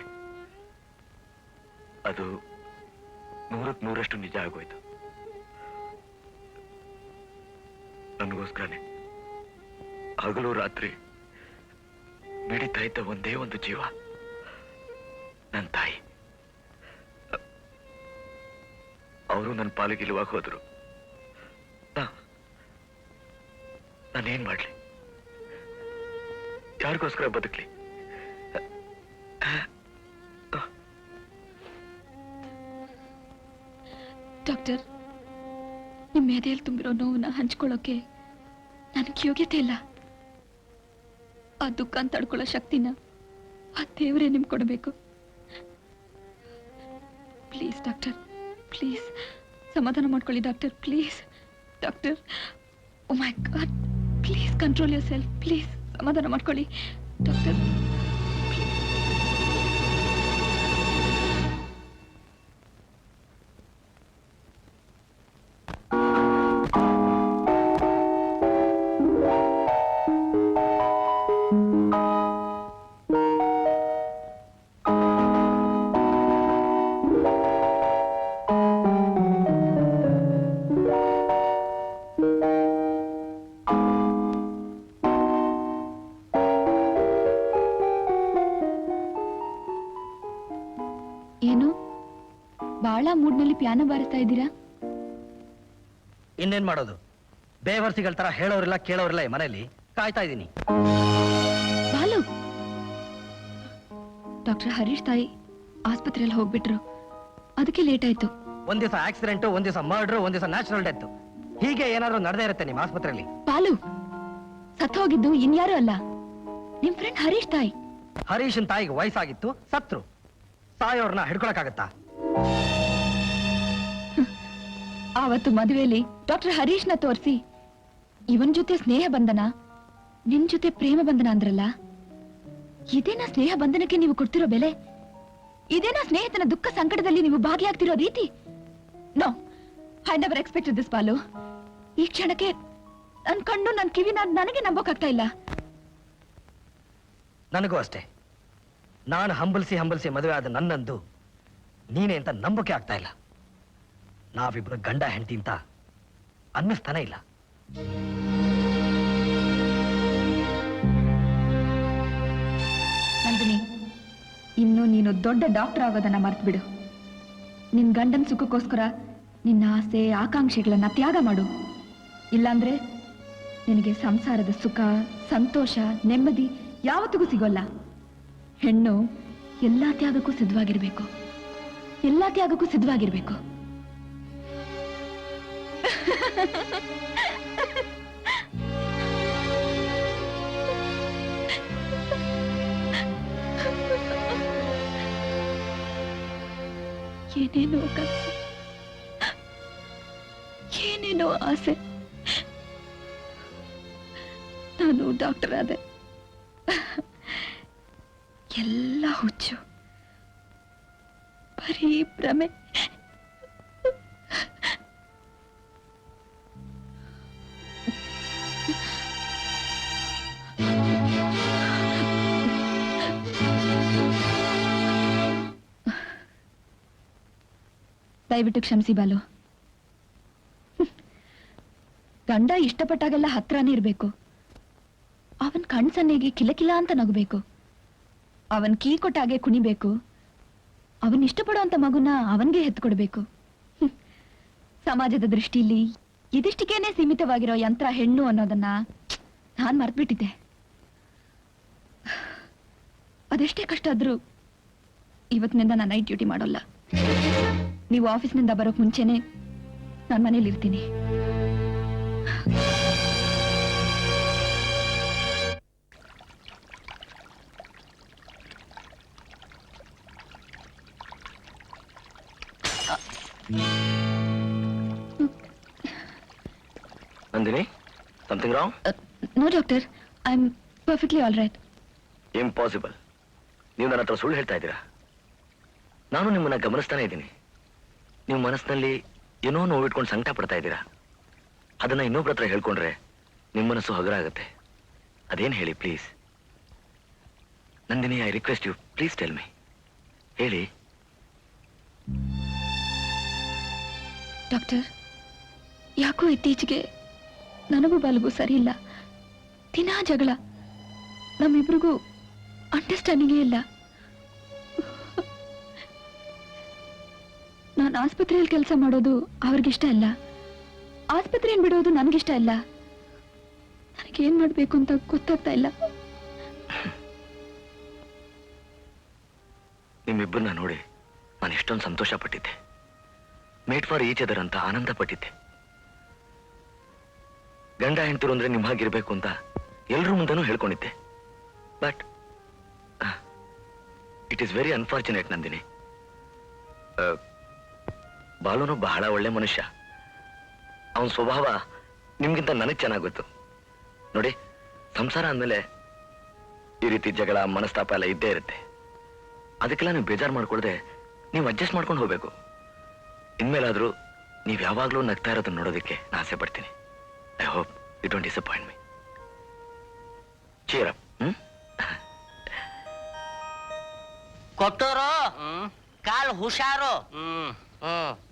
ಅದು 100ಕ್ಕೆ 100ರಷ್ಟು ನಿಜ ಆಗೋಯ್ತು. ನನಗೋಸ್ಕರನೇ ಹಗಲು ರಾತ್ರಿ ಮಿಡಿತಾ ಇದ್ದ ಒಂದೇ ಒಂದು ಜೀವ, ನನ್ನ ತಾಯಿ. ಅವರು ನನ್ನ ಪಾಲಿಗೆ ಇಲ್ಲವಾಗ ಹೋದ್ರು. ನಾನೇನ್ ಮಾಡ್ಲಿ? ಯಾರಿಗೋಸ್ಕರ ಬದುಕ್ಲಿ? ಡಾಕ್ಟರ್, ನಿಮ್ಮ ಎದೆಯಲ್ಲಿ ತುಂಬಿರೋ ನೋವನ್ನ ಹಂಚ್ಕೊಳ್ಳೋಕೆ ನನಗೆ ಯೋಗ್ಯತೆ ಇಲ್ಲ. ಆ ದುಃಖ ತಡ್ಕೊಳ್ಳೋ ಶಕ್ತಿನ ಆ ದೇವರೇ ನಿಮ್ಗೆ ಕೊಡಬೇಕು. ಪ್ಲೀಸ್ ಡಾಕ್ಟರ್, ಪ್ಲೀಸ್ ಸಮಾಧಾನ ಮಾಡ್ಕೊಳ್ಳಿ doctor, please doctor. Oh my God, please control yourself, please ಸಮಾಧಾನ ಮಾಡ್ಕೊಳ್ಳಿ ಡಾಕ್ಟರ್. ಏನು ಬಾಳ ಮೂಡ್ನಲ್ಲಿ ಪಿಯಾನೋ ಬಾರಿಸ್ತಾ ಇದ್ದೀರಾ? ಇನ್ನೇನ್ ಮಾಡೋದು, ಬೇವರ್ಸಿಗಳ ತರ ಹೇಳೋರಿಲ್ಲ ಕೇಳೋರಿಲ್ಲ ಈ ಮನೆಯಲ್ಲಿ, ಕಾಯ್ತಾ ಇದ್ದೀನಿ. ಬಾಲು, ಡಾಕ್ಟರ್ ಹರೀಶ್ ತಾಯಿ ಆಸ್ಪತ್ರೆಯಲ್ಲಿ ಹೋಗ್ಬಿಟ್ರು, ಅದಕ್ಕೆ ಲೇಟ್ ಆಯ್ತು. ಒಂದ್ ದಿವಸ ಆಕ್ಸಿಡೆಂಟ್, ಒಂದ್ ದಿವಸ ಮರ್ಡರ್, ಒಂದ್ ದಿವಸ ನ್ಯಾಚುರಲ್ ಡೆತ್, ಹೀಗೆ ಏನಾದ್ರೂ ನಡೆದೇ ಇರುತ್ತೆ ನಿಮ್ಮ ಆಸ್ಪತ್ರೆಯಲ್ಲಿ. ಬಾಲು, ಸತ್ತು ಹೋಗಿದ್ದು ಇನ್ಯಾರು ಅಲ್ಲ, ನಿಮ್ ಫ್ರೆಂಡ್ ಹರೀಶ್ ತಾಯಿ. ಹರೀಶನ್ ತಾಯಿಗೆ ವಯಸ್ಸಾಗಿತ್ತು, ಸತ್ರು. ಸಾಯೋರ್ನ ಹಿಡ್ಕೊಳಕ್ಕಾಗತ್ತಾ? ಆವತ್ತು ಮದುವೆಯಲ್ಲಿ ಡಾಕ್ಟರ್ ಹರೀಶ್ನ ತೋರಿಸಿ ಇವನ್ ಜೊತೆ ಸ್ನೇಹ ಬಂಧನ, ನಿನ್ ಜೊತೆ ಪ್ರೇಮ ಬಂಧನ ಅಂದ್ರಲ್ಲ, ಇದೇನಾ ಸ್ನೇಹ ಬಂಧನಕ್ಕೆ ನೀವು ಕೊಡ್ತಿರೋ ಬೆಲೆ? ಇದೇನಾ ಸ್ನೇಹಿತನ ದುಃಖ ಸಂಕಟದಲ್ಲಿ ನೀವು ಭಾಗಿಯಾಗ್ತಿರೋ ರೀತಿ? No, I never expected this Balu. ಈ ಕ್ಷಣಕ್ಕೆ ನನ್ ಕಣ್ಣು ನನ್ ಕಿವಿ ನನಗೆ ನಂಬೋಕಾಗ್ತಾ ಇಲ್ಲ. ನನಗೂ ಅಷ್ಟೇ. ನಾನು ಹಂಬಲಿಸಿ ಮದುವೆ ಆದ ನನ್ನಂದು ನೀನೇ ಅಂತ ನಂಬಿಕೆ ಆಗ್ತಾ ಇಲ್ಲ. ನಾವಿಬ್ರು ಗಂಡ ಹೆಂಡತಿ ಅಂತ ಅನ್ನಿಸ್ತಾನೆ ಇಲ್ಲ. ನಂದಿನಿ, ಇನ್ನು ನೀನು ದೊಡ್ಡ ಡಾಕ್ಟರ್ ಆಗೋದನ್ನ ಮರ್ತು ಬಿಡು. ನಿನ್ ಗಂಡನ ಸುಖಕ್ಕೋಸ್ಕರ ನಿನ್ನ ಆಸೆ ಆಕಾಂಕ್ಷೆಗಳನ್ನ ತ್ಯಾಗ ಮಾಡು. ಇಲ್ಲಾಂದ್ರೆ ನಿನಗೆ ಸಂಸಾರದ ಸುಖ, ಸಂತೋಷ, ನೆಮ್ಮದಿ ಯಾವತ್ತಿಗೂ ಸಿಗೋಲ್ಲ. ಹೆಣ್ಣು ಎಲ್ಲಾ ತ್ಯಾಗಕ್ಕೂ ಸಿದ್ಧವಾಗಿರ್ಬೇಕು. ಎಲ್ಲಾ ತ್ಯಾಗಕ್ಕೂ ಸಿದ್ಧವಾಗಿರ್ಬೇಕು. ಏನೇನೋ ಕನಸು, ಏನೇನೋ ಆಸೆ. ನಾನು ಡಾಕ್ಟರ್ ಆದೆ. ಎಲ್ಲ ಹುಚ್ಚು, ಬರೀ ಭ್ರಮೆ. ದಯವಿಟ್ಟು ಕ್ಷಮಿಸಿ ಬಾಲು. ಗಂಡ ಇಷ್ಟಪಟ್ಟಾಗೆಲ್ಲ ಹತ್ರನೇ ಇರ್ಬೇಕು. ಅವನ್ ಕಣ್ಸನ್ನೆಗೆ ಕಿಲಕಿಲ ಅಂತ ನಗಬೇಕು. ಅವನ್ ಕೀ ಕೊಟ್ಟಾಗೆ ಕುಣಿಬೇಕು. ಅವನ್ ಇಷ್ಟಪಡುವಂತ ಮಗುನ ಅವನ್ಗೆ ಹೆತ್ಕೊಡ್ಬೇಕು. ಸಮಾಜದ ದೃಷ್ಟಿಲಿ ಇದಿಷ್ಟಕ್ಕೇನೆ ಸೀಮಿತವಾಗಿರೋ ಯಂತ್ರ ಹೆಣ್ಣು ಅನ್ನೋದನ್ನ ನಾನ್ ಮರ್ತ್ಬಿಟ್ಟಿದ್ದೆ. ಅದೆಷ್ಟೇ ಕಷ್ಟ ಆದ್ರೂ ಇವತ್ತಿನಿಂದ ನಾನು ನೈಟ್ ಡ್ಯೂಟಿ ಮಾಡೋಲ್ಲ. ನೀವು ಆಫೀಸ್ನಿಂದ ಬರೋಕ್ ಮುಂಚೆನೆ ನಾನು ಮನೇಲಿ ಇರ್ತೀನಿ. Nandini, something wrong? No doctor, I am perfectly all right. Impossible. ನೀವು ನನ್ನ ಹತ್ರ ಸುಳ್ಳು ಹೇಳ್ತಾ ಇದ್ದೀರಾ. ನಾನು ನಿಮ್ಮನ್ನ ಗಮನಿಸ್ತಾನೆ ಇದ್ದೀನಿ. ನೀವು ಮನಸ್ಸಿನಲ್ಲಿ ಏನೋ ನೋವಿಟ್ಕೊಂಡು ಸಂಕಟ ಪಡ್ತಾ ಇದ್ದೀರಾ. ಅದನ್ನ ಇನ್ನೊಬ್ರ ಹತ್ರ ಹೇಳ್ಕೊಂಡ್ರೆ ನಿಮ್ಮ ಮನಸ್ಸು ಹಗುರ ಆಗುತ್ತೆ. ಅದೇನು ಹೇಳಿ please. Nandini, I request you, please tell me. ಹೇಳಿ. ಡಾಕ್ಟರ್, ಯಾಕೋ ಇತ್ತೀಚೆಗೆ ನನಗೂ ಬಾಲ್ಗೂ ಸರಿ ಇಲ್ಲ. ದಿನಾ ಜಗಳ. ನಮ್ಮಿಬ್ರಿಗೂ ಅಂಡರ್ಸ್ಟ್ಯಾಂಡಿಂಗೇ ಇಲ್ಲ. ನಾನು ಆಸ್ಪತ್ರೆಯಲ್ಲಿ ಕೆಲಸ ಮಾಡೋದು ಅವ್ರಿಗಿಷ್ಟ ಇಲ್ಲ. ಆಸ್ಪತ್ರೆಯನ್ನು ಬಿಡೋದು ನನಗಿಷ್ಟ ಇಲ್ಲ. ನನಗೇನ್ ಮಾಡ್ಬೇಕು ಅಂತ ಗೊತ್ತಾಗ್ತಾ ಇಲ್ಲ. ನಿಮ್ಮಿಬ್ಬರನ್ನ ನೋಡಿ ನಾನು ಎಷ್ಟೊಂದು ಸಂತೋಷ ಪಟ್ಟಿದ್ದೆ. ಮೇಡ್ ಫಾರ್ ಈಚ್ ಅದರ್ ಅಂತ ಆನಂದ ಪಟ್ಟಿದ್ದೆ. ಗಂಡ ಹೆಂಡತಿರು ಅಂದ್ರೆ ನಿಮ್ಮ ಹಾಗಿರ್ಬೇಕು ಅಂತ ಎಲ್ರ ಮುಂದನೂ ಹೇಳ್ಕೊಂಡಿದ್ದೆ. But it is very unfortunate Nandini. ಬಾಲುನು ಬಹಳ ಒಳ್ಳೆ ಮನುಷ್ಯ. ಅವನ ಸ್ವಭಾವ ನಿಮ್ಗಿಂತ ನನಗೆ ಚೆನ್ನಾಗಿ ಗೊತ್ತು. ನೋಡಿ, ಸಂಸಾರ ಅಂದಮೇಲೆ ಈ ರೀತಿ ಜಗಳ, ಮನಸ್ತಾಪ ಎಲ್ಲ ಇದ್ದೇ ಇರುತ್ತೆ. ಅದಕ್ಕೆಲ್ಲ ನೀವು ಬೇಜಾರು ಮಾಡ್ಕೊಳ್ದೆ ನೀವು ಅಡ್ಜಸ್ಟ್ ಮಾಡ್ಕೊಂಡು ಹೋಗ್ಬೇಕು. ಇನ್ಮೇಲಾದ್ರೂ ನೀವು ಯಾವಾಗ್ಲೂ ನಗ್ತಾ ಇರೋದನ್ನ ನೋಡೋದಕ್ಕೆ ನಾನು ಆಸೆ ಪಡ್ತೀನಿ. I hope you don't disappoint me. Cheer up. Kotturu, ಕಾಲ್ ಹುಷಾರು.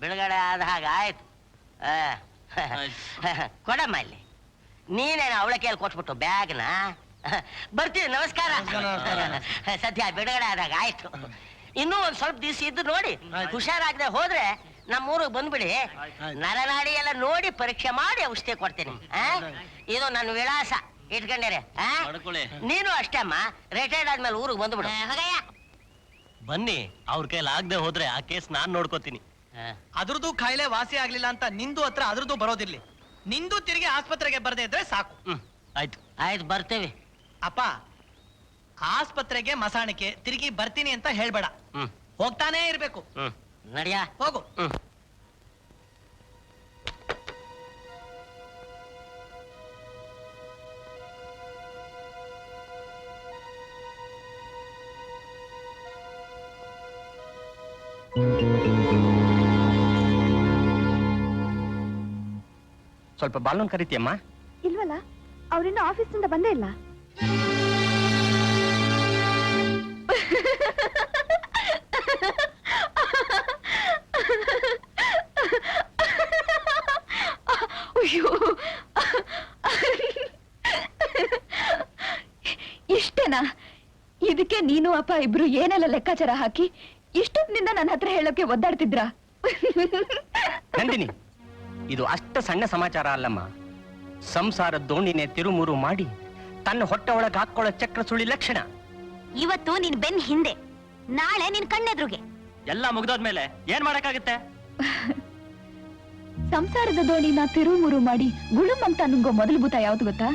ಬಿಡುಗಡೆ ಆದ ಹಾಗ ಆಯ್ತು. ಕೊಡಮ್ಮ ಇಲ್ಲಿ. ನೀನೇನು ಅವಳ ಕೈಯಲ್ಲಿ ಕೊಟ್ಬಿಟ್ಟು ಬ್ಯಾಗ್ನ. ಬರ್ತೀವಿ, ನಮಸ್ಕಾರ. ಸದ್ಯ ಬಿಡುಗಡೆ ಆದಾಗ ಆಯ್ತು. ಇನ್ನೂ ಒಂದ್ ಸ್ವಲ್ಪ ದಿವಸ ಇದ್ದು ನೋಡಿ, ಹುಷಾರಾಗದೆ ಹೋದ್ರೆ ನಮ್ಮೂರಿಗೆ ಬಂದ್ಬಿಡಿ. ನರನಾಡಿ ಎಲ್ಲ ನೋಡಿ ಪರೀಕ್ಷೆ ಮಾಡಿ ಔಷಧಿ ಕೊಡ್ತೀನಿ. ಇದು ನನ್ನ ವಿಳಾಸ ಇಟ್ಕೊಂಡಿರೆ. ನೀನು ಅಷ್ಟೇ ಅಮ್ಮ, ರಿಟೈರ್ಡ್ ಆದ್ಮೇಲೆ ಊರಿಗೆ ಬಂದ್ಬಿಡು. ಬನ್ನಿ, ಅವ್ರ ಕೈಲಿ ಆಗದೆ ಹೋದ್ರೆ ಆ ಕೇಸ್ ನಾನ್ ನೋಡ್ಕೋತೀನಿ. ಅದ್ರದ್ದು ಕಾಯಿಲೆ ವಾಸಿ ಆಗ್ಲಿಲ್ಲ ಅಂತ ನಿಂದು ಹತ್ರ ಅದ್ರದ್ದು ಬರೋದಿರ್ಲಿ. ನಿಂದು ತಿರುಗಿ ಆಸ್ಪತ್ರೆಗೆ ಬರ್ದೇ ಇದ್ರೆ ಸಾಕು. ಆಯ್ತು ಆಯ್ತು, ಬರ್ತೇವೆ. ಅಪ್ಪ, ಆಸ್ಪತ್ರೆಗೆ ಮಸಾಣಿಕೆ ತಿರುಗಿ ಬರ್ತೀನಿ ಅಂತ ಹೇಳ್ಬೇಡ. ಹೋಗ್ತಾನೇ ಇರ್ಬೇಕು. ನಡಿಯ, ಹೋಗು. ಸ್ವಲ್ಪ ಬಾಲನ್ ಕರಿತೀಯಮ್ಮ? ಇಲ್ವಲ್ಲ, ಅವ್ರಿನ್ನೂ ಆಫೀಸಿಂದ ಬಂದೇ ಇಲ್ಲ. ಅಯ್ಯೋ, ಇಷ್ಟೇನಾ? ಇದಕ್ಕೆ ನೀನು ಅಪ್ಪ ಇಬ್ರು ಏನೆಲ್ಲ ಲೆಕ್ಕಾಚಾರ ಹಾಕಿ ಇಷ್ಟೊತ್ತಿನಿಂದ ನನ್ನ ಹತ್ರ ಹೇಳೋಕೆ ಒದ್ದಾಡ್ತಿದ್ರ? ನಂದಿನಿ, ಇದು ಅಷ್ಟ ಸಣ್ಣ ಸಮಾಚಾರ ಅಲ್ಲಮ್ಮ. ಸಂಸಾರ ದೋಣಿನೇ ತಿರುಮುರು ಮಾಡಿ ತನ್ನ ಹೊಟ್ಟೆ ಒಳಗೆ ಹಾಕೊಳ್ಳೋ ಚಕ್ರ ಸುಳಿ ಲಕ್ಷಣ. ಇವತ್ತು ನಿನ್ ಬೆನ್ ಹಿಂದೆ, ನಾಳೆ ನಿನ್ ಕಣ್ಣೆದ್ರುಗೆ. ಎಲ್ಲ ಮುಗ್ದೋದ್ಮೇಲೆ ಏನ್ ಮಾಡಕ್ಕಾಗುತ್ತೆ? ಸಂಸಾರದ ದೋಣಿನ ತಿರುಮುರು ಮಾಡಿ ಗುಳುಂ ಅಂತ ನುಂಗೋ ಮೊದಲು ಭೂತ ಯಾವ್ದು ಗೊತ್ತಾ?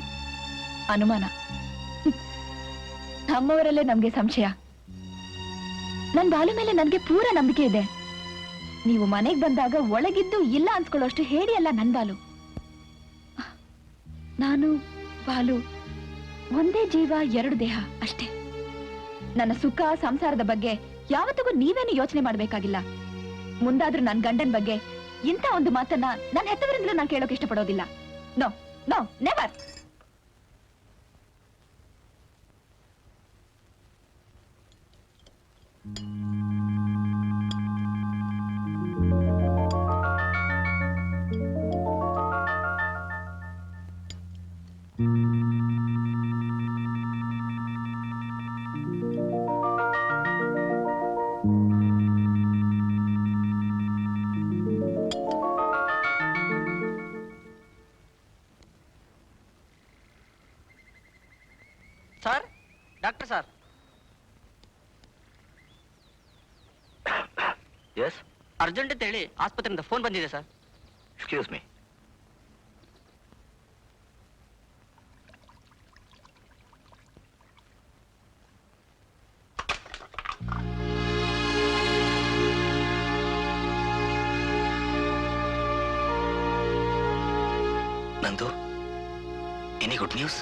ಅನುಮಾನ. ನಮ್ಮವರಲ್ಲೇ ನಮ್ಗೆ ಸಂಶಯ. ನನ್ ಬಾಲು ಮೇಲೆ ನನ್ಗೆ ಪೂರ ನಂಬಿಕೆ ಇದೆ. ನೀವು ಮನೆಗ್ ಬಂದಾಗ ಒಳಗಿದ್ದು ಇಲ್ಲ ಅನ್ಸ್ಕೊಳ್ಳೋಷ್ಟು ಹೇಳಿ ಅಲ್ಲ ನನ್ ಬಾಲು. ನಾನು ಬಾಲು ಒಂದೇ ಜೀವ, ಎರಡು ದೇಹ ಅಷ್ಟೇ. ನನ್ನ ಸುಖ ಸಂಸಾರದ ಬಗ್ಗೆ ಯಾವತ್ತಿಗೂ ನೀವೇನು ಯೋಚನೆ ಮಾಡ್ಬೇಕಾಗಿಲ್ಲ. ಮುಂದಾದ್ರೂ ನನ್ ಗಂಡನ್ ಬಗ್ಗೆ ಇಂಥ ಒಂದು ಮಾತನ್ನ ನನ್ನ ಹೆತ್ತವರಿಂದಲೂ ನಾನು ಕೇಳೋಕೆ ಇಷ್ಟಪಡೋದಿಲ್ಲ. No no, never. Sir, doctor sir. Yes, urgent ಅಂತ ಹೇಳಿ ಆಸ್ಪತ್ರೆಯಿಂದ ಫೋನ್ ಬಂದಿದೆ sir. Excuse me. Nandu, any good news?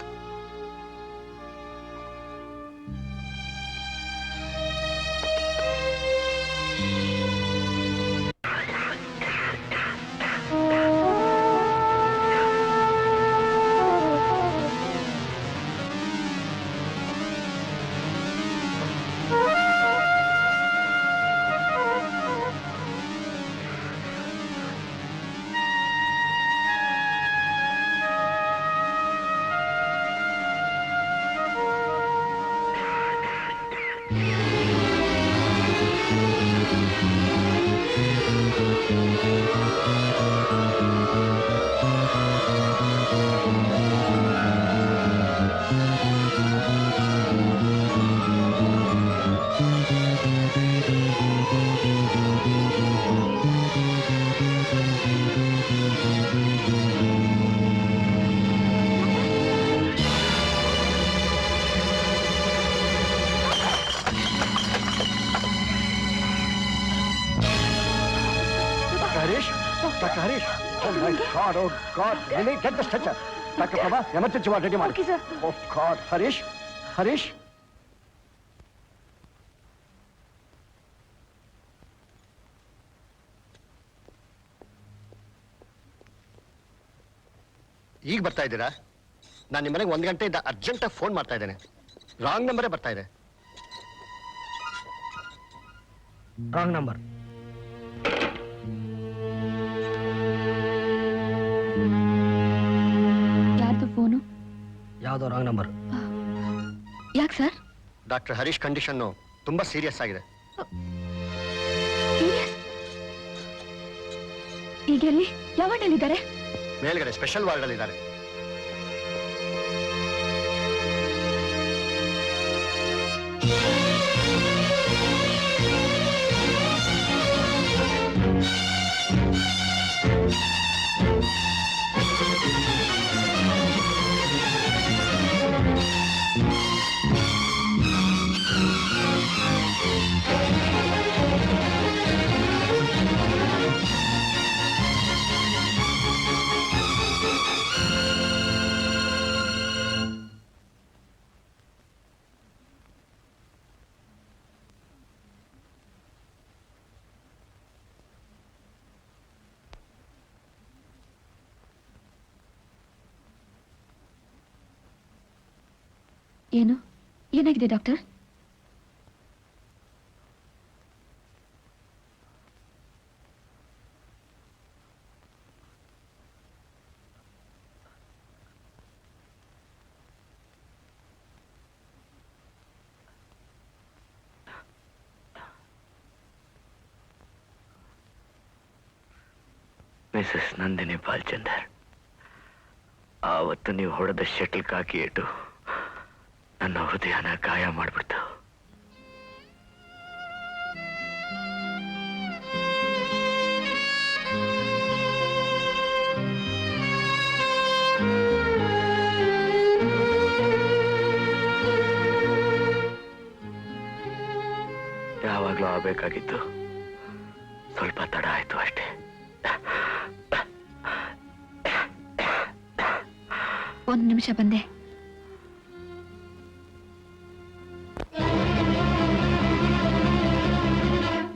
Dr. Harish. Oh my God, oh God. Lily, get the stretcher. Dr. Prabha, emergency ward ready, Okay, sir. Oh God, Harish. Harish. ಈಗ ಬರ್ತಾ ಇದ್ದೀರಾ? ನಾನು ನಿಮ್ಮ ಮನೆಗೆ 1 ಗಂಟೆಯಿಂದ ಅರ್ಜೆಂಟಾಗಿ ಫೋನ್ ಮಾಡ್ತಾ ಇದ್ದೇನೆ. ರಾಂಗ್ ನಂಬರೇ ಬರ್ತಾ ಇದೆ. Wrong number. ಯಾರ್ದು ಫೋನು? ಯಾವುದೋ ರಾಂಗ್ ನಂಬರ್. ಯಾಕೆ ಸರ್? ಡಾಕ್ಟರ್ ಹರೀಶ್ ಕಂಡೀಷನ್ನು ತುಂಬಾ ಸೀರಿಯಸ್ ಆಗಿದೆ. ಸೀರಿಯಸ್? ಈಗ ಎಲ್ಲಿ? ಯಾವ ವಾರ್ಡಲ್ಲಿದ್ದಾರೆ? ಮೇಲ್ಗಡೆ ಸ್ಪೆಷಲ್ ವಾರ್ಡ್ ಅಲ್ಲಿ ಇದ್ದಾರೆ. ಏನು ಏನಾಗಿದೆ ಡಾಕ್ಟರ್? ಮಿಸಸ್ ನಂದಿನಿ ಬಾಲ್ಚಂದರ್, ಆವತ್ತು ನೀವು ಹೊಡೆದ ಶಟಲ್ ಕಾಕಿ ಏಟು ನನ್ನ ಹೃದಯನ ಗಾಯ ಮಾಡ್ಬಿಡ್ತು. ಯಾವಾಗ್ಲೂ ಆಗ್ಬೇಕಾಗಿತ್ತು, ಸ್ವಲ್ಪ ತಡ ಆಯ್ತು ಅಷ್ಟೇ. ಒಂದು ನಿಮಿಷ ಬಂದೆ.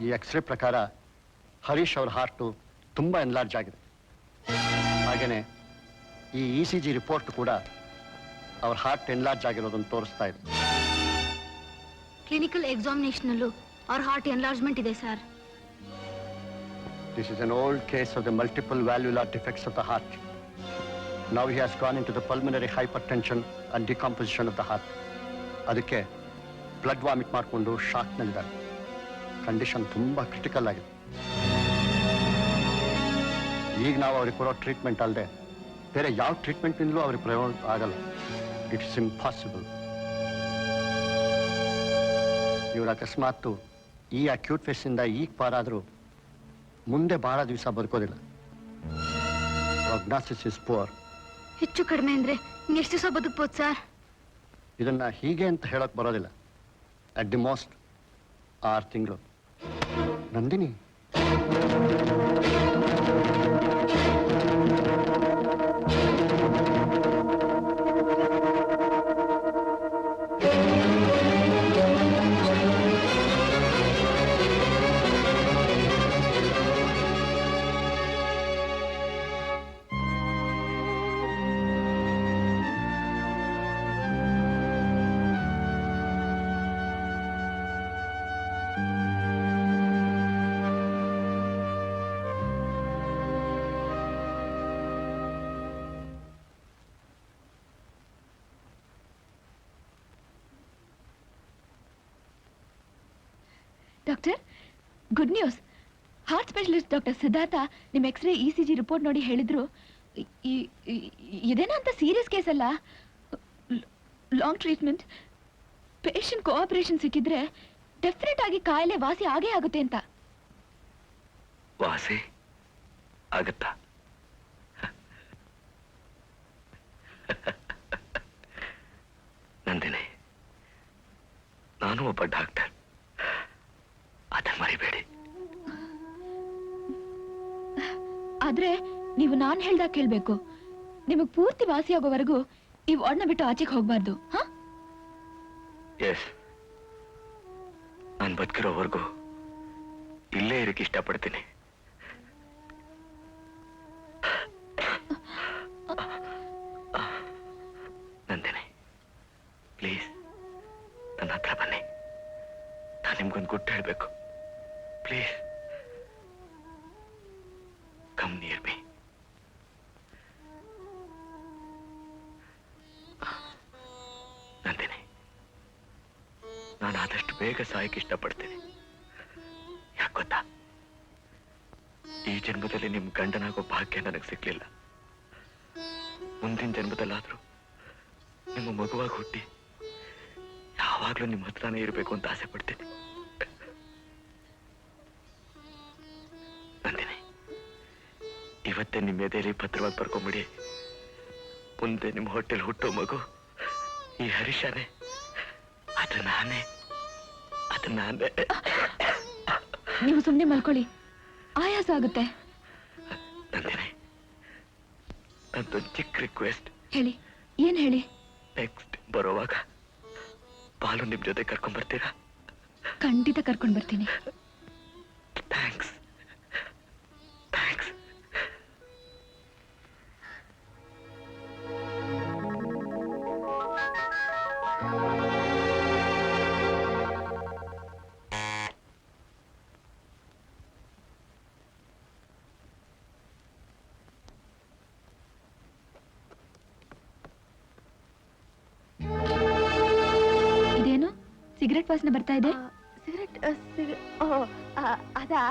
ಈ ಎಕ್ಸ್ರೇ ಪ್ರಕಾರ ಹರೀಶ್ ಅವ್ರ ಹಾರ್ಟು ತುಂಬಾ ಎನ್ಲಾರ್ಜ್ ಆಗಿದೆ. ಹಾಗೇನೆ ಈ ECG ರಿಪೋರ್ಟ್ ಕೂಡ ಅವ್ರ ಹಾರ್ಟ್ ಎನ್ಲಾರ್ಜ್ ಆಗಿರೋದನ್ನು ತೋರಿಸ್ತಾ ಇದೆ. ಕ್ಲಿನಿಕಲ್ ಎಕ್ಸಾಮಿನೇಷನಲ್ಲೂ ಅವ್ರ ಹಾರ್ಟ್ ಎನ್ಲಾರ್ಜ್ಮೆಂಟ್ ಇದೆ sir. This is an old case of the multiple valvular defects of the heart. Now he has gone into the pulmonary hypertension and decomposition of the heart. ಅದಕ್ಕೆ blood vomit ಮಾಡಿಕೊಂಡು ಶಾಕ್ನಲ್ಲಿದ್ದಾರೆ. Condition ತುಂಬಾ critical ಆಗಿದೆ. ಈಗ ನಾವು ಅವ್ರಿಗೆ ಕೊಡೋ treatment ಅಲ್ಲದೆ ಬೇರೆ ಯಾವ ಟ್ರೀಟ್ಮೆಂಟ್ನಿಂದಲೂ ಅವ್ರಿಗೆ ಪ್ರಯೋಜನ ಆಗಲ್ಲ. It's impossible. ಇವ್ರ ಅಕಸ್ಮಾತ್ ಈ ಅಕ್ಯೂಟ್ ಫೇಸಿಂದ ಈಗ ಪಾರಾದರೂ ಮುಂದೆ ಬಹಳ ದಿವಸ ಬದುಕೋದಿಲ್ಲ. ಪ್ರೊಗ್ನಾಸಿಸ್ ಇಸ್ ಪುವರ್. ಹೆಚ್ಚು ಕಡಿಮೆ ಅಂದ್ರೆ ಎಷ್ಟು ದಿವಸ ಬದುಕ್ಬೋದು ಸರ್? ಇದನ್ನ ಹೀಗೆ ಅಂತ ಹೇಳಕ್ ಬರೋದಿಲ್ಲ. ಅಟ್ ದಿ ಮೋಸ್ಟ್ 6 ತಿಂಗಳು. Nandini, doctor, good news. Heart specialist doctor Siddhartha ನಿಮ್ಮ ಎಕ್ಸ್ರೇ ECG ರಿಪೋರ್ಟ್ ನೋಡಿ ಹೇಳಿದ್ರು ಇದೇನೋ ಅಂತ ಸೀರಿಯಸ್ ಕೇಸ್ ಅಲ್ಲ, ಲಾಂಗ್ ಟ್ರೀಟ್ಮೆಂಟ್, ಪೇಷಂಟ್ ಕೋಆಪರೇಷನ್ ಸಿಕ್ಕಿದ್ರೆ ಡೆಫಿನೆಟ್ ಆಗಿ ಕಾಯಿಲೆ ವಾಸಿ ಆಗೇ ಆಗುತ್ತೆ ಅಂತ. ವಾಸಿ ಆಗುತ್ತಾ? ನಂದಿನಿ, ನಾನು ಒಬ್ಬ ಡಾಕ್ಟರ್, ಅದನ್ನ ಮರಿಬೇಡಿ. ಆದ್ರೆ ನೀವು ನಾನು ಹೇಳ್ದಾಗ ಕೇಳ್ಬೇಕು. ನಿಮಗ್ ಪೂರ್ತಿ ವಾಸಿ ಆಗೋವರೆಗೂ ಈ ವಾರ್ಡ್ನ ಬಿಟ್ಟು ಆಚೆಗೆ ಹೋಗ್ಬಾರ್ದು. ಎಸ್, ನಾನು ಬದುಕಿರೋವರೆಗೂ ಇಲ್ಲೇ ಇರಕ್ಕೆ ಇಷ್ಟಪಡ್ತೀನಿ. ನಂದಿನಿ, ಪ್ಲೀಸ್ ನನ್ನ ಹತ್ರ ಬನ್ನಿ. ನಾನು ನಿಮ್ಗೊಂದು ಗುಟ್ಟು ಹೇಳ್ಬೇಕು. Please come near me. Nandini, ನಾನು ಆದಷ್ಟು ಬೇಗ ಸಾಯಕ್ಕೆ ಇಷ್ಟಪಡ್ತೀನಿ. ಯಾಕೆ ಗೊತ್ತಾ? ಈ ಜನ್ಮದಲ್ಲಿ ನಿಮ್ ಗಂಡನಾಗೋ ಭಾಗ್ಯ ನನಗೆ ಸಿಗ್ಲಿಲ್ಲ. ಮುಂದಿನ ಜನ್ಮದಲ್ಲಾದ್ರೂ ನಿಮ್ಮ ಮಗುವಾಗಿ ಹುಟ್ಟಿ ಯಾವಾಗ್ಲೂ ನಿಮ್ಮ ಹತ್ರನೇ ಇರಬೇಕು ಅಂತ ಆಸೆ ಪಡ್ತೀನಿ. ನಂದಿನಿ, ಇವತ್ತೇ ನಿಮ್ಮ ಎದೆಯಲ್ಲಿ ಭದ್ರವಾಗಿ ಬರ್ಕೊಂಬಿಡಿ. ಮುಂದೆ ನಿಮ್ಮ ಹೊಟ್ಟೆಲ್ ಹುಟ್ಟೋ ಮಗು ಈ ಹರೀಶನೇ. ಅದು ನಾನೇ. ನೀವು ಸುಮ್ಮನೆ ಮಲ್ಕೊಳ್ಳಿ, ಆಯಾಸ ಆಗುತ್ತೆ. ನಂದಿನಿ, ನಂದೊಂದು ಚಿಕ್ಕ ರಿಕ್ವೆಸ್ಟ್. ಹೇಳಿ, ಏನ್ ಹೇಳಿ? ನೆಕ್ಸ್ಟ್ ಬರೋವಾಗ ಬಾಲು ನಿಮ್ ಜೊತೆ ಕರ್ಕೊಂಡ್ ಬರ್ತೀರಾ? ಖಂಡಿತ ಕರ್ಕೊಂಡ್ ಬರ್ತೀನಿ. ಥ್ಯಾಂಕ್ಸ್. ಥ್ಯಾಂಕ್ಸ್. ಸಿಗರೆಟ್ ವಾಸನೆ ಬರ್ತಾ ಇದೆ? ಸಿಗರೆಟ್ ಅದಾ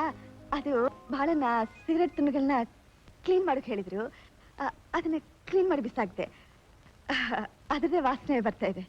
ಅದು ಬಹಳನ ಸಿಗರೆಟ್ ತುಂಡುಗಳನ್ನ ಕ್ಲೀನ್ ಮಾಡಕ್ ಹೇಳಿದ್ರು. ಅದನ್ನ ಕ್ಲೀನ್ ಮಾಡಿ ಬಿಸಾಕ್ದೆ. ಅದರದೇ ವಾಸನೆ ಬರ್ತಾ ಇದೆ.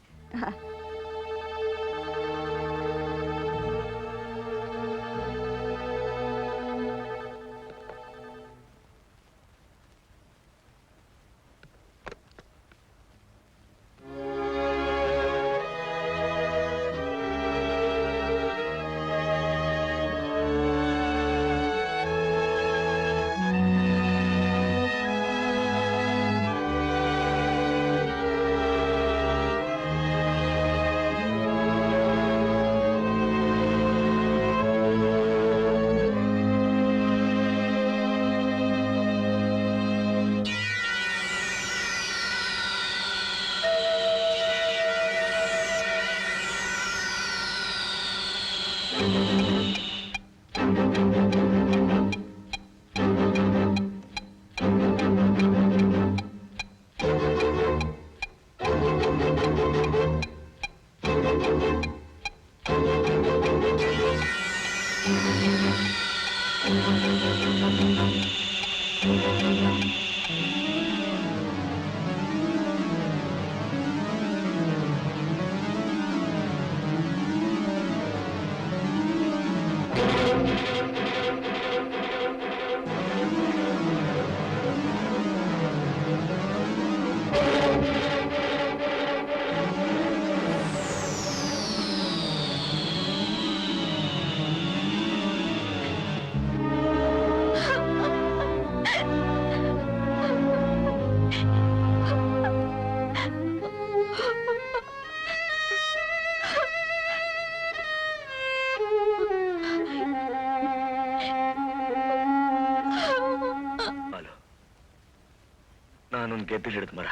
ನಾನೊಂದು ಗೆದ್ದಿಲ್ ಹಿಡಿದ ಮರ,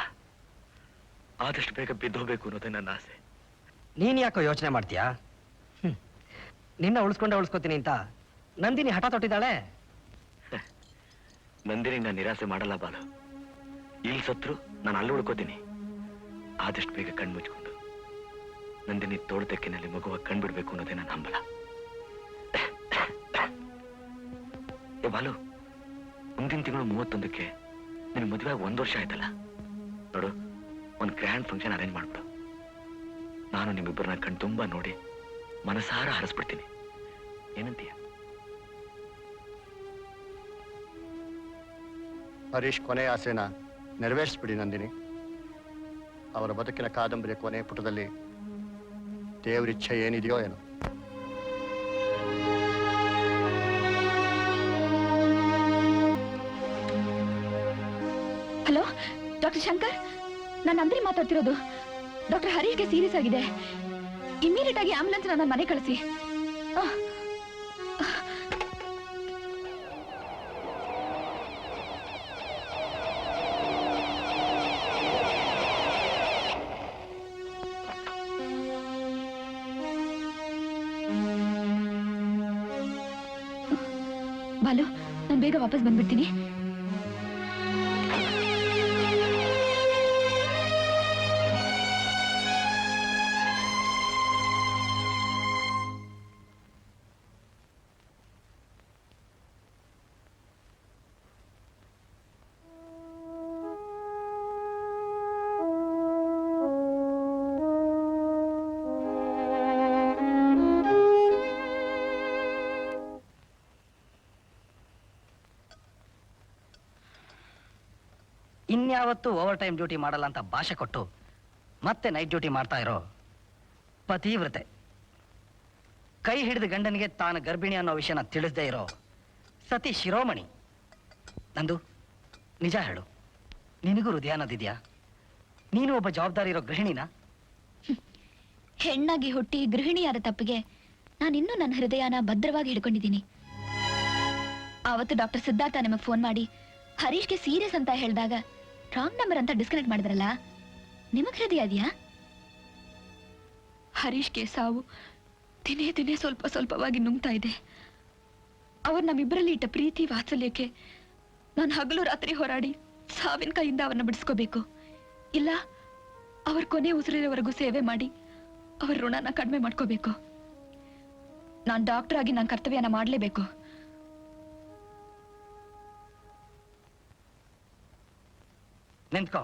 ಆದಷ್ಟು ಬೇಗ ಬಿದ್ದೋಗ್ಬೇಕು ಅನ್ನೋದೇ ನನ್ನ ಆಸೆ. ನೀನ್ ಯಾಕೋ ಯೋಚನೆ ಮಾಡ್ತೀಯಾ? ನಿನ್ನ ಉಳಿಸ್ಕೋತೀನಿ ಅಂತ ನಂದಿನಿ ಹಠ ತೊಟ್ಟಿದ್ದಾಳೆ. ನಂದಿನಿ ನಾನು ನಿರಾಸೆ ಮಾಡಲ್ಲ ಬಾಲು. ಇಲ್ಲಿ ಸತ್ರು ನಾನು ಅಲ್ಲಿ ಉಳ್ಕೋತೀನಿ. ಆದಷ್ಟು ಬೇಗ ಕಣ್ಣು ಮುಚ್ಕೊಂಡು ನಂದಿನಿ ತೋಳ್ದಕ್ಕಿನಲ್ಲಿ ಮಗುವ ಕಣ್ಬಿಡ್ಬೇಕು ಅನ್ನೋದೇ ನನ್ನ ಹಂಬಲ. ಏ ಬಾಲು, ಮುಂದಿನ ತಿಂಗಳು 31ಕ್ಕೆ ನಿನ್ ಮದುವೆ 1 ವರ್ಷ ಆಯ್ತಲ್ಲ. ನೋಡು, ಒಂದು ಗ್ರ್ಯಾಂಡ್ ಫಂಕ್ಷನ್ ಅರೇಂಜ್ ಮಾಡ್ಬಿಡು. ನಾನು ನಿಮ್ಮಿಬ್ಬರನ್ನ ಕಣ್ ತುಂಬಾ ನೋಡಿ ಮನಸಾರ ಹರಿಸ್ಬಿಡ್ತೀನಿ. ಏನಂತೀಯ? ಹರೀಶ್ ಕೊನೆ ಆಸೆನ ನೆರವೇರಿಸ್ಬಿಡಿ ನಂದಿನಿ. ಅವರ ಬದುಕಿನ ಕಾದಂಬರಿಯ ಕೊನೆ ಪುಟದಲ್ಲಿ ದೇವರಿಚ್ಛೆ ಏನಿದೆಯೋ ಏನೋ. ಹಲೋ, ಡಾಕ್ಟರ್ ಶಂಕರ್, ನಾನು ನಂದಿನಿ ಮಾತಾಡ್ತಿರೋದು. ಡಾಕ್ಟರ್ ಹರೀಶ್ಗೆ ಸೀರಿಯಸ್ ಆಗಿದೆ. ಇಮಿಡಿಯೇಟ್ ಆಗಿ ಆಂಬುಲೆನ್ಸ್ ನನ್ನ ಮನೆ ಕಳಿಸಿ. ಬಾಲು, ನಾನು ಬೇಗ ವಾಪಸ್ ಬಂದ್ಬಿಡ್ತೀನಿ. ಇನ್ಯಾವತ್ತೂ ಓವರ್ ಟೈಮ್ ಡ್ಯೂಟಿ ಮಾಡಲ್ಲ ಅಂತ ಭಾಷೆ ಕೊಟ್ಟು ಮತ್ತೆ ನೈಟ್ ಡ್ಯೂಟಿ ಮಾಡ್ತಾ ಇರೋ ಪತಿವ್ರತೆ, ಕೈ ಹಿಡಿದ ಗಂಡನಿಗೆ ತಾನು ಗರ್ಭಿಣಿ ಅನ್ನೋ ವಿಷಯನ ತಿಳಿಸದೇ ಇರೋ ಸತಿ ಶಿರೋಮಣಿ. ನಂದು, ನಿಜ ಹೇಳು, ನಿನಗೂ ಹೃದಯ ಅನ್ನೋದಿದ್ಯಾ? ನೀನು ಒಬ್ಬ ಜವಾಬ್ದಾರಿ ಇರೋ ಗೃಹಿಣಿನ? ಹೆಣ್ಣಾಗಿ ಹುಟ್ಟಿ ಗೃಹಿಣಿಯಾದ ತಪ್ಪಿಗೆ ನಾನಿನ್ನೂ ನನ್ನ ಹೃದಯನ ಭದ್ರವಾಗಿ ಹಿಡ್ಕೊಂಡಿದ್ದೀನಿ. ಆವತ್ತು ಡಾಕ್ಟರ್ ಸಿದ್ಧಾರ್ಥ ನಿಮಗೆ ಫೋನ್ ಮಾಡಿ ಹರೀಶ್ಗೆ ಸೀರಿಯಸ್ ಅಂತ ಹೇಳಿದಾಗ ರಾಂಗ್ ನಂಬರ್ ಅಂತ ಡಿಸ್ಕನೆಕ್ಟ್ ಮಾಡಿದ್ರಲ್ಲ, ನಿಮಗ್ ಹೃದಯ ಇದೆಯಾ? ಹರೀಶ್ಗೆ ಸಾವು ದಿನೇ ದಿನೇ ಸ್ವಲ್ಪ ಸ್ವಲ್ಪವಾಗಿ ನುಂಗ್ತಾ ಇದೆ. ಅವ್ರು ನಮ್ಮಿಬ್ಬರಲ್ಲಿ ಇಟ್ಟ ಪ್ರೀತಿ ವಾತ್ಸಲ್ಯಕ್ಕೆ ನಾನು ಹಗಲು ರಾತ್ರಿ ಹೋರಾಡಿ ಸಾವಿನ ಕೈಯಿಂದ ಅವ್ರನ್ನ ಬಿಡಿಸ್ಕೋಬೇಕು. ಇಲ್ಲ, ಅವ್ರ ಕೊನೆ ಉಸಿರಿರೋವರೆಗೂ ಸೇವೆ ಮಾಡಿ ಅವ್ರ ಋಣನ ಕಡಿಮೆ ಮಾಡ್ಕೋಬೇಕು. ನಾನ್ ಡಾಕ್ಟರ್ ಆಗಿ ನನ್ನ ಕರ್ತವ್ಯನ ಮಾಡ್ಲೇಬೇಕು. ನಿಂತ್ಕೋ.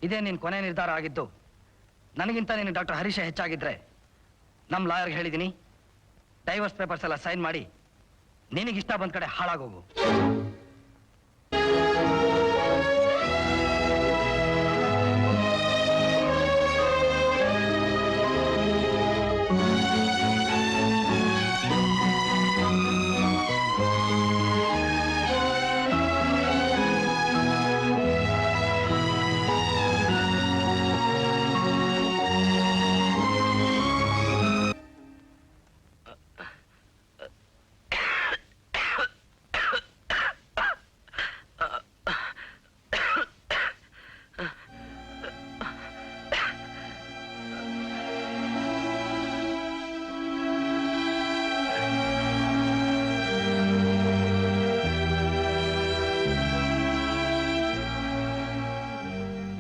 ಇದೇ ನಿನ್ ಕೊನೆ ನಿರ್ಧಾರ ಆಗಿದ್ದು. ನನಗಿಂತ ನೀನು ಡಾಕ್ಟರ್ ಹರೀಶ ಹೆಚ್ಚಾಗಿದ್ರೆ ನಮ್ಮ ಲಾಯರ್ಗೆ ಹೇಳಿದ್ದೀನಿ, ಡೈವರ್ಸ್ ಪೇಪರ್ಸ್ ಎಲ್ಲ ಸೈನ್ ಮಾಡಿ ನಿನಗಿಷ್ಟ ಬಂದ ಕಡೆ ಹಾಳಾಗೋಗು.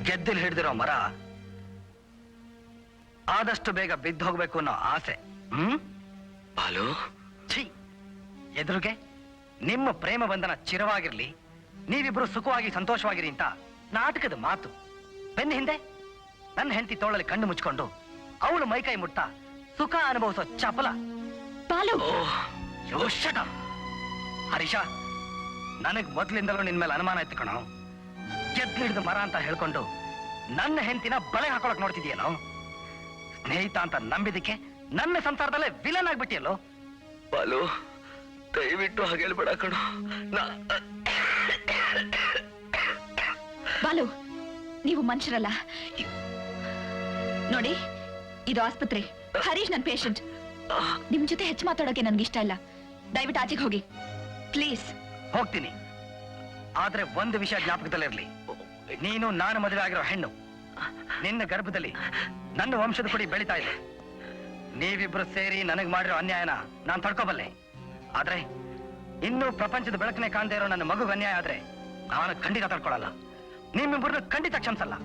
ಗೆದ್ದಿಲ್ ಹಿಡಿದಿರೋ ಮರ ಆದಷ್ಟು ಬೇಗ ಬಿದ್ದು ಹೋಗ್ಬೇಕು ಅನ್ನೋ ಆಸೆ. ಬಾಲು, ಛೀ, ಎದುರುಗೆ ನಿಮ್ಮ ಪ್ರೇಮ ಬಂಧನ ಚಿರವಾಗಿರ್ಲಿ, ನೀವಿಬ್ರು ಸುಖವಾಗಿ ಸಂತೋಷವಾಗಿರಿ ಅಂತ ನಾಟಕದ ಮಾತು. ಬೆನ್ನ ಹಿಂದೆ ನನ್ನ ಹೆಂಡತಿ ತೋಳಲ್ಲಿ ಕಣ್ಣು ಮುಚ್ಕೊಂಡು ಅವಳು ಮೈಕೈ ಮುಟ್ಟ ಸುಖ ಅನುಭವಿಸೋ ಚಪಲ. ಬಾಲು, ಹರೀಶ, ನನಗ್ ಮೊದ್ಲಿಂದಲೂ ನಿನ್ ಮೇಲೆ ಅನುಮಾನ ಇತ್ತು ಕಣೋ. ಗೆದ್ದು ಹಿಡಿದು ಮರ ಅಂತ ಹೇಳ್ಕೊಂಡು ನನ್ನ ಹೆಂಡತಿನ ಬಲೆ ಹಾಕೊಳಕ್ ನೋಡ್ತಿದ್ಯೇನೋ. ಸ್ನೇಹಿತ ಅಂತ ನಂಬಿದಕ್ಕೆ ನನ್ನ ಸಂಸಾರದಲ್ಲೇ ವಿಲನ್ ಆಗ್ಬಿಟ್ಟಿಯಲ್ಲೋ. ಬಾಲು, ದಯವಿಟ್ಟು ಹಾಗೆ ಹೇಳ್ಬೇಡ ಕಣೋ. ಬಾಲು, ನೀವು ಮನುಷ್ಯರಲ್ಲ. ನೋಡಿ, ಇದು ಆಸ್ಪತ್ರೆ. ಹರೀಶ್ ನನ್ ಪೇಷಂಟ್. ನಿಮ್ ಜೊತೆ ಹೆಚ್ಚು ಮಾತಾಡೋಕೆ ನನ್ಗೆ ಇಷ್ಟ ಇಲ್ಲ. ದಯವಿಟ್ಟು ಆಚೆಗೆ ಹೋಗಿ ಪ್ಲೀಸ್. ಹೋಗ್ತೀನಿ, ಆದ್ರೆ ಒಂದು ವಿಷಯ ಜ್ಞಾಪಕದಲ್ಲಿರ್ಲಿ. ನೀನು ನಾನು ಮದುವೆ ಆಗಿರೋ ಹೆಣ್ಣು. ನಿನ್ನ ಗರ್ಭದಲ್ಲಿ ನನ್ನ ವಂಶದ ಕುಡಿ ಬೆಳೀತಾ ಇದೆ. ನೀವಿಬ್ರು ಸೇರಿ ನನಗ್ ಮಾಡಿರೋ ಅನ್ಯಾಯನ ನಾನ್ ತಡ್ಕೋಬಲ್ಲೆ. ಆದ್ರೆ ಇನ್ನೂ ಪ್ರಪಂಚದ ಬೆಳಕನೆ ಕಾಣದೇ ಇರೋ ನನ್ನ ಮಗುಗೆ ಅನ್ಯಾಯ ಆದ್ರೆ ನಾನು ಖಂಡಿತ ತಡ್ಕೊಳಲ್ಲ. ನಿಮ್ಮಿಬ್ಬರನ್ನ ಖಂಡಿತ ಕ್ಷಮಿಸಲ್ಲ.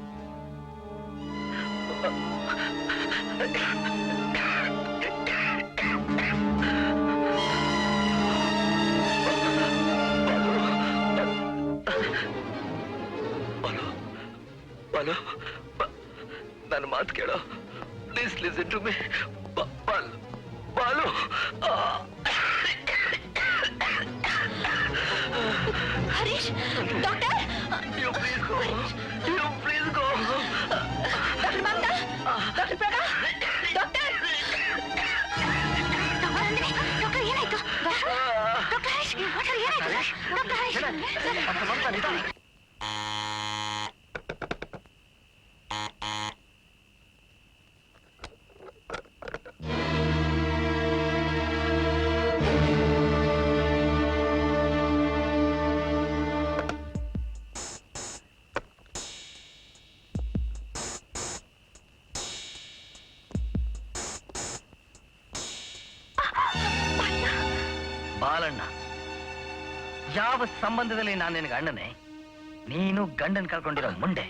ಬಾಲು, ನನ್ನ ಮಾತು ಕೇಳೋ. Please listen to me. Balu, Harish, doctor, you please go. You please go. Doctor Mamata, doctor Prabha, doctor ಏನಾಯ್ತು? ಡಾಕ್ಟರ್ ಹರೀಶ್, ಏನಾಯ್ತು? ಡಾಕ್ಟರ್ ಹರೀಶ್, ಬಾಲಣ್ಣ, ಯಾವ ಸಂಬಂಧದಲ್ಲಿ ನಾನು ನಿನಗೆ ಅಣ್ಣನೇ? ನೀನು ಗಂಡನ್ ಕಳ್ಕೊಂಡಿರೋ ಮುಂಡೆ,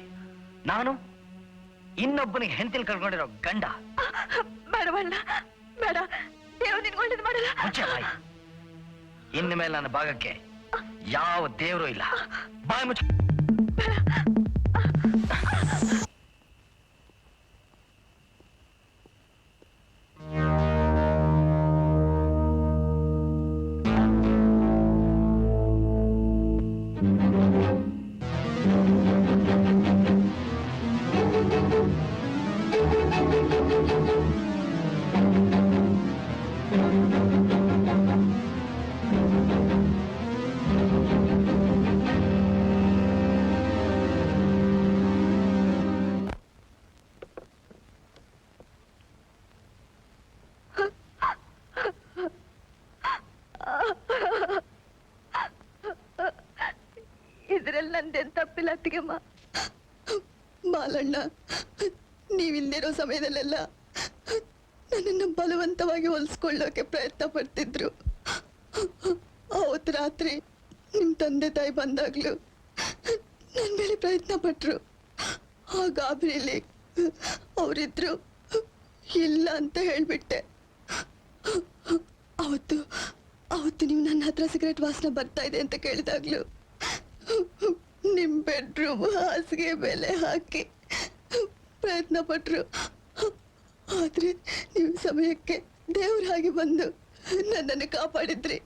ನಾನು ಇನ್ನೊಬ್ಬನಿಗೆ ಹೆಂಡತಿಲ್ ಕಳ್ಕೊಂಡಿರೋ ಗಂಡ. ಬೇಡವಣ್ಣ, ಬೇಡ. ದೇವ್ರು ನಿನ್ಗೆ ಒಳ್ಳೇದು ಮಾಡಲ್ಲ. ಮುಚ್ಚೆ ಬಾಯಿ. ಇನ್ನು ಮೇಲೆ ನನ್ನ ಭಾಗಕ್ಕೆ ಯಾವ ದೇವರು ಇಲ್ಲ. ಬಾಯಿ ಮುಚ್ಚ. ಇದ್ರಲ್ಲಿ ನಂದೇನ್ ತಪ್ಪಿಲ್ಲ ಅತ್ತಿಗೆಮ್ಮ. ಬಾಲಣ್ಣ ನೀವಿಲ್ದಿರೋ ಸಮಯದಲ್ಲೆಲ್ಲ ನನ್ನನ್ನು ಬಲವಂತವಾಗಿ ಹೊಲಿಸ್ಕೊಳ್ಳೋಕೆ ಪ್ರಯತ್ನ ಪಡ್ತಿದ್ರು. ಅವತ್ತು ರಾತ್ರಿ ನಿಮ್ ತಂದೆ ತಾಯಿ ಬಂದಾಗ್ಲೂ ನನ್ನ ಮೇಲೆ ಪ್ರಯತ್ನ ಪಟ್ರು. ಆ ಗಾಬರಿಲಿ ಅವರಿದ್ರು ಇಲ್ಲ ಅಂತ ಹೇಳ್ಬಿಟ್ಟೆ. ಅವತ್ತು ನೀವು ನನ್ನ ಹತ್ರ ಸಿಗರೇಟ್ ವಾಸನೆ ಬರ್ತಾ ಇದೆ ಅಂತ ಕೇಳಿದಾಗ್ಲು ನಿಮ್ ಬೆಡ್ರೂಮ್ ಹಾಸಿಗೆ ಮೇಲೆ ಹಾಕಿ ಪ್ರಯತ್ನ ಪಟ್ರು. ಆದ್ರೆ ನೀವು ಸಮಯಕ್ಕೆ ದೇವ್ರ ಹಾಗೆ ಬಂದು ನನ್ನನ್ನು ಕಾಪಾಡಿದ್ರಿ.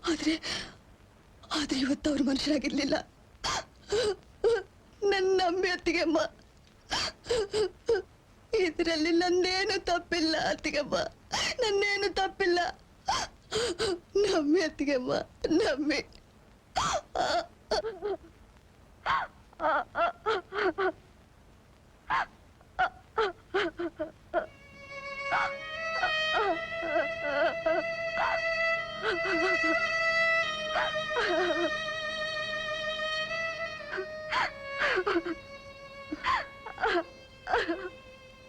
ಆದ್ರೆ ಇವತ್ತು ಅವ್ರು ಮನುಷ್ಯರಾಗಿರ್ಲಿಲ್ಲ. ನನ್ನ ನಂಬಿ ಅತ್ತಿಗೆಮ್ಮ, ಇದರಲ್ಲಿ ನನ್ನೇನು ತಪ್ಪಿಲ್ಲ ಅತ್ತಿಗೆಮ್ಮ, ನನ್ನೇನು ತಪ್ಪಿಲ್ಲ. ನಮ್ಮಿ ಅತ್ತಿಗೆಮ್ಮ, ನಮ್ಮಿ.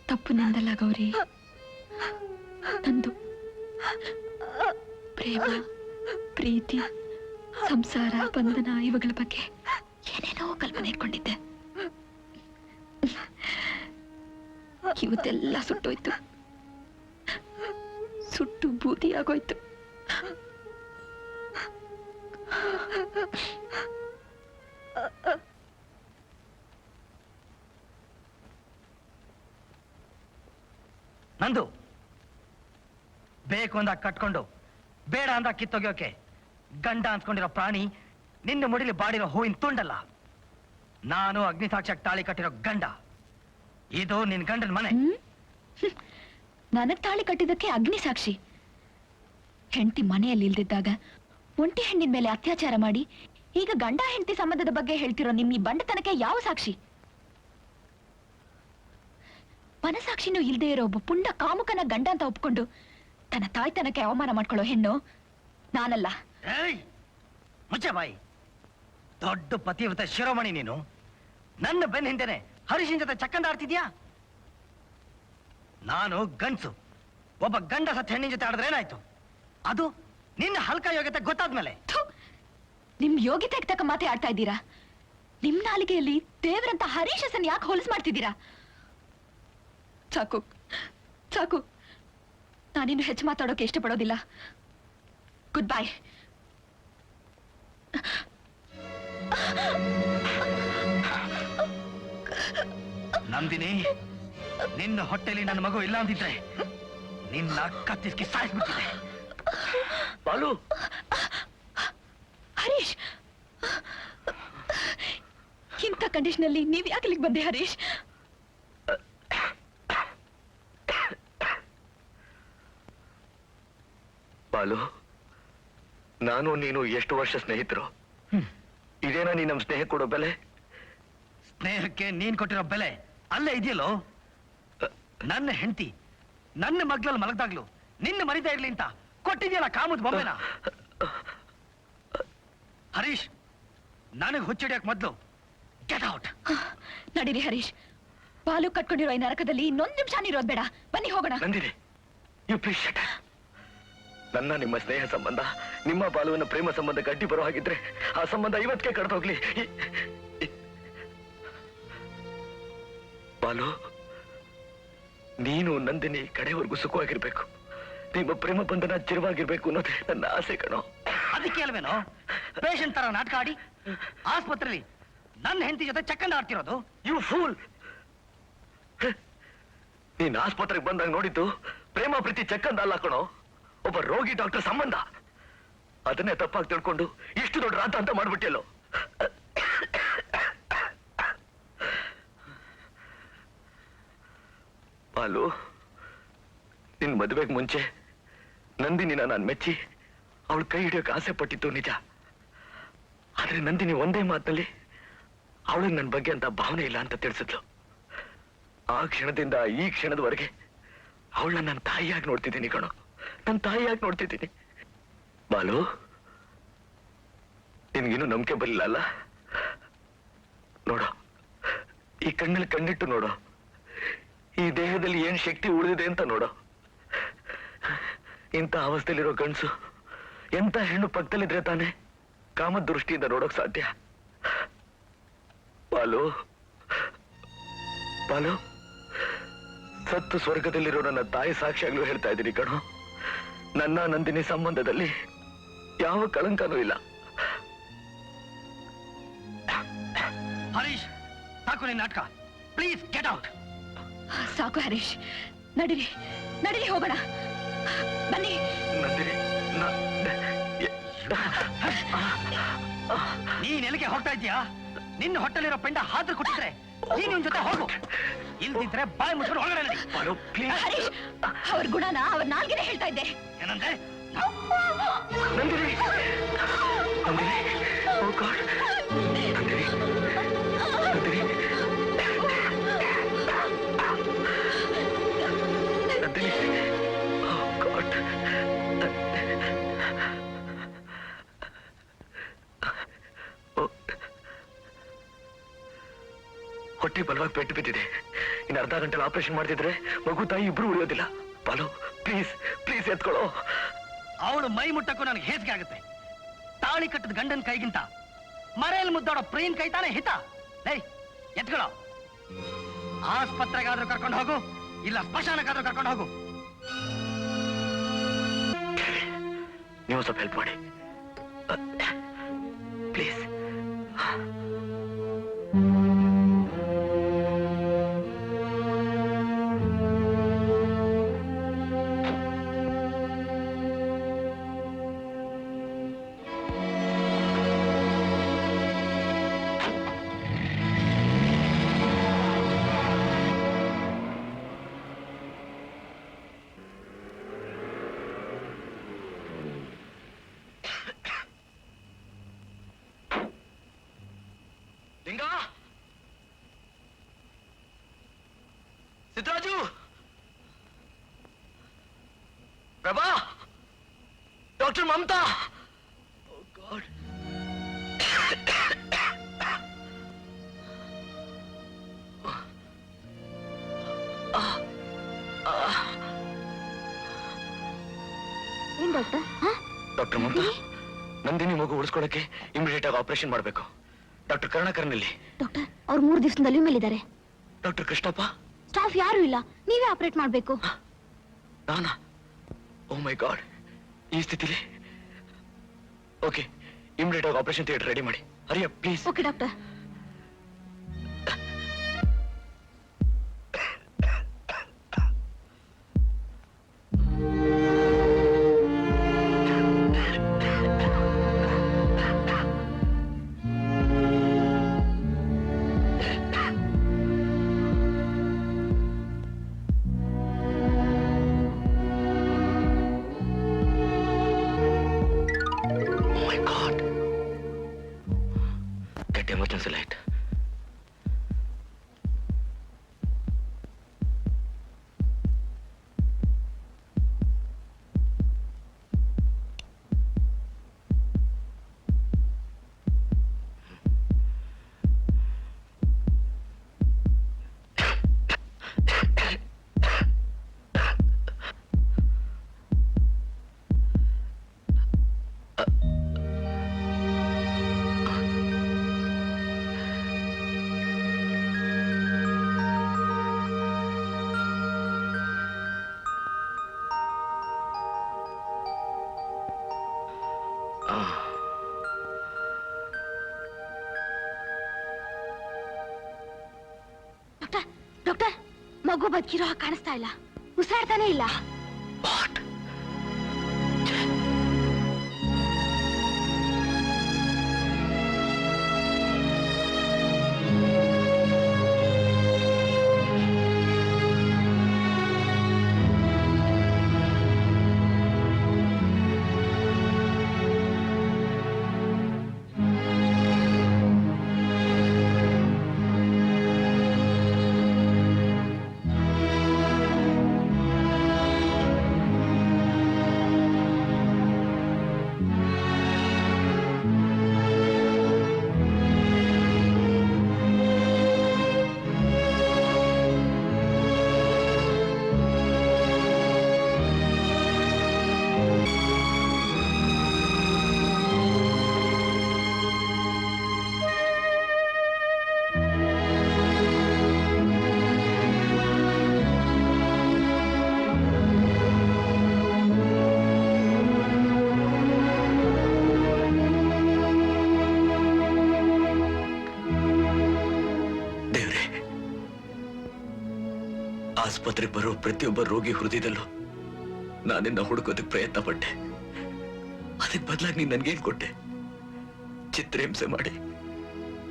ತಪ್ಪು ನಿಂದಲ್ಲ ಗೌರಿ, ನಂದು. ಪ್ರೇಮ, ಪ್ರೀತಿ, ಸಂಸಾರ, ಬಂಧನ ಇವುಗಳ ಬಗ್ಗೆ ಏನೇನೋ ಕಲ್ಪನೆ ಇಟ್ಕೊಂಡಿದ್ದೆ. ಇವತ್ತೆಲ್ಲ ಸುಟ್ಟೋಯ್ತು, ಸುಟ್ಟು ಬೂದಿ ಆಗೋಯ್ತು. ನಂದು ಬೇಕು ಅಂದಾಗ ಕಟ್ಕೊಂಡು ಬೇಡ ಅಂದಾಗ ಕಿತ್ತೊಗೆಯೋಕೆ ಗಂಡ ಅನ್ಸ್ಕೊಂಡಿರೋ ಪ್ರಾಣಿ ನಿನ್ನ ಮುಡಿಲಿ ಬಾಡಿರೋ ಹೂವಿನ ತುಂಡಲ್ಲ. ನಾನು ಅಗ್ನಿಸಾಕ್ಷಿಯಾಗಿ ತಾಳಿ ಕಟ್ಟಿರೋ ಗಂಡ. ಇದು ನಿನ್ ಗಂಡನ ಮನೆ. ನನಗ್ ತಾಳಿ ಕಟ್ಟಿದ್ದಕ್ಕೆ ಅಗ್ನಿ ಸಾಕ್ಷಿ. ಹೆಂಡತಿ ಮನೆಯಲ್ಲಿ ಇಲ್ದಿದ್ದಾಗ ಒಂಟಿ ಹೆಣ್ಣಿನ ಮೇಲೆ ಅತ್ಯಾಚಾರ ಮಾಡಿ ಈಗ ಗಂಡ ಹೆಂಡತಿ ಸಂಬಂಧದ ಬಗ್ಗೆ ಹೇಳ್ತಿರೋ ನಿಮ್ಮ ಈ ಬಂಡತನಕ್ಕೆ ಯಾವ ಸಾಕ್ಷಿ? ಮನಸಾಕ್ಷಿನೂ ಇಲ್ದೇ ಇರೋ ಒಬ್ಬ ಪುಂಡ ಕಾಮುಕನ ಗಂಡ ಅಂತ ಒಪ್ಕೊಂಡು ತನ್ನ ತಾಯ್ತನಕ್ಕೆ ಅವಮಾನ ಮಾಡ್ಕೊಳ್ಳೋ ಹೆಣ್ಣು ನಾನಲ್ಲ. ಮುಚ್ಚೆ ಬಾಯಿ. ದೊಡ್ಡ ಪತಿವ್ರತ ಶಿರೋಮಣಿ ನೀನು. ನನ್ನ ಬೆನ್ನ ಹಿಂದೆನೆ ಹರೀಶನ್ ಜೊತೆ ಚಕ್ಕಂದ ಆಡ್ತಿದ್ಯಾ? ನಾನು ಗಂಡ್ಸು. ಒಬ್ಬ ಗಂಡ ಸತ್ ಹೆಣ್ಣಿನ ಜೊತೆ ಆಡಿದ್ರೆ ಏನಾಯ್ತು? ಅದು ನಿನ್ನ ಹಲ್ಕ ಯೋಗ್ಯತೆ ಗೊತ್ತಾದ್ಮೇಲೆ. ನಿಮ್ ಯೋಗ್ಯತೆಗೆ ತಕ್ಕ ಮಾತೆ ಆಡ್ತಾ ಇದ್ದೀರಾ? ನಿಮ್ ನಾಲಿಗೆಯಲ್ಲಿ ದೇವರಂತ ಹರೀಶಸನ್ ಯಾಕೆ ಹೊಲಸು ಮಾಡ್ತಿದ್ದೀರಾ? ಸಾಕು ಸಾಕು, ನಾನಿನ್ನು ಹೆಚ್ಚು ಮಾತಾಡೋಕೆ ಇಷ್ಟಪಡೋದಿಲ್ಲ. Good bye. ನಂದಿನಿ, ನಿನ್ನ ಹೊಟ್ಟೆಲಿ ನನ್ನ ಮಗು ಇಲ್ಲ ಅಂದಿದ್ರೆ ನಿನ್ನ ಕತ್ತಿಸ್ಕಿ ಸಾಯಿಸ್ಬಿಡ್ತಿದೆ. ಬಾಲು, ಹರೀಶ್, ಇಂಥ ಕಂಡೀಷನಲ್ಲಿ ನೀವ್ ಯಾಕೆ ಇಲ್ಲಿಗೆ ಬಂದೆ ಹರೀಶ್? ಬಾಲು, ನಾನು ನೀನು ಎಷ್ಟು ವರ್ಷ ಸ್ನೇಹಿತರು? ಇದೇನಾ ನೀ ನಮ್ ಸ್ನೇಹ ಕೊಡೋ ಬೆಲೆ? ಸ್ನೇಹಕ್ಕೆ ನೀನ್ ಕೊಟ್ಟಿರೋ ಬೆಲೆ ಅಲ್ಲೇ ಇದೆಯಲ್ಲೋ. ನನ್ನ ಹೆಂಡತಿ ನನ್ನ ಮಗ್ಲಲ್ಲಿ ಮಲಗ್ದಾಗ್ಲು ನಿನ್ನ ಮರಿತಾ ಇರ್ಲಿ ಅಂತ ಕೊಟ್ಟಿದ್ಯಲ್ಲ ಕಾಮದ ಬೊಮ್ಮೆನ. ಹರೀಶ್, ನನಗ್ ಹುಚ್ಚಿಡಿಯಕ್ ಮೊದ್ಲು ಗೆಟ್ ಔಟ್. ನಡೀರಿ ಹರೀಶ್, ಬಾಲು ಕಟ್ಕೊಂಡಿರೋ ಈ ನರಕದಲ್ಲಿ ಇನ್ನೊಂದು ನಿಮಿಷ ಇರೋದ್ ಬೇಡ. ಬನ್ನಿ ಹೋಗೋಣ. Nandini, you please shut. ನನ್ನ ನಿಮ್ಮ ಸ್ನೇಹ ಸಂಬಂಧ, ನಿಮ್ಮ ಬಾಲುವಿನ ಪ್ರೇಮ ಸಂಬಂಧ ಗಡ್ಡಿ ಬರೋ ಹಾಗಿದ್ರೆ ಆ ಸಂಬಂಧ ಇವತ್ತಿಗೆ ಕಡ್ದೋಗ್ಲಿ. ಬಾಲು, ನೀನು ನಂದಿನಿ ಕಡೆವರೆಗೂ ಸುಖವಾಗಿರ್ಬೇಕು. ನಿಮ್ಮ ಪ್ರೇಮ ಬಂಧನ ಚಿರವಾಗಿರ್ಬೇಕು ಅನ್ನೋದೇ ನನ್ನ ಆಸೆ ಕಣೋ. ಅದಕ್ಕೆ ಅಲ್ವೇನೋ ಪೇಷಂಟ್ ತರ ನಾಟಕ ಆಡಿ ಆಸ್ಪತ್ರೆಯಲ್ಲಿ ನನ್ನ ಹೆಂಡತಿ ಜೊತೆ ಚಕ್ಕಂದ ಆಡ್ತಿರೋದು. You pool! ನೀನ್ ಆಸ್ಪತ್ರೆಗೆ ಬಂದಾಗ ನೋಡಿದ್ದು ಪ್ರೇಮ ಪ್ರೀತಿ ಚಕ್ಕಂದ ಅಲ್ಲ ಕಣೋ, ಒಬ್ಬ ರೋಗಿ ಡಾಕ್ಟರ್ ಸಂಬಂಧ. ಅದನ್ನೇ ತಪ್ಪಾಗಿ ತಿಳ್ಕೊಂಡು ಎಷ್ಟು ದೊಡ್ಡ ರಾತ ಅಂತ ಮಾಡ್ಬಿಟ್ಟಿಯಲ್ಲೋ. ಬಾಲು, ನಿನ್ ಮದುವೆಗೆ ಮುಂಚೆ ನಂದಿನಿನ ನಾನು ಮೆಚ್ಚಿ ಅವಳು ಕೈ ಹಿಡಿಯೋಕೆ ಆಸೆ ಪಟ್ಟಿತ್ತು ನಿಜ. ಆದ್ರೆ ನಂದಿನಿ ಒಂದೇ ಮಾತಲ್ಲಿ ಅವಳಿಗೆ ನನ್ನ ಬಗ್ಗೆ ಅಂತ ಭಾವನೆ ಇಲ್ಲ ಅಂತ ತಿಳಿಸಿದ್ಲು. ಆ ಕ್ಷಣದಿಂದ ಈ ಕ್ಷಣದವರೆಗೆ ಅವಳನ್ನ ನನ್ನ ತಾಯಿಯಾಗಿ ನೋಡ್ತಿದ್ದೀನಿ ಕಣೋ, ನನ್ನ ತಾಯಿಯಾಗಿ ನೋಡ್ತಿದ್ದೀನಿ. ಬಾಲು, ನಿನ್ಗಿನ್ನೂ ನಂಬಿಕೆ ಬರಲಿಲ್ಲ ಅಲ್ಲ? ನೋಡು, ಈ ಕಣ್ಣಲ್ಲಿ ಕಣ್ಣಿಟ್ಟು ನೋಡು, ಈ ದೇಹದಲ್ಲಿ ಏನ್ ಶಕ್ತಿ ಉಳಿದಿದೆ ಅಂತ ನೋಡು. ಇಂಥ ಅವಸ್ಥೆಯಲ್ಲಿರೋ ಗಂಡಸು ಎಂತ ಹೆಣ್ಣು ಪಕ್ಕದಲ್ಲಿದ್ರೆ ತಾನೆ ಕಾಮದ ದೃಷ್ಟಿಯಿಂದ ನೋಡೋಕ್ ಸಾಧ್ಯ. ಬಾಲು, ಬಾಲು, ಸತ್ತು ಸ್ವರ್ಗದಲ್ಲಿರೋ ನನ್ನ ತಾಯಿ ಸಾಕ್ಷಿಯಾಗ್ಲೂ ಹೇಳ್ತಾ ಇದ್ದೀನಿ ಕಣೋ, ನನ್ನ ನಂದಿನಿ ಸಂಬಂಧದಲ್ಲಿ ಯಾವ ಕಳಂಕನೂ ಇಲ್ಲ. ಹರೀಶ್, ಸಾಕು ನಿನ್ನ ನಾಟಕ. Please get out. ಸಾಕು ಹರೀಶ್, ನಡೀರಿ ನಡೀರಿ ಹೋಗೋಣ. ಬನ್ನಿ. ನಂದಿನಿ, ನೀನ್ ಎಲ್ಲಿಗೆ ಹೋಗ್ತಾ ಇದೀಯಾ? ನಿನ್ನ ಹೊಟ್ಟೆಲಿರೋ ಪಿಂಡ ಹಾದ್ರು ಕೊಟ್ಟಿದ್ರೆ ನೀನ್ ನಿನ್ ಜೊತೆ ಹೋಗು. ಇಲ್ದಿದ್ರೆ ಬಾಯಿ ಮುಚ್ಕೊಂಡು ಒಳಗಡೆ ನಡಿ. ಹರೀಶ್, ಅವ್ರ ಗುಣನ ಅವ್ರ ನಾಲ್ಗೆನೆ ಹೇಳ್ತಾ ಇದ್ದೆ. ಏನಂದ್ರೆ? ನಂದಿನಿ, ನಂದಿನಿ, ಓ ಗಾಡ್, ನಂದಿನಿ, ನಂದಿನಿ, ನಂದಿನಿ, ಓ ಗಾಡ್. ಹೊಟ್ಟೆ ಬಲವಾಗಿ ಪೆಟ್ಟು ಬಿದ್ದಿದೆ. ಇನ್ನು ಅರ್ಧ ಗಂಟೆಲಿ ಆಪರೇಷನ್ ಮಾಡ್ತಿದ್ರೆ ಮಗು ತಾಯಿ ಇಬ್ರು ಉಳಿಯೋದಿಲ್ಲ. ಬಾಲು, ಪ್ಲೀಸ್ ಪ್ಲೀಸ್ ಎತ್ಕೊಳ್ಳೋ. ಅವಳು ಮೈ ಮುಟ್ಟಕ್ಕೂ ನನಗೆ ಹೇಸಿಗೆ ಆಗುತ್ತೆ. ತಾಳಿ ಕಟ್ಟದ ಗಂಡನ ಕೈಗಿಂತ ಮರೆಯಲ್ಲಿ ಮುದ್ದಾಡೋ ಪ್ರೇಮ್ ಕೈ ತಾನೇ ಹಿತ. ಲೈ, ಎತ್ಕೊಳ್ಳೋ. ಆಸ್ಪತ್ರೆಗಾದ್ರೂ ಕರ್ಕೊಂಡು ಹೋಗು, ಇಲ್ಲ ಸ್ಮಶಾನಕ್ಕಾದ್ರೂ ಕರ್ಕೊಂಡು ಹೋಗು. ನೀವು ಸ್ವಲ್ಪ ಹೆಲ್ಪ್ ಮಾಡಿ ಪ್ಲೀಸ್. ಲಿಂಗ, ಸಿದ್ದರಾಜು, ಪ್ರಭಾ, ಡಾಕ್ಟರ್ ಮಮತಾ. ಓ ಗಾಡ್. ಏನ್ ಡಾಕ್ಟರ್? ಡಾಕ್ಟರ್ ಮಮತಾ, ನಂದಿನಿ ಮಗು ಉಳಿಸ್ಕೊಳಕ್ಕೆ ಇಮಿಡಿಯೇಟ್ ಆಗಿ ಆಪರೇಷನ್ ಮಾಡಬೇಕು. ಡಾಕ್ಟರ್ ಕರುಣಾಕರನಲ್ಲಿ. ಡಾಕ್ಟರ್ ಅವ್ರು 3 ದಿವಸದಲ್ಲಿ ಮೇಲಿದ್ದಾರೆ. ಡಾಕ್ಟರ್ ಕೃಷ್ಣಪ್ಪ? ಸ್ಟಾಫ್ ಯಾರು ಇಲ್ಲ, ನೀವೇ ಆಪರೇಟ್ ಮಾಡ್ಬೇಕು. ನಾನಾ? ಓ ಮೈ ಗಾಡ್, ಈ ಸ್ಥಿತಿಲಿ? ಓಕೆ, ಇಮಿಡಿಯೇಟ್ ಆಗಿ ಆಪರೇಷನ್ ಥಿಯೇಟರ್ ರೆಡಿ ಮಾಡಿ. ಹರಿಯ please. Okay doctor. Emergency light. Doctor, doctor, ಮಗು ಬದುಕಿರೋ ಹಾಗೆ ಕಾಣಿಸ್ತಾ ಇಲ್ಲ, ಉಸಿರಾಡ್ತಾನೆ ಇಲ್ಲ. ಆಸ್ಪತ್ರೆಗೆ ಬರೋ ಪ್ರತಿಯೊಬ್ಬ ರೋಗಿ ಹೃದಯದಲ್ಲೂ ನಾನಿನ್ನ ಹುಡುಕೋದಕ್ಕೆ ಪ್ರಯತ್ನ ಪಟ್ಟೆ. ಅದಕ್ಕೆ ಬದಲಾಗಿ ನೀನ್ ನನ್ಗೇನ್ ಕೊಟ್ಟೆ? ಚಿತ್ರಹಿಂಸೆ ಮಾಡಿ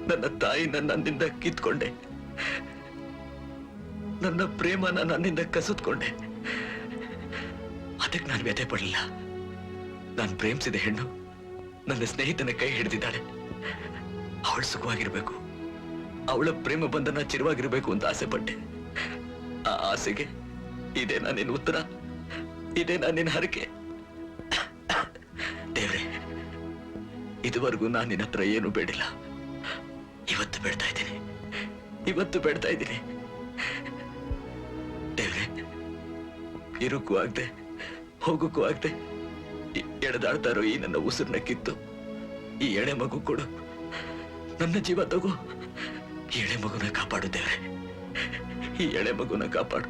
ನನ್ನ ತಾಯಿನ ನನ್ನಿಂದ ಕಿತ್ಕೊಂಡೆ, ನನ್ನ ಪ್ರೇಮನ ನನ್ನಿಂದ ಕಸಿದ್ಕೊಂಡೆ. ಅದಕ್ಕೆ ನಾನು ವ್ಯಥೆ ಪಡಲಿಲ್ಲ. ನಾನು ಪ್ರೇಮಿಸಿದ ಹೆಣ್ಣು ನನ್ನ ಸ್ನೇಹಿತನ ಕೈ ಹಿಡಿದಿದ್ದಾಳೆ. ಅವಳು ಸುಖವಾಗಿರ್ಬೇಕು, ಅವಳ ಪ್ರೇಮ ಬಂಧನ ಚಿರವಾಗಿರ್ಬೇಕು ಅಂತ ಆಸೆ ಪಟ್ಟೆ. ಆ ಆಸೆಗೆ ಇದೇ ನಾನಿನ ಉತ್ತರ, ಇದೇ ನಾನಿನ ಹರಕೆ. ದೇವ್ರೆ, ಇದುವರೆಗೂ ನಾನು ನಿನ್ನ ಹತ್ರ ಏನು ಬೇಡಿಲ್ಲ. ಇವತ್ತು ಬೇಡ್ತಾ ಇದ್ದೀನಿ, ಇವತ್ತು ಬೇಡ್ತಾ ಇದ್ದೀನಿ. ದೇವ್ರೆ, ಇರುಕ್ಕೂ ಆಗದೆ ಹೋಗಕ್ಕೂ ಆಗದೆ ಎಳೆದಾಡ್ತಾ ಇರೋ ಈ ನನ್ನ ಉಸಿರನ್ನ ಕಿತ್ತು ಈ ಎಳೆ ಮಗು ಕೊಡು. ನನ್ನ ಜೀವ ತಗೋ. ಈ ಎಳೆ ಮಗುನ ಕಾಪಾಡು ದೇವ್ರೆ, ಈ ಎಳೆ ಮಗುನ ಕಾಪಾಡು.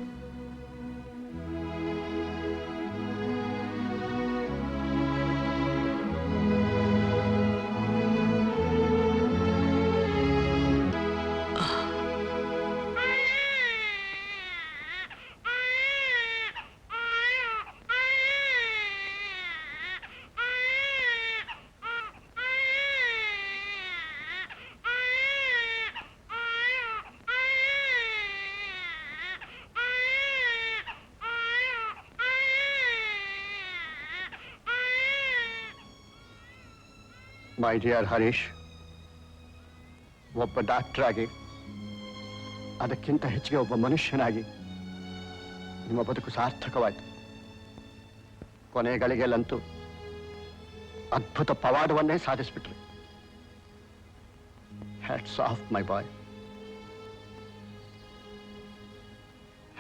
ಮೈ ಡಿಯರ್ ಹರೀಶ್, ಒಬ್ಬ ಡಾಕ್ಟರ್ ಆಗಿ, ಅದಕ್ಕಿಂತ ಹೆಚ್ಚಿಗೆ ಒಬ್ಬ ಮನುಷ್ಯನಾಗಿ ನಿಮ್ಮ ಬದುಕು ಸಾರ್ಥಕವಾಯಿತು. ಕೊನೆಗಳಿಗೆಲ್ಲಂತೂ ಅದ್ಭುತ ಪವಾಡವನ್ನೇ ಸಾಧಿಸ್ಬಿಟ್ರಿ. Hats off my boy,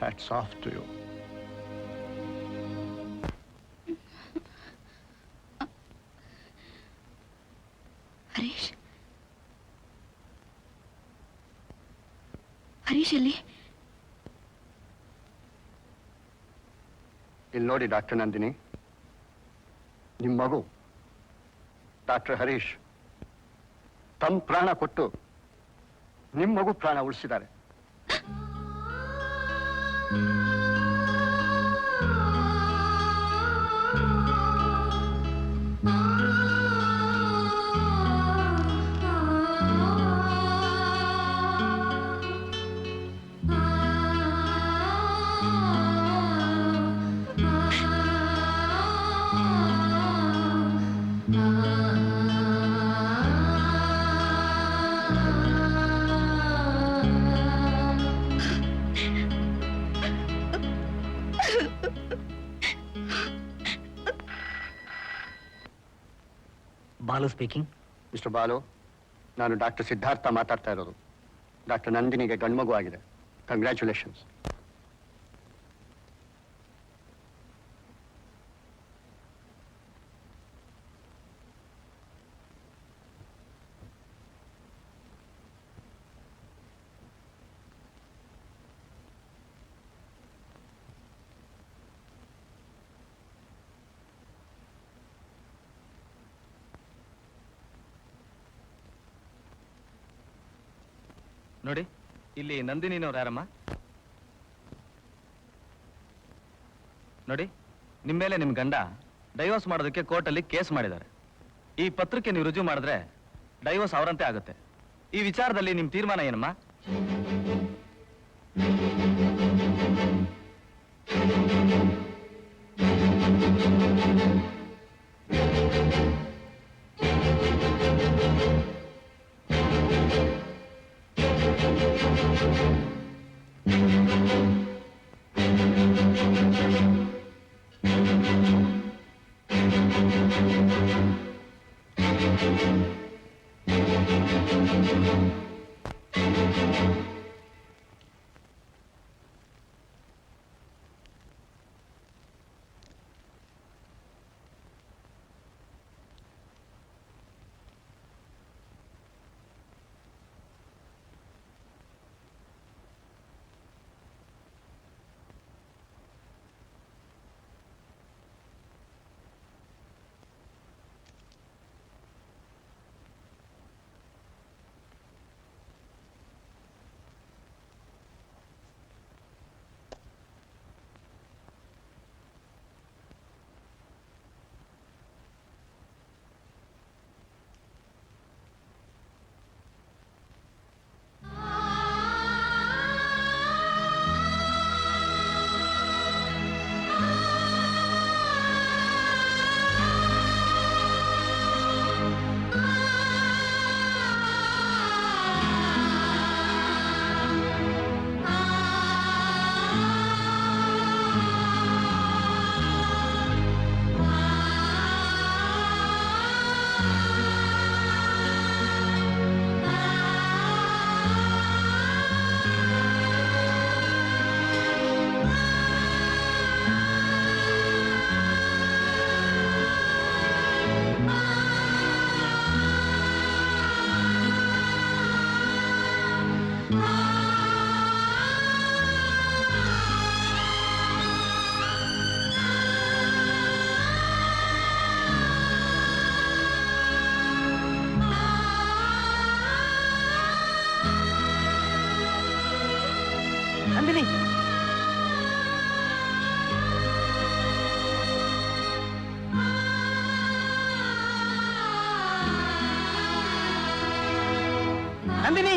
hats off to you. Harish, Harish ಎಲ್ಲಿ? ಇಲ್ಲಿ ನೋಡಿ ಡಾಕ್ಟರ್ ನಂದಿನಿ, ನಿಮ್ಮ ಮಗು ಡಾಕ್ಟರ್ ಹರೀಶ್ ತಮ್ಮ ಪ್ರಾಣ ಕೊಟ್ಟು ನಿಮ್ಮ ಮಗು ಪ್ರಾಣ ಉಳಿಸಿದ್ದಾರೆ. ಬಾಲು ಸ್ಪೀಕಿಂಗ್. ಮಿಸ್ಟರ್ ಬಾಲು, ನಾನು ಡಾಕ್ಟರ್ ಸಿದ್ಧಾರ್ಥ ಮಾತಾಡ್ತಾ ಇರೋದು. ಡಾಕ್ಟರ್ ನಂದಿನಿಗೆ ಗಂಡ್ಮಗು ಆಗಿದೆ. ಕಂಗ್ರ್ಯಾಚುಲೇಷನ್ಸ್. ನೋಡಿ, ಇಲ್ಲಿ ನಂದಿನಿನವ್ರು ಯಾರಮ್ಮ? ನೋಡಿ, ನಿಮ್ಮ ಮೇಲೆ ನಿಮ್ಮ ಗಂಡ ಡೈವೋರ್ಸ್ ಮಾಡೋದಕ್ಕೆ ಕೋರ್ಟಲ್ಲಿ ಕೇಸ್ ಮಾಡಿದ್ದಾರೆ. ಈ ಪತ್ರಕ್ಕೆ ನೀವು ರುಜು ಮಾಡಿದ್ರೆ ಡೈವೋರ್ಸ್ ಅವರಂತೆ ಆಗುತ್ತೆ. ಈ ವಿಚಾರದಲ್ಲಿ ನಿಮ್ಮ ತೀರ್ಮಾನ ಏನಮ್ಮ? ನಂದಿನಿ ನಂದಿನಿ